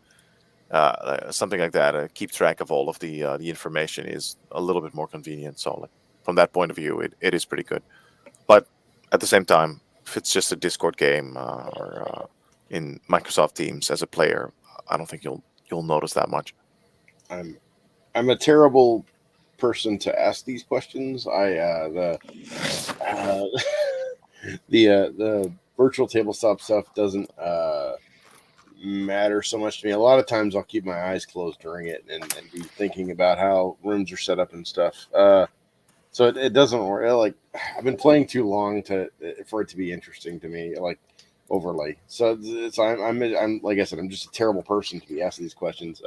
like that, keep track of all of the information is a little bit more convenient. So like from that point of view, it is pretty good. But at the same time, if it's just a Discord game or in Microsoft Teams as a player, I don't think you'll notice that much. I'm a terrible person to ask these questions. The virtual tabletop stuff doesn't matter so much to me. A lot of times I'll keep my eyes closed during it and be thinking about how rooms are set up and stuff. So it doesn't work. Like I've been playing too long for it to be interesting to me, like overlay. So I'm like I said, I'm just a terrible person to be asked these questions.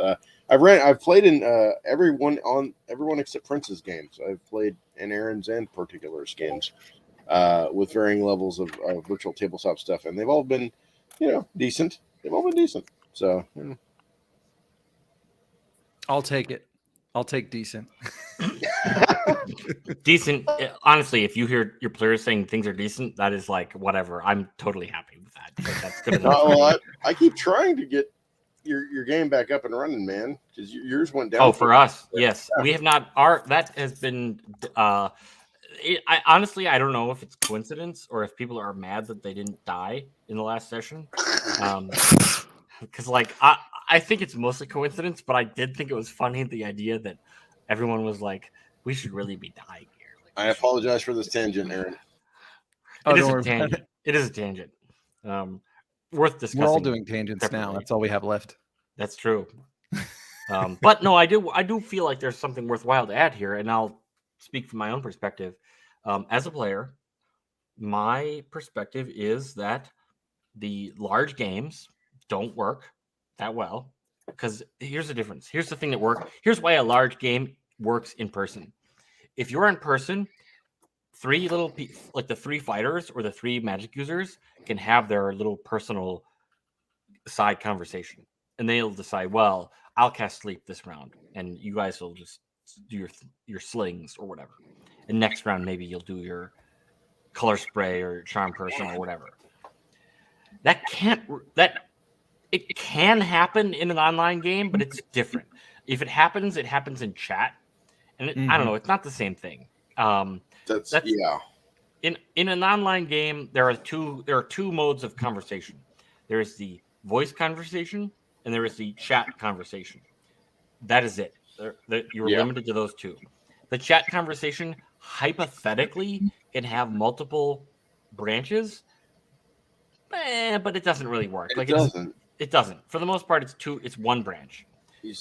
I've played in everyone except Prince's games. I've played in Aaron's and Particular's games with varying levels of virtual tabletop stuff, and they've all been, decent. They've all been decent. So I'll take it. I'll take decent. Decent. Honestly, if you hear your players saying things are decent, that is like whatever. I'm totally happy with that. Like, that's good enough. Well, I keep trying to get your game back up and running, man, because yours went down. Oh, for us, yes, we have not. That has been. Honestly, I don't know if it's coincidence or if people are mad that they didn't die in the last session. Because like I think it's mostly coincidence, but I did think it was funny, the idea that everyone was like, we should really be dying here. Like, I apologize for this tangent, Aaron. It is a tangent. It is a tangent. Worth discussing. We're all doing tangents separately. now. That's all we have left. That's true. But no, I do feel like there's something worthwhile to add here, and I'll speak from my own perspective. As a player, my perspective is that the large games don't work that well, because here's the difference. Here's the thing that works. Here's why a large game works in person. If you're in person, the three fighters or the three magic users can have their little personal side conversation, and they'll decide, well, I'll cast sleep this round, and you guys will just do your slings or whatever. And next round, maybe you'll do your color spray or charm person or whatever. It can happen in an online game, but it's different. If it happens in chat, and I don't know, it's not the same thing. That's yeah. In an online game, there are two modes of conversation. There is the voice conversation, and there is the chat conversation. That is it. You're limited to those two. The chat conversation hypothetically can have multiple branches, but it doesn't really work. It doesn't. It doesn't. For the most part, it's one branch.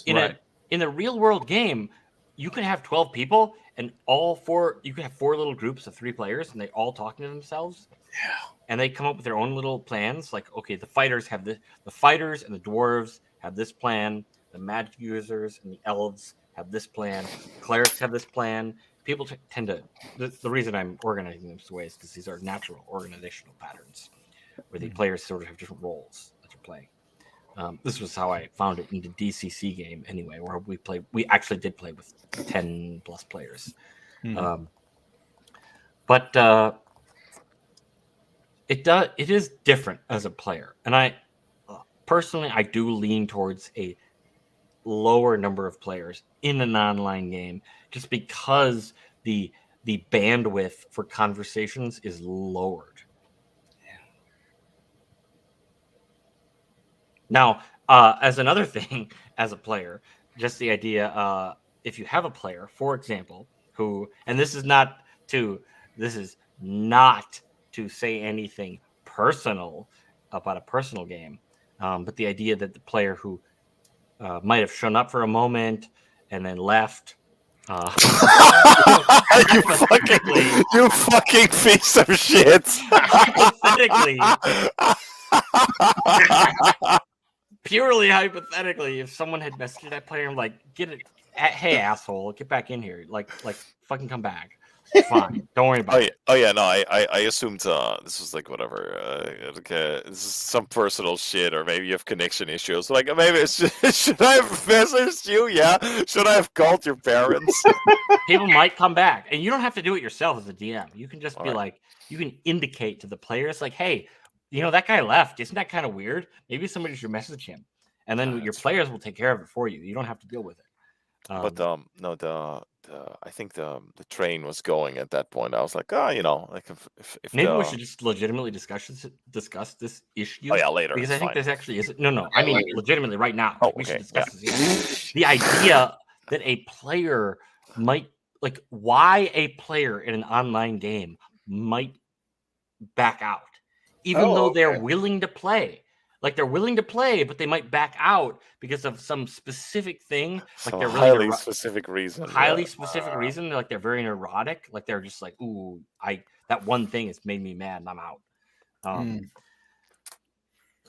In a real world game, you can have 12 people, and you can have 4 little groups of 3 players, and they all talking to themselves. Yeah. And they come up with their own little plans. Like, okay, the fighters and the dwarves have this plan. The magic users and the elves have this plan. Clerics have this plan. People tend to. The reason I'm organizing them this way is because these are natural organizational patterns, where the players sort of have different roles that you're playing. This was how I found it in the DCC game, anyway, where we actually did play with 10 plus players. But it is different as a player, and I personally I do lean towards a lower number of players in an online game, just because the bandwidth for conversations is lowered. Now, as another thing, as a player, just the idea, if you have a player, for example, and this is not to say anything personal about a personal game, but the idea that the player who might have shown up for a moment and then left. You fucking piece of shit. Purely hypothetically, if someone had messaged that player and like, hey asshole, get back in here, like fucking come back. Fine, don't worry about it. Oh yeah, no, I assumed this was like whatever. Okay, this is some personal shit, or maybe you have connection issues. Like maybe it's should I have messaged you? Yeah, should I have called your parents? People might come back, and you don't have to do it yourself as a DM. You can just be like, you can indicate to the players like, hey, that guy left. Isn't that kind of weird? Maybe somebody should message him, and then your players will take care of it for you. You don't have to deal with it. But no, I think the train was going at that point. I was like, like if maybe we should just legitimately discuss this issue. Oh yeah, later. Because I think this actually is Yeah, I mean, later. legitimately right now. We should discuss this issue. The idea that a player might why a player in an online game might back out, even though they're willing to play. Like they're willing to play, but they might back out because of some specific thing. Like they're really specific reason. Specific reason. Like they're very neurotic. Like they're just like, ooh, that one thing has made me mad and I'm out.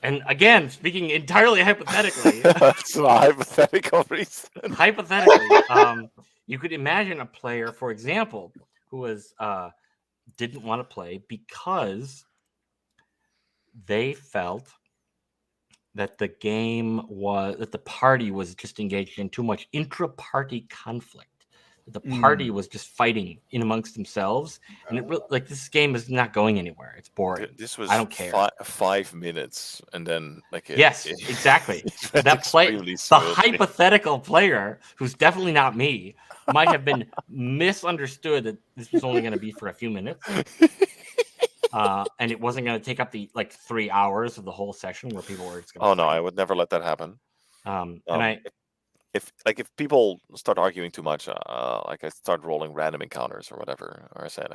And again, speaking entirely hypothetically, that's a hypothetical reason. Hypothetically, you could imagine a player, for example, who was didn't want to play because they felt that the party was just engaged in too much intra-party conflict. The party was just fighting in amongst themselves, and this game is not going anywhere. It's boring. This was I don't care. 5 minutes, and then yes, exactly. The hypothetical player, who's definitely not me, might have been misunderstood that this was only going to be for a few minutes. And it wasn't going to take up the 3 hours of the whole session where people were just going. Oh no, I would never let that happen. If people start arguing too much, I start rolling random encounters or whatever, or I say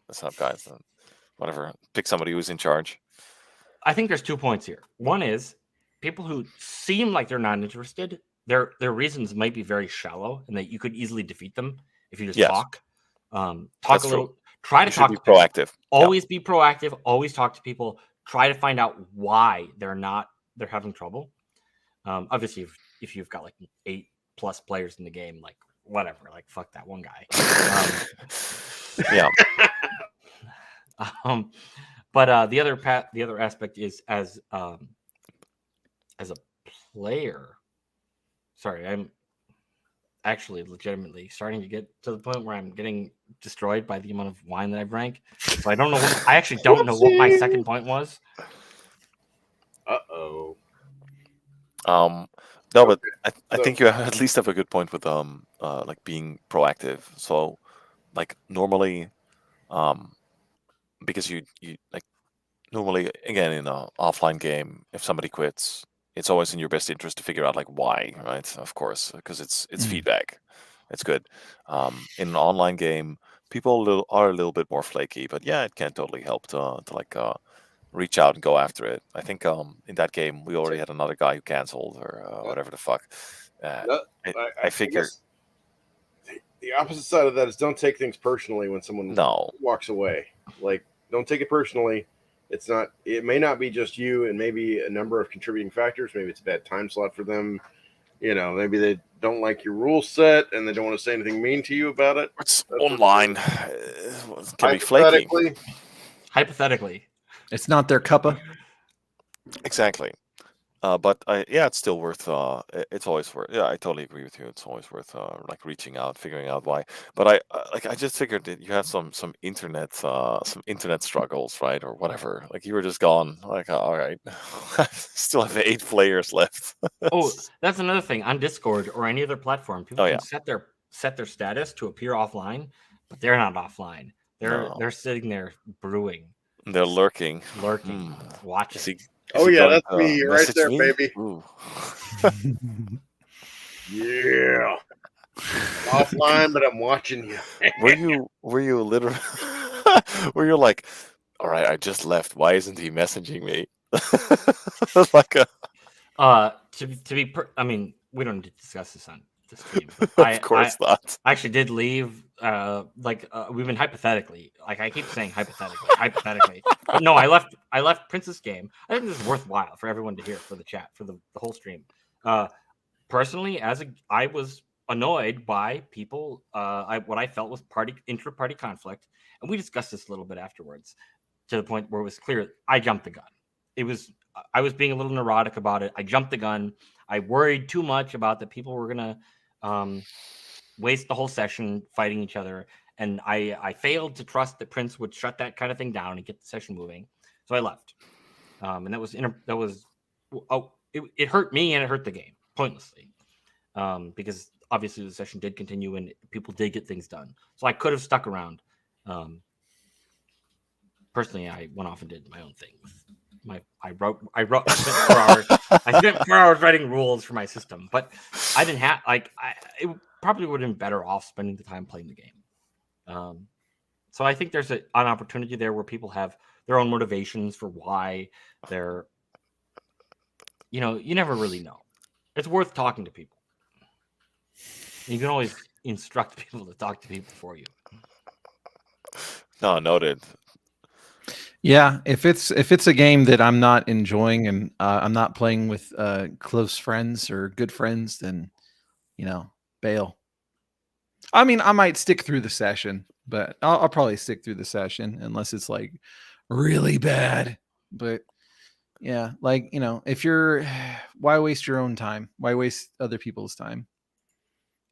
"What's up, guys?" Whatever, pick somebody who's in charge. I think there's 2 points here. One is people who seem like they're not interested. Their reasons might be very shallow, and that you could easily defeat them if you just talk. Talk That's a little. True. Try to talk. Be proactive. Always be proactive. Always talk to people. Try to find out why they're having trouble. Obviously, if you've got 8+ players in the game, whatever, fuck that one guy. Yeah. But the other aspect is as a player. Sorry, I'm actually legitimately starting to get to the point where I'm getting destroyed by the amount of wine that I drank. So I don't know. I actually don't know what my second point was. No, but Okay. I So- think you at least have a good point with like being proactive. So like normally, because you like normally again in an offline game, if somebody quits, it's always in your best interest to figure out like why, right? Of course, because it's Mm. feedback. It's good. In an online game, people are a little bit more flaky, but yeah, it can totally help to like reach out and go after it. I think in that game we already had another guy who canceled or whatever the fuck. No, I figure guess the opposite side of that is don't take things personally when someone no. walks away. Like, don't take it personally. It's not. It may not be just you, and maybe a number of contributing factors. Maybe it's a bad time slot for them. Maybe they don't like your rule set, and they don't want to say anything mean to you about it. It's That's online. It can be flaky. Hypothetically, It's not their cuppa. Exactly. But it's still worth. It's always worth. Yeah, I totally agree with you. It's always worth like reaching out, figuring out why. But I just figured that you had some internet struggles, right, or whatever. Like you were just gone. Like all right, still have 8 players left. oh, that's another thing on Discord or any other platform. People Oh, can yeah. set their status to appear offline, but they're not offline. No. They're sitting there brewing, They're lurking. watching. Is he Oh yeah, going that's to me right message there, me? baby. Ooh. Yeah. Offline, but I'm watching you. Were you literally were you like, all right, I just left. Why isn't he messaging me? Like I mean, we don't need to discuss this on this stream. of course not. I actually did leave. We've been hypothetically. Like I keep saying hypothetically. But no, I left Prince's game. I think this is worthwhile for everyone to hear, for the chat, for the whole stream. Personally, I was annoyed by people. What I felt was intra-party conflict, and we discussed this a little bit afterwards, to the point where it was clear I jumped the gun. I was being a little neurotic about it. I jumped the gun. I worried too much about that people were gonna waste the whole session fighting each other, and I failed to trust that Prince would shut that kind of thing down and get the session moving. So I left, and it hurt me and it hurt the game pointlessly, because obviously the session did continue and people did get things done. So I could have stuck around. Personally, I went off and did my own thing. I spent 4 hours writing rules for my system, but I didn't have it probably would have been better off spending the time playing the game. So I think there's an opportunity there where people have their own motivations for why they're, you never really know. It's worth talking to people. You can always instruct people to talk to people for you. No, noted. Yeah, if it's a game that I'm not enjoying and I'm not playing with close friends or good friends, then bail. I mean, I might stick through the session, but I'll probably stick through the session unless it's like really bad. But yeah, like if you're, why waste your own time? Why waste other people's time?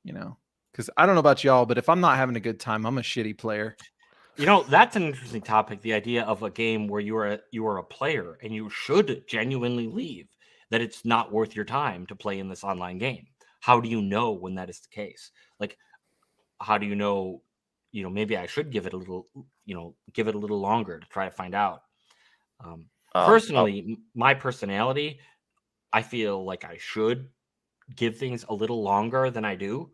Because I don't know about y'all, but if I'm not having a good time, I'm a shitty player. That's an interesting topic. The idea of a game where you are a player and you should genuinely leave, that it's not worth your time to play in this online game. How do you know when that is the case? Like, how do you know, maybe I should give it a little longer to try to find out. Personally, my personality, I feel like I should give things a little longer than I do,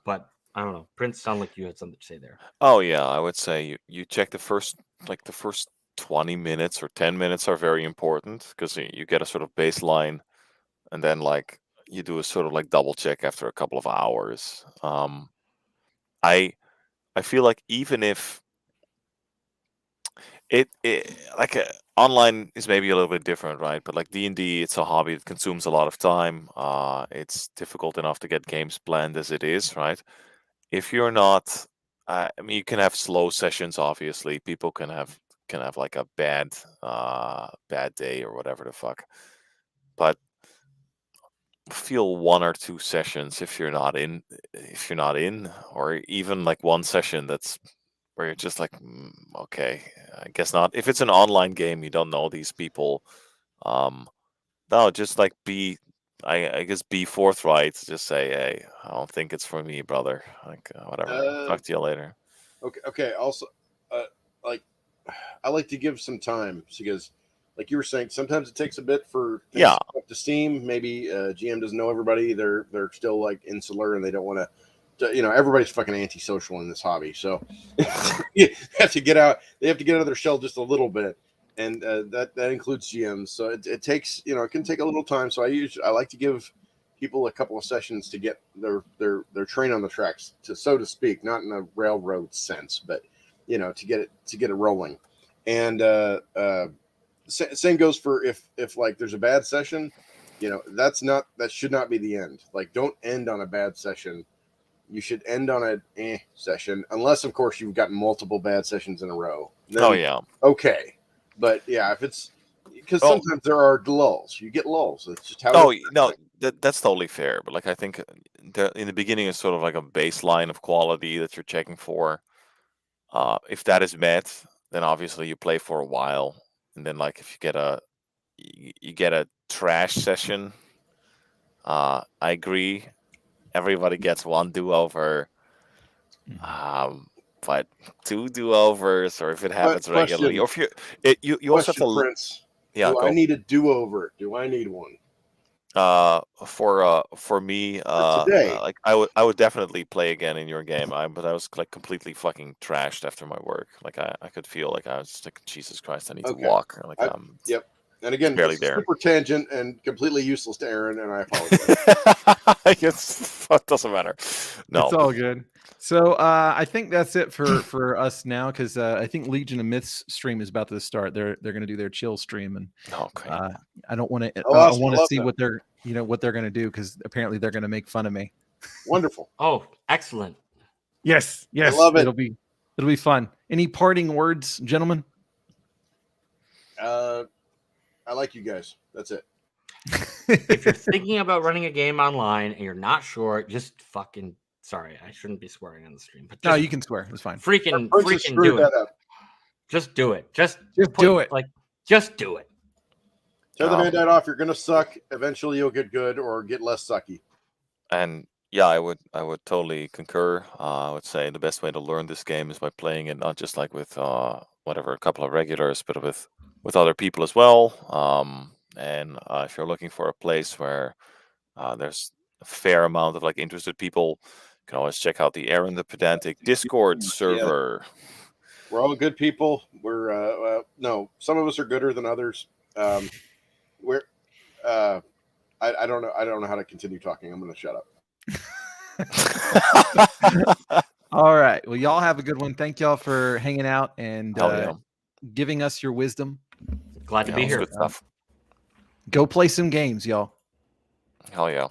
but I don't know. Prince, sound like you had something to say there. Oh yeah, I would say you check the first 20 minutes or 10 minutes are very important because you get a sort of baseline, and then like you do a sort of like double check after a couple of hours. I feel like even if it like online is maybe a little bit different, right? But like D&D, it's a hobby that consumes a lot of time. It's difficult enough to get games planned as it is, right? If you're not, I mean, you can have slow sessions. Obviously, people can have like a bad day or whatever the fuck. But feel 1 or 2 sessions if you're not in, or even like one session that's where you're just like, okay, I guess not. If it's an online game, you don't know these people. No, just like be I guess be forthright. Just say, hey, I don't think it's for me, brother. Like whatever. Talk to you later. Okay. Also, like I like to give some time because, like you were saying, sometimes it takes a bit for things to come up to steam. Maybe GM doesn't know everybody. They're still like insular and they don't want to. Everybody's fucking antisocial in this hobby. So you have to get out. They have to get out of their shell just a little bit, and that includes GMs. So it takes it can take a little time. So I like to give people a couple of sessions to get their train on the tracks, so to speak, not in a railroad sense, but to get it rolling. And same goes for if like there's a bad session, that should not be the end. Like, don't end on a bad session. You should end on a session, unless of course you've got multiple bad sessions in a row. Then, okay, but yeah, if it's because sometimes there are lulls. You get lulls. It's just how. That's totally fair. But like I think in the beginning is sort of like a baseline of quality that you're checking for. If that is met, then obviously you play for a while, and then like if you get a trash session, I agree. Everybody gets one do-over, but 2 do-overs, or if it happens regularly, or if you also have to. Prince, do I need a do-over? Do I need one? For me, like I would definitely play again in your game. But I was like completely fucking trashed after my work. Like I could feel like I was like, Jesus Christ, I need to walk. Like yep. And again, barely there. Super tangent and completely useless to Aaron, and I apologize. It doesn't matter. No, it's all good. So I think that's it for us now, because I think Legion of Myths stream is about to start. They're going to do their chill stream, and I don't want to. I want to see what they're going to do, because apparently they're going to make fun of me. Wonderful. Oh, excellent. Yes. I love it. It'll be fun. Any parting words, gentlemen? I like you guys. That's it. If you're thinking about running a game online and you're not sure, just fucking. Sorry, I shouldn't be swearing on the stream. But no, you can swear. It's fine. Freaking do it. Just do it. Just do it. Just do it. Tear the Band-Aid off. You're gonna suck. Eventually, you'll get good or get less sucky. And yeah, I would totally concur. I would say the best way to learn this game is by playing it not just like with a couple of regulars, but with other people as well. And if you're looking for a place where there's a fair amount of like interested people, you can always check out the Aaron the Pedantic Discord server. Yeah. We're all good people. We're no, some of us are gooder than others. We're I don't know. I don't know how to continue talking. I'm going to shut up. All right. Well, y'all have a good one. Thank y'all for hanging out and giving us your wisdom. Glad to be here. Good stuff. Go play some games, y'all. Hell yeah.